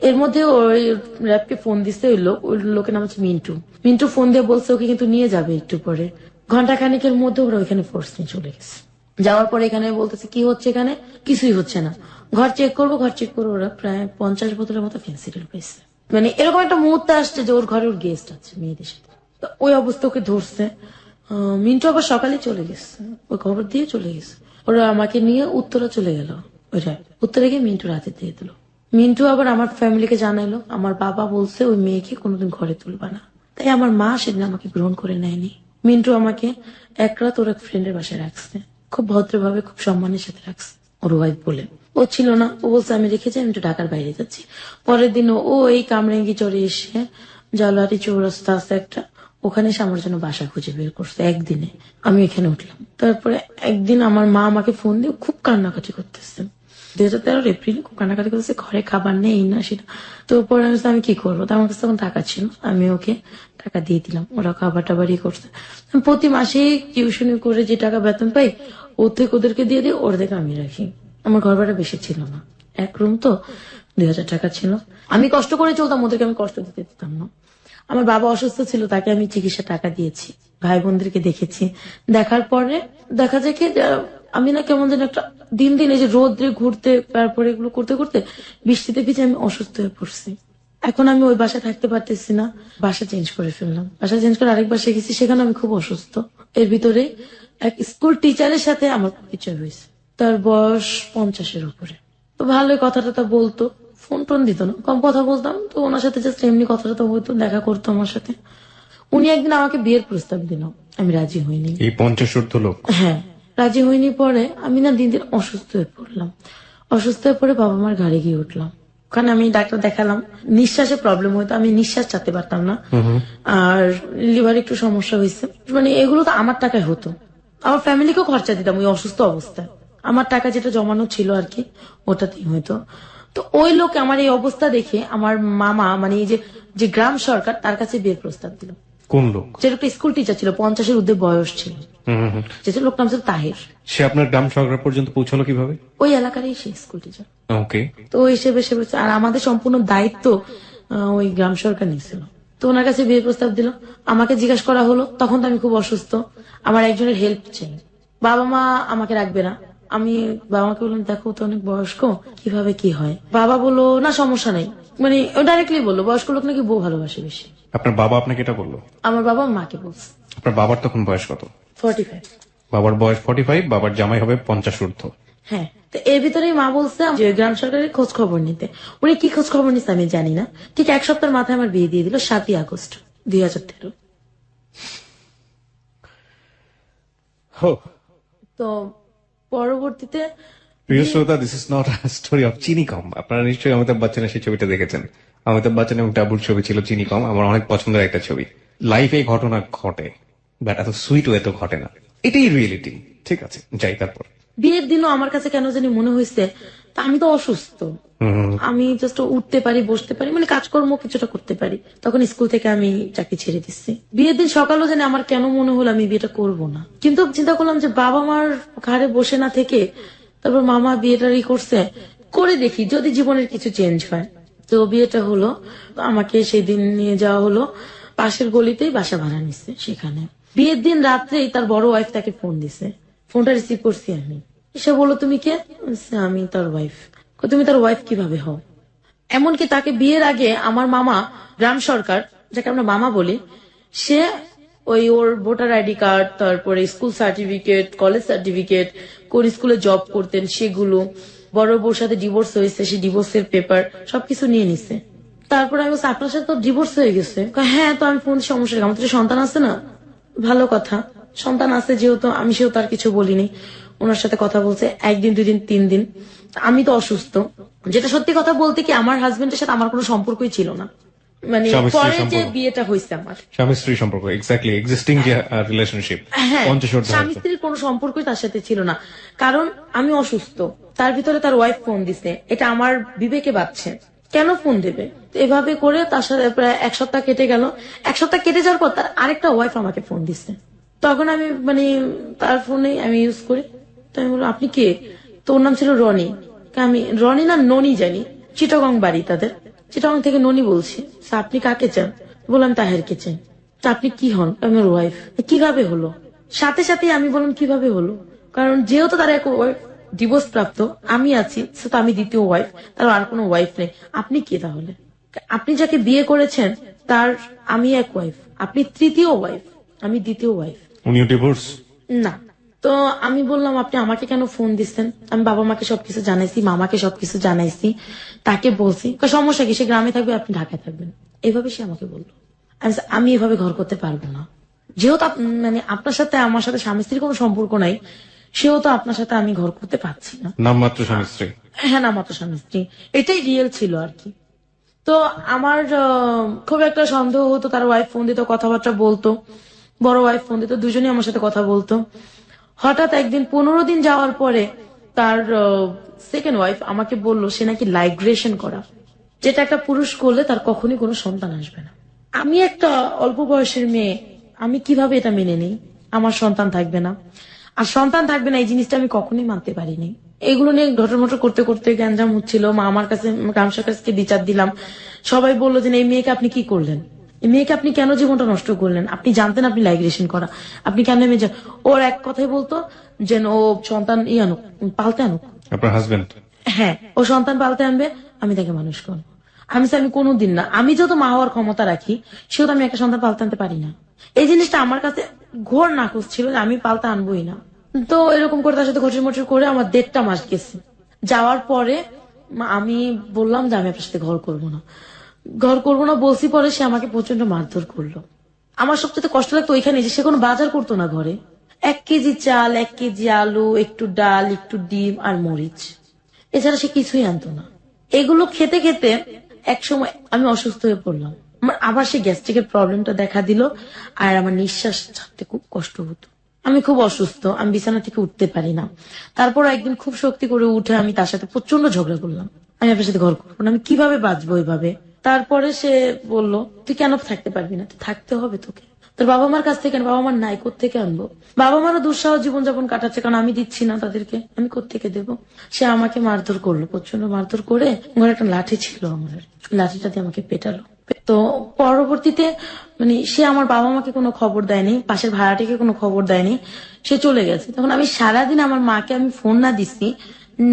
এর মধ্যে ওই র্যাপকে ফোন দিচ্ছে ওই লোকের নাম হচ্ছে মিন্টু। মিন্টু ফোন দিয়ে বলছে ওকে কিন্তু নিয়ে যাবে একটু পরে। ঘন্টা খানিকের মধ্যে ওরা ওইখানে ফোর্স নিয়ে চলে গেছে। যাওয়ার পরে এখানে বলতেছে কি হচ্ছে, এখানে কিছুই হচ্ছে না, ঘর চেক করবো। ওরা প্রায় 50 বোতলের মতো ফেন্সিডিল পেয়েছে। মানে এরকম একটা মুহূর্তে আসছে যে ওর ঘরে ওর গেস্ট আছে মেয়েদের সাথে, তো ওই অবস্থা ওকে ধরছে। মিন্টু আবার সকালে চলে গেছে, ওই খবর দিয়ে চলে গেছে। ওরা আমাকে নিয়ে উত্তরা চলে গেল, ওইটা উত্তরে গিয়ে মিন্টু রাতে দিয়ে দিল। মিন্টু আবার আমার ফ্যামিলিকে জানাইলো, আমার বাবা বলছে ওই মেয়েকে কোনোদিন ঘরে তুলবা না, তাই আমার মা সেদিন আমাকে গ্রহণ করে নেয়নি। মিন্টু আমাকে এক রাত ওর এক ফ্রেন্ডের বাসায় রাখছে, খুব ভদ্রভাবে খুব সম্মানের সাথে রাখছে। ওর ওয়াইফ বলে ও ছিল না, ও বলছে আমি রেখেছি, আমি একটু ঢাকার বাইরে যাচ্ছি। পরের দিন ও এই কামরাঙ্গি চড়ে এসে জালারি চৌরাস্তা আছে একটা, ওখানে এসে আমার জন্য বাসা খুঁজে বের করছে একদিনে। আমি এখানে উঠলাম, তারপরে একদিন আমার মা আমাকে ফোন দিয়ে খুব কান্নাকাটি করতেছে। 2013 এপ্রিল খুব কান্নাকাটি করতেছে, ঘরে খাবার নেই না সেটা। তো পরে আমি কি করবো, তো আমার কাছে তখন টাকা ছিল, আমি ওকে টাকা দিয়ে দিলাম, ওরা খাবার টাবারই করছে। প্রতি মাসে টিউশনি করে যে টাকা বেতন পাই ওর থেকে ওদেরকে দিয়ে দিই, ওর থেকে আমি রাখি। আমার ঘর ভাড়া বেশি ছিল না, এক রুম তো 2000 টাকা ছিল। আমি কষ্ট করে চলতাম, ওদেরকে আমি কষ্ট দিতে দিতাম না। আমার বাবা অসুস্থ ছিল, তাকে আমি চিকিৎসা টাকা দিয়েছি, ভাই বোনদেরকে দেখেছি। দেখার পরে দেখা যায় কি আমি না কেমন যেন একটা দিন দিন এই যে রোদ্রে ঘুরতে, তারপরে এগুলো করতে করতে বৃষ্টিতে ভিজে আমি অসুস্থ হয়ে পড়ছি। এখন আমি ওই বাসায় থাকতে পারতেছি না, বাসা চেঞ্জ করে ফেললাম। বাসা চেঞ্জ করে আরেক বাসায় গেছি, সেখানে আমি খুব অসুস্থ। এর ভিতরে এক স্কুল টিচারের সাথে আমার পরিচয় হয়েছে, তার বয়স 50-এর উপরে। তো ভালোই কথা টথা বলতো, ফোন টোন দিত না, কম কথা বলতাম। তো ওনার সাথে জাস্ট এমনি কথা টথা হইতো, দেখা করতো আমার সাথে। উনি একদিন আমাকে বিয়ের প্রস্তাব দিল, আমি রাজি হইনি। এই 50 লোক? হ্যাঁ, রাজি হইনি। পরে আমি না দিন দিন অসুস্থ হয়ে পড়লাম। অসুস্থ হয়ে পরে বাবা মার ঘাড়ে গিয়ে উঠলাম। ওখানে আমি ডাক্তার দেখালাম, নিঃশ্বাসে প্রবলেম হইতো, আমি নিঃশ্বাস চাতে পারতাম না, আর লিভার একটু সমস্যা হয়েছে। মানে এগুলো তো আমার টাকায় হতো, আমার ফ্যামিলিকেও খরচা দিতাম ওই অসুস্থ অবস্থায়। আমার টাকা যেটা জমানো ছিল আর কি, ওটাতেই হইতো। তো ওই লোক আমার এই অবস্থা দেখে আমার মামা, মানে এই যে গ্রাম সরকার, তার কাছে বিয়ের প্রস্তাব দিল। কোন লোক? যে লোকটা স্কুল টিচার ছিল, 50-এর ঊর্ধ্বে বয়স ছিল, যে লোক নাম ছিল তাহের। সে আপনার গ্রাম সরকার পর্যন্ত পৌঁছালো কিভাবে? ওই এলাকারই সে স্কুল টিচার। ওকে। তো ওই হিসেবে সে বলছে, আর আমাদের সম্পূর্ণ দায়িত্ব ওই গ্রাম সরকার নিয়েছিল। তো ওনার কাছে বিয়ের প্রস্তাব দিল। আমাকে জিজ্ঞাসা করা হলো, তখন তো আমি খুব অসুস্থ, আমার একজনের হেল্প চাই, বাবা মা আমাকে রাখবে না। আমি বাবা মাকে বললাম দেখো তো অনেক বয়স্ক, কিভাবে কি হয়। বাবা বললো না সমস্যা নেই, মানে ডাইরেক্টলি বললো বয়স্ক লোক নাকি বউ ভালোবাসে বেশি। আপনার বাবা আপনাকে এটা বললো? আমার বাবা মাকে বলছে। আপনার বাবার তখন বয়স কত? 45। বাবার বয়স 45, বাবার জামাই হবে 50 ঊর্ধ্ব। হ্যাঁ, তো এর ভিতরেই মা বলছে যে গ্রাম সরকারের খোঁজ খবর নিতে। উনি কি খোঁজ খবর নিচ্ছে আমি জানি না। ঠিক এক সপ্তাহের মাথায় আমার বিয়ে দিয়ে দিল, 7ই আগস্ট 2013। তো পরবর্তীতে প্রিয় শ্রোতা, this is not story of চিনি কম। আপনারা নিশ্চয়ই অমিতাভ বচ্চনের সেই ছবিটা দেখেছেন। অমিতাভ বচ্চন এবং টাবুর ছবি ছিল চিনি কম, আমার অনেক পছন্দের একটা ছবি। লাইফে ঘটনা ঘটে, বাট এত সুইট এত ঘটে না, এটাই রিয়েলিটি। ঠিক আছে, যাই। তারপর বিয়ের দিনও আমার কাছে কেন জানি মনে হয়েছে আমি তো অসুস্থ, আমি জাস্ট উঠতে পারি, বসতে পারি, মানে কাজকর্ম কিছুটা করতে পারি। তখন স্কুল থেকে আমি চাকরি ছেড়ে দিচ্ছি। বিয়ের দিন সকালেও জানি আমার কেন মনে হলো আমি বিয়েটা করব না, কিন্তু চিন্তা করলাম যে বাবা মার ঘাড়ে বসে না থেকে তারপর মামা বিয়েটারই করছে, করে দেখি যদি জীবনের কিছু চেঞ্জ হয়। তো বিয়েটা হলো, আমাকে সেদিন নিয়ে যাওয়া হলো পাশের গলিতেই, বাসা ভাড়া নিচ্ছে সেখানে। বিয়ের দিন রাত্রেই তার বড় ওয়াইফ তাকে ফোন দিছে, ফোনটা রিসিভ করছি আমি। সে বললো তুমি কে? আমি তার ওয়াইফ। তুমি তার ওয়াইফ কিভাবে হও? এমনকি তাকে বিয়ের আগে আমার মামা গ্রাম সরকার, যাকে আমরা মামা বলি, সে ওর ভোটার আইডি কার্ড, তারপরে স্কুল সার্টিফিকেট, কলেজ সার্টিফিকেট, কোন স্কুলে জব করতেন সেগুলো, বড় বউর সাথে ডিভোর্স হয়েছে সেই ডিভোর্সের পেপার সবকিছু নিয়ে নিছে। তারপরে আমি বলছি আপনার সাথে তো ডিভোর্স হয়ে গেছে। হ্যাঁ, তো আমি ফোন সমস্যা, আমার তো সন্তান আছে না। ভালো কথা, সন্তান আছে যেহেতু, আমি সেও তার কিছু বলিনি। ওনার সাথে কথা বলছে 1 দিন 2 দিন 3 দিন। আমি তো অসুস্থ, যেটা সত্যি কথা বলতে কি আমার হাজবেন্ডের সাথে আমার কোনো সম্পর্কই ছিল না। মানে স্বামী স্ত্রী পরে যে সম্পর্ক। বিয়েটা হয়েছে আমার, স্বামী স্ত্রী সম্পর্ক এক্স্যাক্টলি এক্সিস্টিং যে রিলেশনশিপ হ্যাঁ, পঞ্চশোর্ধ স্বামী স্ত্রীর কোনো সম্পর্কই তার সাথে ছিল না। কারণ আমি অসুস্থ, তার ভিতরে তার ওয়াইফ ফোন দিছে, এটা আমার বিবেকে বাজছে, কেন ফোন দেবে? তো এভাবে করে তার সাথে প্রায় এক সপ্তাহ কেটে গেল। এক সপ্তাহ কেটে যাওয়ার পর তার আরেকটা ওয়াইফ আমাকে ফোন দিছে। তখন আমি মানে তার ফোনে আমি ইউজ করি, তো আমি বললাম আপনি কে? তো ওর নাম ছিল রনি। আমি রনি না ননি জানি, চিটাগং বাড়ি তাদের, চিটাগং থেকে ননি বলছি। তো আপনি কাকে চান? বললাম তাহেরকে চাই। তা আপনি কি হন? আমার ওয়াইফ। কিভাবে হলো? সাথে সাথে আমি বললাম কিভাবে হলো, কারণ যেহেতু তার এক ওয়াইফ ডিভোর্স প্রাপ্ত, আমি আছি, তো আমি দ্বিতীয় ওয়াইফ, তার আর কোনো ওয়াইফ নেই। আপনি কে তাহলে? আপনি যাকে বিয়ে করেছেন তার আমি এক ওয়াইফ, আপনি তৃতীয় ওয়াইফ, আমি দ্বিতীয় ওয়াইফ। উনিও ডিভোর্স? না। তো আমি বললাম আপনি আমাকে কেন ফোন দিচ্ছেন? আমি বাবা মাকে সবকিছু জানাইছি, মামাকে সবকিছু জানাইছি, তাকে বলছি সমস্যা কি, সে গ্রামে থাকবে আপনি ঢাকায় থাকবেন, এইভাবে সে আমাকে বললো। আমি এভাবে ঘর করতে পারবো না, যেহেতু মানে আপনার সাথে আমার সাথে স্বামী স্ত্রীর কোনো সম্পর্ক নাই, সেহেতু আপনার সাথে আমি ঘর করতে পারছি না। নামমাত্র স্বামী স্ত্রী? হ্যাঁ, না মাত্র স্বামী স্ত্রী, এটাই রিয়েল ছিল আর কি। তো আমার খুব একটা সন্দেহ হতো, তার ওয়াইফ ফোন দিত, কথাবার্তা বলতো, বড় ওয়াইফ ফোন দিত, দুজনেই আমার সাথে কথা বলতো। হঠাৎ একদিন 15 দিন যাওয়ার পরে তার সেকেন্ড ওয়াইফ আমাকে বলল সে নাকি লাইগ্রেশন করা, যেটা একটা পুরুষ করলে তার কখনই কোনো সন্তান আসবে না। আমি একটা অল্প বয়সের মেয়ে, আমি কিভাবে এটা মেনে নিই? আমার সন্তান থাকবে না, আর সন্তান থাকবে না এই জিনিসটা আমি কখনোই মানতে পারিনি। এগুলো নিয়ে ঘটমট করতে করতে গ্যাঞ্জাম হচ্ছিল, মা আমার কাছে, গামসার কাছে বিচার দিলাম। সবাই বললো যে এই মেয়েকে আপনি কি করলেন, এই মেয়েকে আপনি কেন জীবনটা নষ্ট করলেন? আপনি জানতেন আপনি লাইগ্রেশন করা, আপনি কেন মেয়ে? ওর এক কথাই বলতো যে ও সন্তান আনুক, পালতে আনুক। আপনার হাজবেন্ড? হ্যাঁ, ও সন্তান পালতে আনবে, আমি তাকে মানুষ করবো। আমি কোনোদিন না, আমি যত মা হওয়ার ক্ষমতা রাখি সেহেতু আমি একটা সন্তান পালতে আনতে পারি না। এই জিনিসটা আমার কাছে ঘোর নাকচ ছিল যে আমি পালতে আনবোই না। তো এরকম করে তার সাথে ঘটর মটর করে আমার 1.5 মাস গেছে। যাওয়ার পরে আমি বললাম যে আমি আপনার সাথে ঘর করবো না, ঘর করবো না বলছি, পরে সে আমাকে প্রচন্ড মারধর করলো। আমার সবচেয়ে কষ্ট লাগতো ওইখানে যে সে কোনো বাজার করতো না ঘরে। 1 কেজি চাল, 1 কেজি আলু, একটু ডাল, একটু ডিম আর মরিচ, এছাড়া সে কিছুই আনতো না। এগুলো খেতে খেতে এক সময় আমি অসুস্থ হয়ে পড়লাম। আমার আবার সেই গ্যাস্ট্রিকের প্রবলেমটা দেখা দিল, আর আমার নিঃশ্বাস ছাড়তে খুব কষ্ট হতো। আমি খুব অসুস্থ, আমি বিছানা থেকে উঠতে পারি না। তারপর একদিন খুব শক্তি করে উঠে আমি তার সাথে প্রচন্ড ঝগড়া করলাম, আমি আপনার সাথে ঘর করবো না, আমি কিভাবে বাঁচবো এভাবে। তারপরে সে বলল তুই কেন থাকতে পারবি না? তুই থাকতে হবে তোকে, তোর বাবা মার কাছ থেকে। বাবা মার নাই, কোত্থেকে আনবো? বাবা মারও দুঃসাহ জীবনযাপন কাটাচ্ছে, কারণ আমি দিচ্ছি না তাদেরকে, আমি কোত্থেকে দেবো? সে আমাকে মারধর করলো, প্রচন্ড মারধর করে। ঘরে একটা লাঠি ছিল আমার, লাঠিটা দিয়ে আমাকে পেটালো। তো পরবর্তীতে মানে সে আমার বাবা মাকে কোনো খবর দেয়নি, পাশের ভাড়াটিকে কোনো খবর দেয়নি, সে চলে গেছে। তখন আমি সারাদিন আমার মাকে আমি ফোন না দিছি,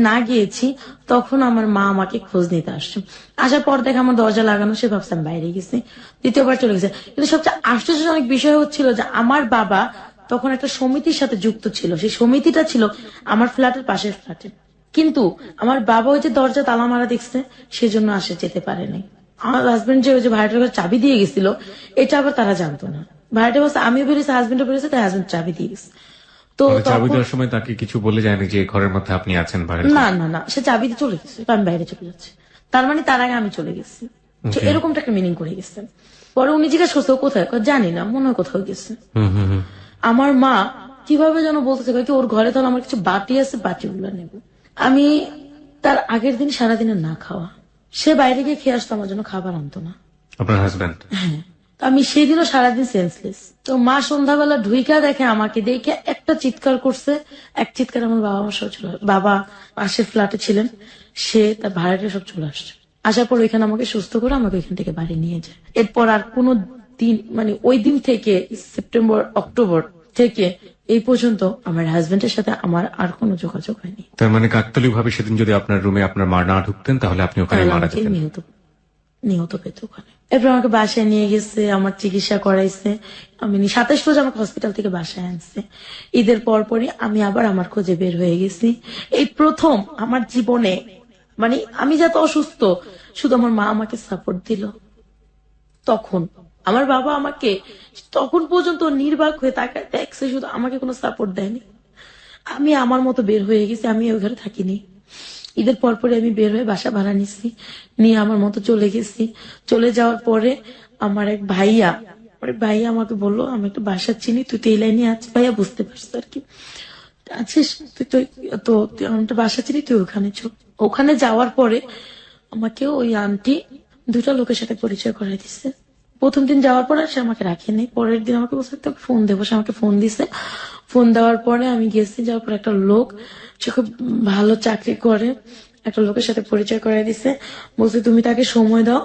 না গিয়েছি, তখন আমার মা আমাকে খোঁজ নিতে আসছে। আসার পর দেখে আমার দরজা লাগানো, সে ভাবছে আমি বাইরে গেছি, দ্বিতীয়বার চলে গেছে। কিন্তু সবচেয়ে আশ্চর্যজনক বিষয় হচ্ছিল যে আমার বাবা তখন একটা সমিতির সাথে যুক্ত ছিল, সেই সমিতিটা ছিল আমার ফ্ল্যাটের পাশের ফ্ল্যাটে। কিন্তু আমার বাবা ওই যে দরজা তালা মারা দেখছে, সেজন্য আসে যেতে পারেনি। আমার হাজবেন্ড যে ওই যে ভাড়াটার ঘরে চাবি দিয়ে গেছিল, এটা আবার তারা জানতো না। ভাড়াটা বলছে আমিও বেরিয়েছি, হাজবেন্ডও বেরিয়েছে, তাই হাজবেন্ড চাবি দিয়ে গেছে। তো চাবি তখন দেওয়ার সময় তাকে কিছু বলে যায়নি যে ঘরের মধ্যে আপনি আছেন বাইরে? না না না, সে চাবি দিয়ে চলে গেছে, আমি বাইরে চলে যাচ্ছি, তার মানে তার আগে আমি চলে গেছি। তো এরকমটা একটা মিনিং করে গেছে। পরে উনি জিজ্ঞাসা করছে ও কোথায়, জানি না, মনে হয় কোথাও গেছে। আমার মা কিভাবে যেন বলতেছে কি ওর ঘরে তাহলে আমার কিছু বাটি আছে, বাটিগুলো নেব। আমি তার আগের দিন সারাদিনের না খাওয়া, সে বাইরে গিয়ে খেয়ে আসতো, আমার জন্য খাবার আনতো না। আপনার হাজবেন্ড? হ্যাঁ। তো আমি সেদিনও সারাদিন সেন্সলেস। তো মা সন্ধ্যাবেলা ঢুইকা দেখে আমাকে, দেখে একটা চিৎকার করছে, এক চিৎকার আমার বাবা আমার সব চলে, বাবা পাশের ফ্ল্যাটে ছিলেন, সে তার ভাড়াটা সব চলে আসছে। আসার পর ওইখানে আমাকে সুস্থ করে আমাকে ওইখান থেকে বাড়ি নিয়ে যায়। এরপর আর কোনো দিন মানে ওই দিন থেকে সেপ্টেম্বর অক্টোবর থেকে এই পর্যন্ত আমার হাজবেন্ডের সাথে আমার আর কোনো যোগাযোগ হয়নি। তার মানে কাকতালীয় ভাবে সেদিন যদি আপনার রুমে আপনার মা না ঢুকতেন তাহলে আপনি ওখানে মারা আমাকে যেতেন। নিহত পেত ওখানে। এরপর আমাকে বাসায় নিয়ে গেছে, আমার চিকিৎসা করাইছে। আমি 27 রোজ আমাকে হসপিটাল থেকে বাসায় আনছে। ঈদের পরপরই আমি আবার আমার খোঁজে বের হয়ে গেছি। এই প্রথম আমার জীবনে মানে আমি যত অসুস্থ, শুধু আমার মা আমাকে সাপোর্ট দিল। তখন আমার বাবা আমাকে তখন পর্যন্ত নির্বাক হয়ে তাকায় দেখছে, শুধু আমাকে কোনো সাপোর্ট দেয়নি। আমি আমার মতো বের হয়ে গেছি, আমি ওই ঘরে থাকিনি। ঈদের পরপরে আমি বের হয়ে বাসা ভাড়া নিছি, নিয়ে আমার মতো চলে গেছি। চলে যাওয়ার পরে আমার এক ভাইয়া আমাকে বললো, আমি একটা বাসা চিনি, তুই তো এই লাইনে আছিস, ভাইয়া বুঝতে পারছিস আর কি, আছিস তুই তো, তুই আমি একটা বাসা চিনি, তুই ওখানে চল। ওখানে যাওয়ার পরে আমাকে ওই আন্টি দুটা লোকের সাথে পরিচয় করাই দিচ্ছে। প্রথম দিন যাওয়ার পরে সে আমাকে রাখেনি, পরের দিন আমাকে বলছে তোকে ফোন দেবো, সে আমাকে ফোন দিছে। ফোন দেওয়ার পরে আমি গেছি, যাওয়ার পর একটা লোক, সে খুব ভালো চাকরি করে, একটা লোকের সাথে পরিচয় করাই দিছে। বলছে তুমি তাকে সময় দাও,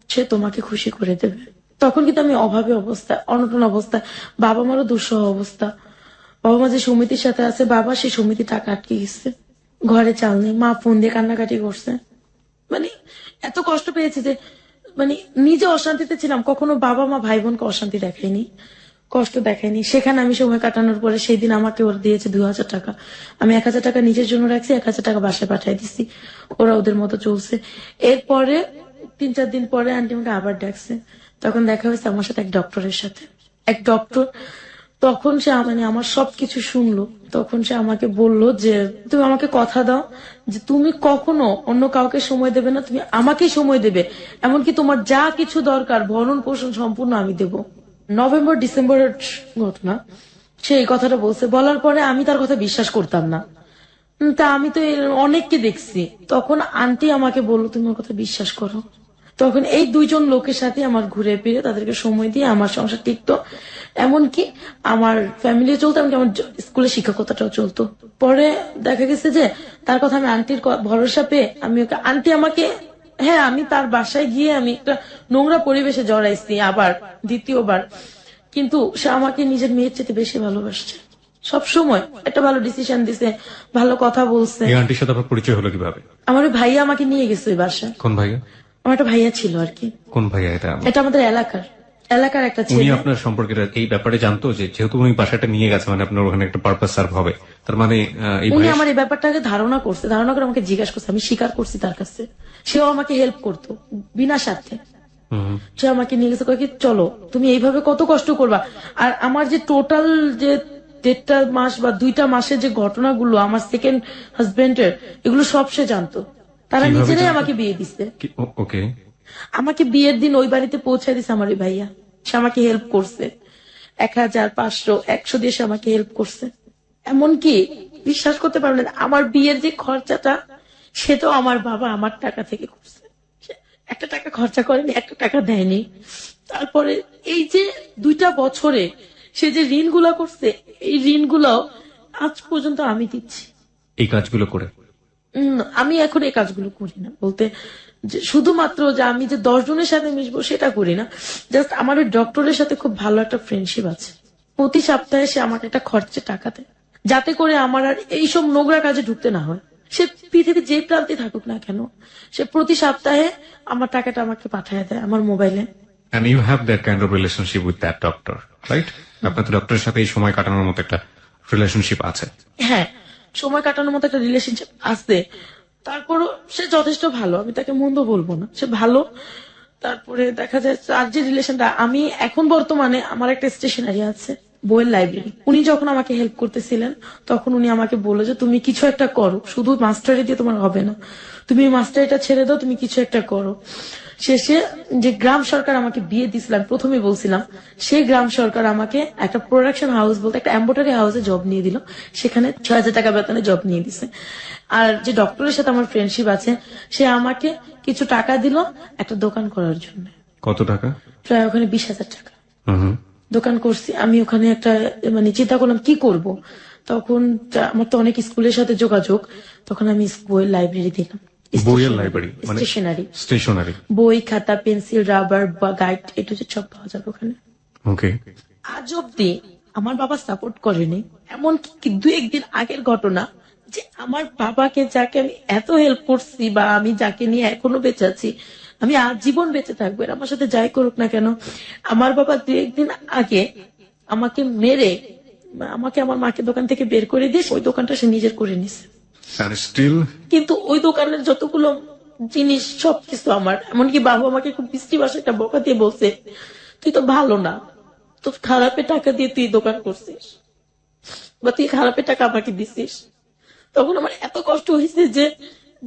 সে তোমাকে খুশি করে দেবে। তখন কিন্তু আমি অভাবে অবস্থা, অনটন অবস্থা, বাবা মারও দুঃসহ অবস্থা। বাবা মা যে সমিতির সাথে আছে, বাবা সেই সমিতি টাকা আটকে গেছে, ঘরে চাল নেই, মা ফোন দিয়ে কান্নাকাটি করছে। মানে এত কষ্ট পেয়েছি যে মানে নিজে অশান্তিতে ছিলাম, কখনো বাবা মা ভাই বোনকে অশান্তি দেখায়নি, কষ্ট দেখায়নি। সেখানে আমি সময় কাটানোর পরে সেই দিন আমাকে ওরা দিয়েছে 2000 টাকা। আমি 1000 টাকা নিজের জন্য রাখছি, 1000 টাকা বাসায় পাঠিয়ে দিছি, ওরা ওদের মতো চলছে। এরপরে 3-4 দিন পরে আন্টি আমাকে আবার ডাকছে, তখন দেখা হয়েছে আমার সাথে এক ডক্টরের সাথে। এক ডক্টর, তখন সে মানে আমার সবকিছু শুনলো। তখন সে আমাকে বলল যে তুমি আমাকে কথা দাও যে তুমি কখনো অন্য কাউকে সময় দেবে না, তুমি আমাকেই সময় দেবে, এমনকি তোমার যা কিছু দরকার ভরণ পোষণ সম্পূর্ণ আমি দেব। নভেম্বর ডিসেম্বরের ঘটনা, সে এই কথাটা বলছে। বলার পরে আমি তার কথা বিশ্বাস করতাম না। তা আমি তো এর অনেককে দেখছি। তখন আন্টি আমাকে বললো তুমি ওর কথা বিশ্বাস করো। তখন এই দুইজন লোকের সাথে আমার ঘুরে ফিরে তাদেরকে সময় দিয়ে আমার সংসার টিকতো, এমনকি আমার ফ্যামিলি চলতো, এমনকি আমার স্কুলে শিক্ষকতাটাও চলতো। পরে দেখা গেছে যে তার কথা আমি আন্টির ভরসা পেয়ে আমি ওকে, আন্টি আমাকে, হ্যাঁ আমি তার বাসায় গিয়ে আমি একটা নোংরা পরিবেশে জড়াইছি আবার দ্বিতীয়বার, কিন্তু সে আমাকে নিজের মেয়ের চেয়ে বেশি ভালোবাসছে। সব সময় একটা ভালো ডিসিশন দিছে, ভালো কথা বলছে। এই আন্টির সাথে আপনার পরিচয় হলো কিভাবে? আমার ওই ভাইয়া আমাকে নিয়ে গেছে ওই বাসায়। কোন ভাইয়া? আমার একটা ভাইয়া ছিল আর কি। কোন ভাইয়া এটা? এটা আমাদের এলাকার একটা উনি ছেলে। আপনার সম্পর্কে এই ব্যাপারে জানতো যে যেহেতু উনি বাসাটা নিয়ে গেছে, মানে আপনার ওখানে একটা পারপাস সার্ভ হবে, তার মানে এই উনি ভাইয়া আমার এই ব্যাপারটাকে ধারণা করছে, ধারণা করে আমাকে জিজ্ঞাসা করছে, আমি স্বীকার করছি তার কাছে। সেও আমাকে হেল্প করতো বিনা স্বার্থে। সে আমাকে নিয়ে গেছে, কয়েক চলো তুমি এইভাবে কত কষ্ট করবা। আর আমার যে টোটাল যে 1.5 মাস বা 2টা মাসের যে ঘটনাগুলো আমার সেকেন্ড হাজবেন্ডের, এগুলো সব সে জানতো। তারা কিভাবে নিজেরাই জানতো? আমাকে বিয়ে দিচ্ছে। ওকে। আমাকে বিয়ের দিন ওই বাড়িতে পৌঁছায় দিছে আমার ওই ভাইয়া। সে আমাকে হেল্প করছে, 1000, 500, 100 দিয়ে সে আমাকে হেল্প করছে। এমনকি বিশ্বাস করতে পারবেন না, আমার বিয়ের যে খরচাটা সেটাও আমার বাবা আমার টাকা থেকে করছে। সে একটা টাকা খরচা করেনি, একটা টাকা দেয়নি। তারপরে এই যে 2টা বছরে সে যে ঋণগুলা করছে, এই ঋণগুলো আজ পর্যন্ত আমি দিচ্ছি। এই কাজগুলো করে আমি এখন এই কাজগুলো করি না, বলতে যে শুধুমাত্র যে আমি যে 10 জনের সাথে মিশবো সেটা করি না। জাস্ট আমার ওই ডক্টরের সাথে খুব ভালো একটা ফ্রেন্ডশিপ আছে। প্রতি সপ্তাহে সে আমাকে একটা খরচে টাকা দেয়, যাতে করে আমার আর এইসব নোংরা কাজে ঢুকতে না হয়। সে পৃথিবীর যে প্রান্তে থাকুক না কেন, সে প্রতি সপ্তাহে আমার টাকাটা আমাকে পাঠিয়ে দেয় আমার মোবাইলে। and you have that kind of relationship with that doctor, right? আপনার তো ডক্টরের সাথে এই সময় কাটানোর মতো একটা রিলেশনশিপ আছে। হ্যাঁ, সময় কাটানোর মতো একটা রিলেশনশিপ আছে। তারপরও সে যথেষ্ট ভালো, আমি তাকে মন্দ বলবো না, সে ভালো। তারপরে দেখা যায় আর যে রিলেশনটা, আমি এখন বর্তমানে আমার একটা স্টেশনারি আছে, বইয়ের লাইব্রেরি। উনি যখন আমাকে হেল্প করতেছিলেন তখন উনি আমাকে বললো যে তুমি কিছু একটা করো, শুধু মাস্টারি দিয়ে তোমার হবে না, তুমি মাস্টারিটা ছেড়ে দাও, তুমি কিছু একটা করো। শেষে যে গ্রাম সরকার আমাকে বিয়ে দিয়েছিলাম, প্রথমে বলছিলাম, সেই গ্রাম সরকার আমাকে একটা প্রোডাকশন হাউস বলতে একটা এম্ব্রয়ডারি হাউসে জব নিয়ে দিল। সেখানে 6000 টাকা বেতনে জব নিয়ে দিছে। আর যে ডক্টরের সাথে আমার ফ্রেন্ডশিপ আছে, সে আমাকে কিছু টাকা দিল একটা দোকান করার জন্য। কত টাকা? প্রায় ওখানে 20,000 টাকা। দোকান করছি আমি ওখানে। একটা মানে চিন্তা করলাম কি করব, তখন আমার তো অনেক স্কুলের সাথে যোগাযোগ, তখন আমি বইয়ের লাইব্রেরি দিলাম। বইয়ের লাইব্রেরি মানে স্টেশনারি, বই, খাতা, পেন্সিল, রাবার বা গাইড, এটা সব পাওয়া যাবে ওখানে। ওকে। আজ অব্দি আমার বাবা সাপোর্ট করেনি। এমনকি 2-1 দিন আগের ঘটনা, যে আমার বাবাকে যাকে আমি এত হেল্প করছি বা আমি যাকে নিয়ে এখনো বেঁচে আছি, আমি আজীবন বেঁচে থাকবো, আমার সাথে যাই করুক না কেন, আমার বাবা 2-1 দিন আগে আমাকে মেরে আমাকে আমার মাকে দোকান থেকে বের করে দিয়ে ওই দোকানটা সে নিজের করে নিছে। কিন্তু ওই দোকানের যতগুলো জিনিস সবকিছু আমার। এমনকি বাবা আমাকে খুব বৃষ্টি ভাষায় একটা বকা দিয়ে বলছে, তুই তো ভালো না, তো খারাপের টাকা দিয়ে তুই দোকান করছিস বা তুই খারাপের টাকা আমাকে দিছিস। তখন আমার এত কষ্ট হয়েছে যে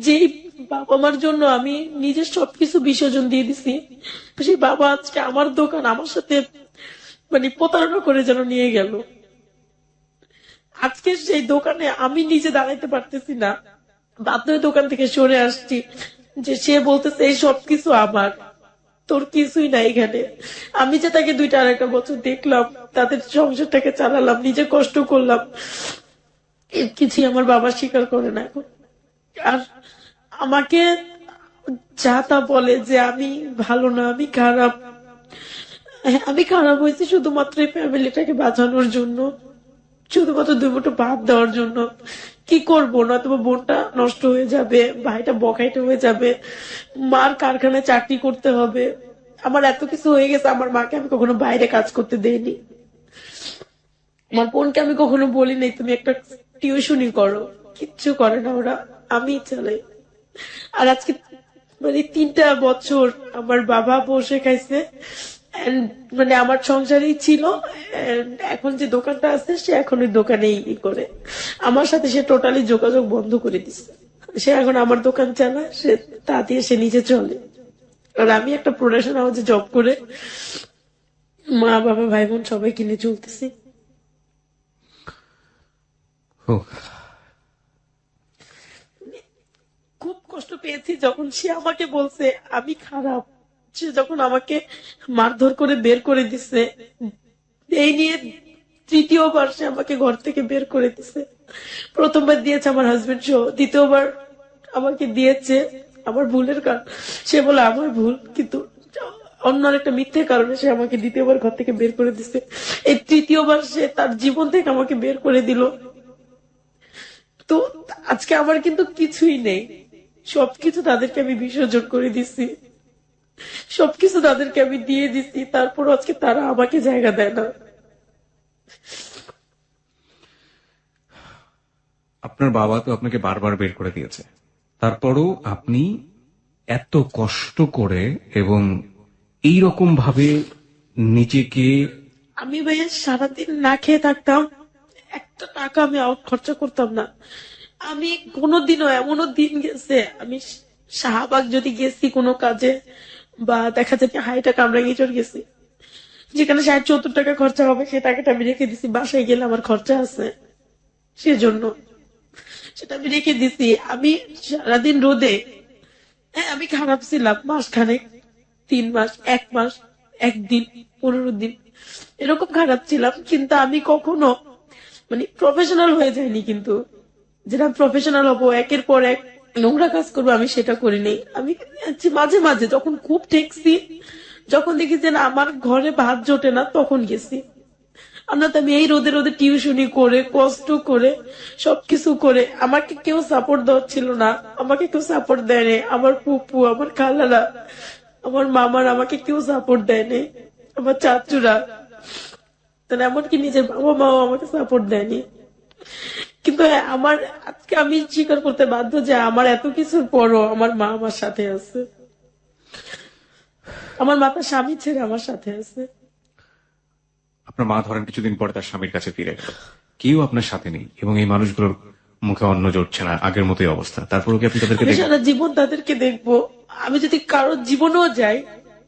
যেই বাবা মার জন্য আমি নিজের সবকিছু বিসর্জন দিয়ে দিছি, সেই বাবা আজকে আমার দোকান আমার সাথে মানে প্রতারণা করে যেন নিয়ে গেল। আজকে সেই দোকানে আমি নিজে দাঁড়াইতে পারতেছি না, বাধ্য হয়ে দোকান থেকে সরে আসছি। যে সে বলতেছে এই সবকিছু আমার, তোর কিছুই নাই এখানে। আমি যে তাকে 2-2.5 বছর দেখলাম, তাদের সংসারটাকে চালালাম, নিজে কষ্ট করলাম, এর কিছুই আমার বাবা স্বীকার করে না এখন। আর আমাকে যা তা বলে যে আমি ভালো না, আমি খারাপ। হ্যাঁ, আমি খারাপ হয়েছি শুধুমাত্র এই ফ্যামিলিটাকে বাঁচানোর জন্য, শুধুমাত্র 2 মুঠো ভাত দেওয়ার জন্য। কি করবো না, তোমার বোনটা নষ্ট হয়ে যাবে, ভাইটা বকাইটা হয়ে যাবে, মার কারখানায় চাকরি করতে হবে, আমার এত কিছু হয়ে গেছে। আমার মাকে আমি কখনো বাইরে কাজ করতে দেইনি, আমার বোনকে আমি কখনো বলি নাই তুমি একটা টিউশনি করো, কিচ্ছু করে না ওরা, আমি চালাই। আর আজকে মানে 3টা বছর আমার বাবা বসে খাইছে, And মানে আমার সংসারই ছিল। And এখন যে দোকানটা আছে সে এখন ওই দোকানেই করে, আমার সাথে সে টোটালি যোগাযোগ বন্ধ করে দিচ্ছে। সে এখন আমার দোকান চালায়, সে তা দিয়ে সে নিজে চলে। আর আমি একটা প্রোডাকশন হাউসে জব করে মা বাবা ভাই বোন সবাই কিনে চলতেছি। ও, খুব কষ্ট পেয়েছি যখন সে আমাকে বলছে আমি খারাপ, সে যখন আমাকে মারধর করে বের করে দিছে, এই নিয়ে 3য় বার সে আমাকে ঘর থেকে বের করে দিছে। প্রথমবার দিয়েছে আমার হাজবেন্ড সহ, 2য় বার আমাকে দিয়েছে আমার ভুলের কারণ, সে বলে আমার ভুল, কিন্তু অন্য একটা মিথ্যে কারণে সে আমাকে 2য় বার ঘর থেকে বের করে দিছে। এই 3য় বার সে তার জীবন থেকে আমাকে বের করে দিল। তো আজকে আমার কিন্তু কিছুই নেই, সবকিছু তাদেরকে আমি বিসর্জন করে দিছি, সবকিছু তাদেরকে আমি দিয়ে দিছি, তারপর আজকে তারা আমাকে জায়গা দেয় না। আপনার বাবা তো আপনাকে বারবার বের করে দিয়েছে, তারপরও আপনি এত কষ্ট করে এবং এই রকম ভাবে নিজেকে, আমি ভাইয়া সারাদিন না খেয়ে থাকতাম, একটা টাকা আমি আউট খরচা করতাম না। আমি কোনোদিনও, এমনও দিন গেছে আমি শাহবাগ যদি গেছি কোনো কাজে, বা দেখা যায় হাইটা কামরাঙ্গীচর গেছি, যেখানে 60-70 টাকা খরচা হবে, সে টাকাটা আমি রেখে দিছি, বাসায় গেলে আমার খরচা আছে সেজন্য, সেটা আমি রেখে দিছি। আমি সারাদিন রোদে, হ্যাঁ আমি খারাপ ছিলাম মাসখানেক, 3 মাস, 1 মাস, 1 দিন, 15 দিন এরকম খারাপ ছিলাম, কিন্তু আমি কখনো মানে প্রফেশনাল হয়ে যায়নি। কিন্তু যেটা প্রফেশনাল হবো, একের পর এক নোংরা কাজ করবো, আমি সেটা করিনি। আমি মাঝে মাঝে যখন খুব ঠেকছি, যখন দেখি যে না আমার ঘরে ভাত জোটে না, তখন গেছি। আমরা তো আমি এই রোদে রোদে টিউশনি করে কষ্ট করে সবকিছু করে, আমাকে কেউ সাপোর্ট দেওয়ার ছিল না, আমাকে কেউ সাপোর্ট দেয়নি। আমার ফুপু, আমার খালারা, আমার মামার আমাকে কেউ সাপোর্ট দেয়নি, আমার চাচুরা, তাহলে এমনকি নিজের বাবা মাও আমাকে সাপোর্ট দেয়নি। কিন্তু হ্যাঁ, আমার আজকে আমি স্বীকার করতে বাধ্য যে আমার এত কিছুর পরও আমার মা আমার সাথে আছে, আমার মা তার স্বামী ছেড়ে আমার সাথে আছে। আপনার মা ধরেন কিছুদিন পরে তার স্বামীর কাছে ফিরে গেল, কেউ আপনার সাথে নেই এবং এই মানুষগুলোর মুখে অন্ন জড়ছে না, আগের মতোই অবস্থা, তারপরেও কি আপনি তাদেরকে আমি দেখবেন? সারা জীবন তাদেরকে দেখবো। আমি যদি কারো জীবনেও যাই,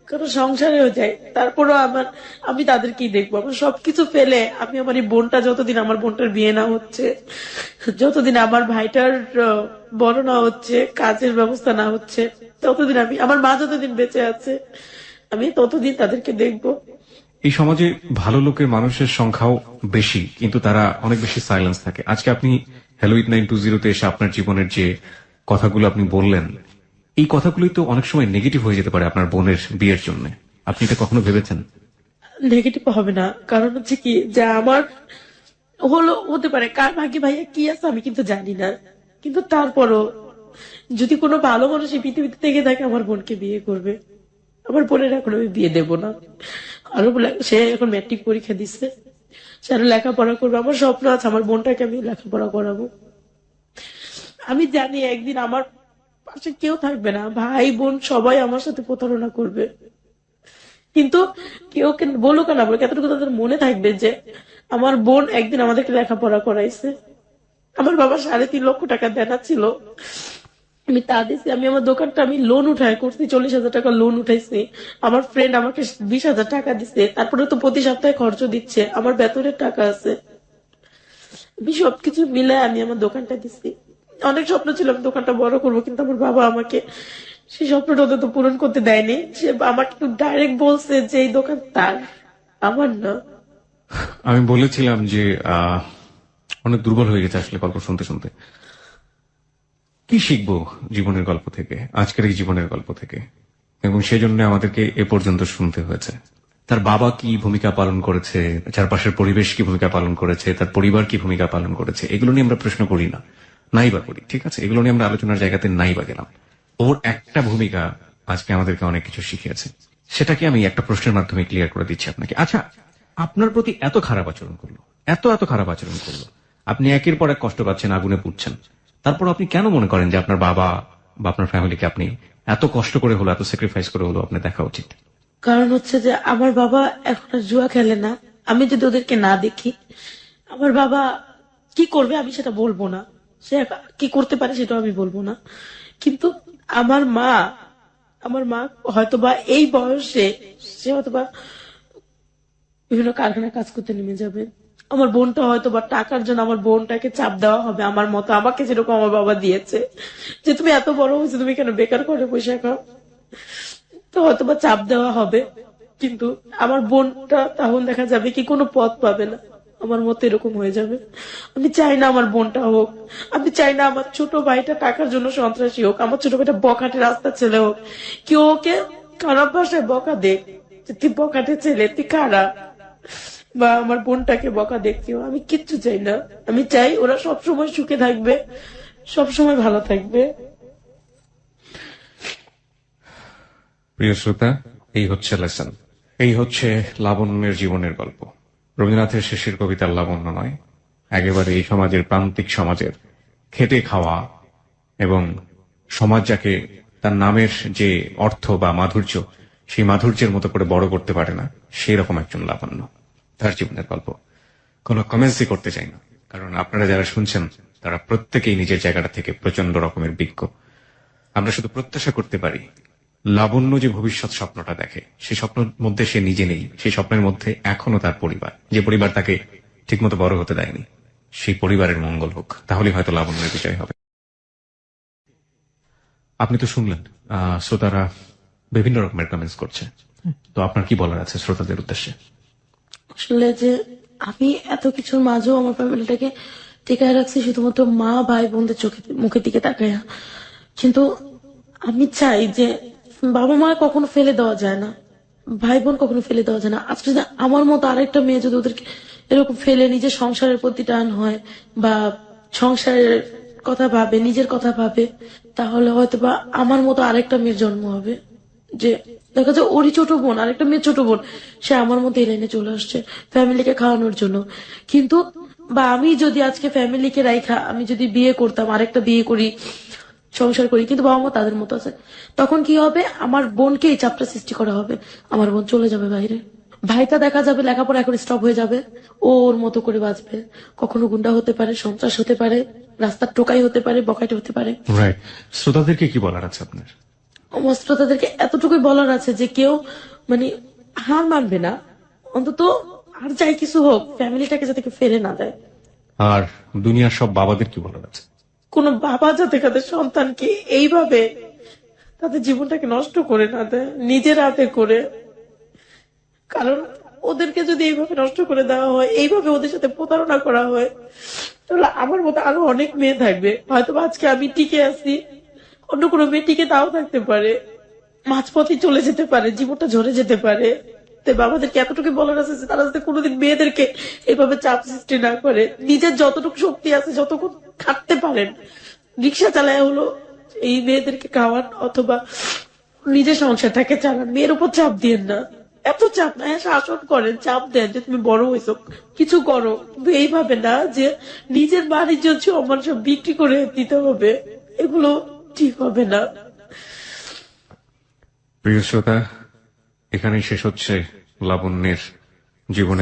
কারো সংসারেও যাই, তারপরও আমি তাদেরকেই দেখবো। আমার সবকিছু ফেলে আমি আমার এই বোনটা, যতদিন আমার বোনটার বিয়ে না হচ্ছে, যতদিন আমার ভাইটার বড় না হচ্ছে, কাজের ব্যবস্থা না হচ্ছে, ততদিন আমার মা যতদিন বেঁচে আছে, আমি ততদিন তাদেরকে দেখবো। এই সমাজে ভালো লোকের মানুষের সংখ্যাও বেশি, কিন্তু তারা অনেক বেশি সাইলেন্স থাকে। আজকে আপনি হ্যালো উইথ 920 তে এসে আপনার জীবনের যে কথাগুলো আপনি বললেন, এই কথাগুলোই তো অনেক সময় নেগেটিভ হয়ে যেতে পারে আপনার বোনের বিয়ের জন্য। আপনি এটা কখনো ভেবেছেন? নেগেটিভ হবে না, কারণ হচ্ছে কি যে আমার হতে পারে, কার ভাগ্যে ভাইয়া কি আছে আমি কিন্তু জানি না, কিন্তু তারপরও যদি কোনো ভালো মানুষ এই পৃথিবীতে থেকে থাকে, আমার বোনকে বিয়ে করবে। আমার বোনের এখন আমি বিয়ে দেব না। আরো সে এখন ম্যাট্রিক পরীক্ষা দিচ্ছে, সে আরো লেখাপড়া করবে। আমার স্বপ্ন আছে আমার বোনটাকে আমি লেখাপড়া করাবো। আমি জানি একদিন আমার পাশে কেউ থাকবে না, ভাই বোন সবাই আমার সাথে প্রতারণা করবে, কিন্তু কেউ বলুক না বলুক, এতটুকু তাদের মনে থাকবে যে আমার বোন একদিন আমাদেরকে লেখাপড়া করাইছে। আমার বাবা 3.5 লক্ষ টাকা দেনা ছিল, আমি তা দিছি, আমি আমার দোকানটা আমি লোন উঠাই করছি, 40,000 টাকা লোন উঠাইছি। আমার ফ্রেন্ড আমাকে 20,000 টাকা দিচ্ছে, তারপরে তো প্রতি সপ্তাহে খরচ দিচ্ছে, আমার বেতনের টাকা আছে। আমি সবকিছু মিলে আমি আমার দোকানটা দিছি। অনেক স্বপ্ন ছিল আমি দোকানটা বড় করবো, কিন্তু আমার বাবা আমাকে সেই স্বপ্নটা তো পূরণ করতে দেয়নি। সে আমাকে ডাইরেক্ট বলছে যে এই দোকান তার, আমার না। আমি বলেছিলাম যে অনেক দুর্বল হয়ে গেছে আসলে গল্প শুনতে শুনতে। কি শিখবো জীবনের গল্প থেকে, আজকের এই জীবনের গল্প থেকে, এবং সেজন্য আমাদেরকে এ পর্যন্ত শুনতে হয়েছে। তার বাবা কি ভূমিকা পালন করেছে, চারপাশের পরিবেশ কি ভূমিকা পালন করেছে, তার পরিবার কি ভূমিকা পালন করেছে, এগুলো নিয়ে আমরা প্রশ্ন করি না, নাই বা করি, ঠিক আছে, এগুলো নিয়ে আমরা আলোচনার জায়গাতে নাই বা গেলাম। ওর একটা ভূমিকা আজকে আমাদেরকে অনেক কিছু শিখিয়েছে, সেটাকে আমি একটা প্রশ্নের মাধ্যমে ক্লিয়ার করে দিচ্ছি আপনাকে। আচ্ছা, আপনার প্রতি এত খারাপ আচরণ করলো, এত এত খারাপ আচরণ করলো, আপনি একের পর এক কষ্ট পাচ্ছেন, আগুনে পুড়ছেন, তারপর আপনি কেন মনে করেন যে আপনার বাবা বা আপনার ফ্যামিলিকে আপনি এত কষ্ট করে হলো, এত স্যাক্রিফাইস করে হলো আপনার দেখা উচিত? কারণ হচ্ছে যে আমার বাবা এখন আর জুয়া খেলে না। আমি যদি ওদেরকে না দেখি, আমার বাবা কি করবে আমি সেটা বলবো না, সে কি করতে পারে সেটাও আমি বলবো না। কিন্তু আমার মা, আমার মা হয়তোবা এই বয়সে সে হয়তোবা বিভিন্ন কারখানায় কাজ করতে নেমে যাবে। আমার বোনটা হয়তো বা টাকার জন্য আমার বোনটাকে চাপ দেওয়া হবে আমার মতো, আমাকে যেরকম আমার বাবা দিয়েছে যে তুমি এত বড় হয়েছে তুমি কেন বেকার করে বসে খাও, তো হয়তো বা চাপ দেওয়া হবে। কিন্তু আমার বোনটা তখন দেখা যাবে কি কোনো পথ পাবে না, আমার মতো এরকম হয়ে যাবে। আমি চাই না আমার বোনটা হোক, আমি চাই না আমার ছোট ভাইটা টাকার জন্য সন্ত্রাসী হোক, আমার ছোট ভাইটা বখাটে রাস্তার ছেলে হোক, কেউ ওকে খারাপ ভাষায় বকা দেখ যে তুই বখাটে ছেলে, তুই খারাপ, বা আমার বোনটাকে বকা দেখতেও আমি কিচ্ছু চাই না। আমি চাই ওরা সবসময় সুখে থাকবে, সবসময় ভালো থাকবে। প্রিয় শ্রোতা, এই হচ্ছে লেসন, এই হচ্ছে লাবণ্যের জীবনের গল্প। রবীন্দ্রনাথের শেষের কবিতার লাবণ্য নয়, একেবারে এই সমাজের প্রান্তিক সমাজের খেটে খাওয়া এবং সমাজ যাকে তার নামের যে অর্থ বা মাধুর্য, সেই মাধুর্যের মতো করে বড় করতে পারে না, সেই রকম একজন লাবণ্য, তার জীবনের গল্প। কোনো কমেন্টসই করতে চাই না, কারণ আপনারা যারা শুনছেন তারা প্রত্যেকেই নিজের জায়গাটা থেকে প্রচন্ড রকমের বিজ্ঞ। আমরা শুধু প্রত্যাশা করতে পারি লাবণ্য যে ভবিষ্যৎ স্বপ্নটা দেখে, সেই স্বপ্নের মধ্যে সে নিজে নেই, সেই স্বপ্নের মধ্যে এখনো তার পরিবার, যে পরিবার তাকে ঠিকমতো বড় হতে দেয়নি, সেই পরিবারের মঙ্গল হোক, তাহলে হয়তো লাবণ্যের বিজয় হবে। আপনি তো শুনলেন শ্রোতারা বিভিন্ন রকমের কমেন্টস করছে, তো আপনার কি বলার আছে শ্রোতাদের উদ্দেশ্যে? আসলে যে আমি এত কিছুর মাঝেও আমার ফ্যামিলিটাকে টিকায় রাখছি শুধুমাত্র মা ভাই বোনদের চোখে মুখের দিকে তাকাইয়া। কিন্তু আমি চাই যে বাবা মা কখনো ফেলে দেওয়া যায় না, ভাই বোন কখনো ফেলে দেওয়া যায় না। আজকে যদি আমার মতো আরেকটা মেয়ে যদি ওদেরকে এরকম ফেলে নিজের সংসারের প্রতি টান হয় বা সংসারের কথা ভাবে, নিজের কথা ভাবে, তাহলে হয়তো বা আমার মতো আরেকটা মেয়ের জন্ম হবে। যে দেখা যায় ওরই ছোট বোন, আরেকটা মেয়ের ছোট বোন, সে আমার মতো এই লাইনে চলে আসছে ফ্যামিলিকে খাওয়ানোর জন্য। কিন্তু বা আমি যদি আজকে ফ্যামিলিকে রাইখা আমি যদি বিয়ে করতাম, আরেকটা বিয়ে করি, সংসার করি, কিন্তু বাবা মা তাদের মতো আছে, তখন কি হবে, আমার বোনকে এই চাপটা সৃষ্টি করা হবে, আমার বোন চলে যাবে বাইরে, ভাইটা দেখা যাবে লেখাপড়া এখন স্টপ হয়ে যাবে, ও ওর মতো করে বাঁচবে, কখনো গুন্ডা হতে পারে, সন্ত্রাস হতে পারে, রাস্তার টোকাই হতে পারে, বকাইতে হতে পারে। রাইট, শ্রোতাদেরকে কি বলার আছে আপনার? অমস্ত্র তাদেরকে এতটুকুই বলার আছে যে কেউ মানে হার মানবে না, অন্তত আর যাই কিছু হোক ফ্যামিলিটাকে যাতে কেউ ফেলে না দেয়। আর দুনিয়ার সব বাবাদের কি বলার আছে? কোন বাবা যাতে তাদের সন্তানকে এইভাবে তাদের জীবনটাকে নষ্ট করে না দেয় নিজের হাতে করে। কারণ ওদেরকে যদি এইভাবে নষ্ট করে দেওয়া হয়, এইভাবে ওদের সাথে প্রতারণা করা হয়, তাহলে আমার মতো আরো অনেক মেয়ে থাকবে, হয়তো আজকে আমি টিকে আছি, অন্য কোনো মেয়ে টিকে তাও থাকতে পারে, মাঝপথে চলে যেতে পারে, জীবনটা ঝরে যেতে পারে। তাই বাবাদেরকে এতটুকু বলার আছে যে তারা যাতে কোনোদিন মেয়েদেরকে এইভাবে চাপ সৃষ্টি না করে, নিজের যতটুকু শক্তি আছে যতক্ষণ খাটতে পারেন, রিক্সা চালায় হলো এই মেয়েদেরকে খাওয়ান অথবা নিজের সংসারটাকে চালান, মেয়ের উপর চাপ দিয়েন না। এত চাপ না, হ্যাঁ শাসন করেন, চাপ দেন যে তুমি বড় হয়েছো কিছু করো, কিন্তু এইভাবে না যে নিজের বাড়ির জন্য আমার সব বিক্রি করে দিতে হবে, এগুলো ঠিক হবে না। প্রিয় শ্রোতা, এখানেই শেষ হচ্ছে লাবণ্যের জীবনের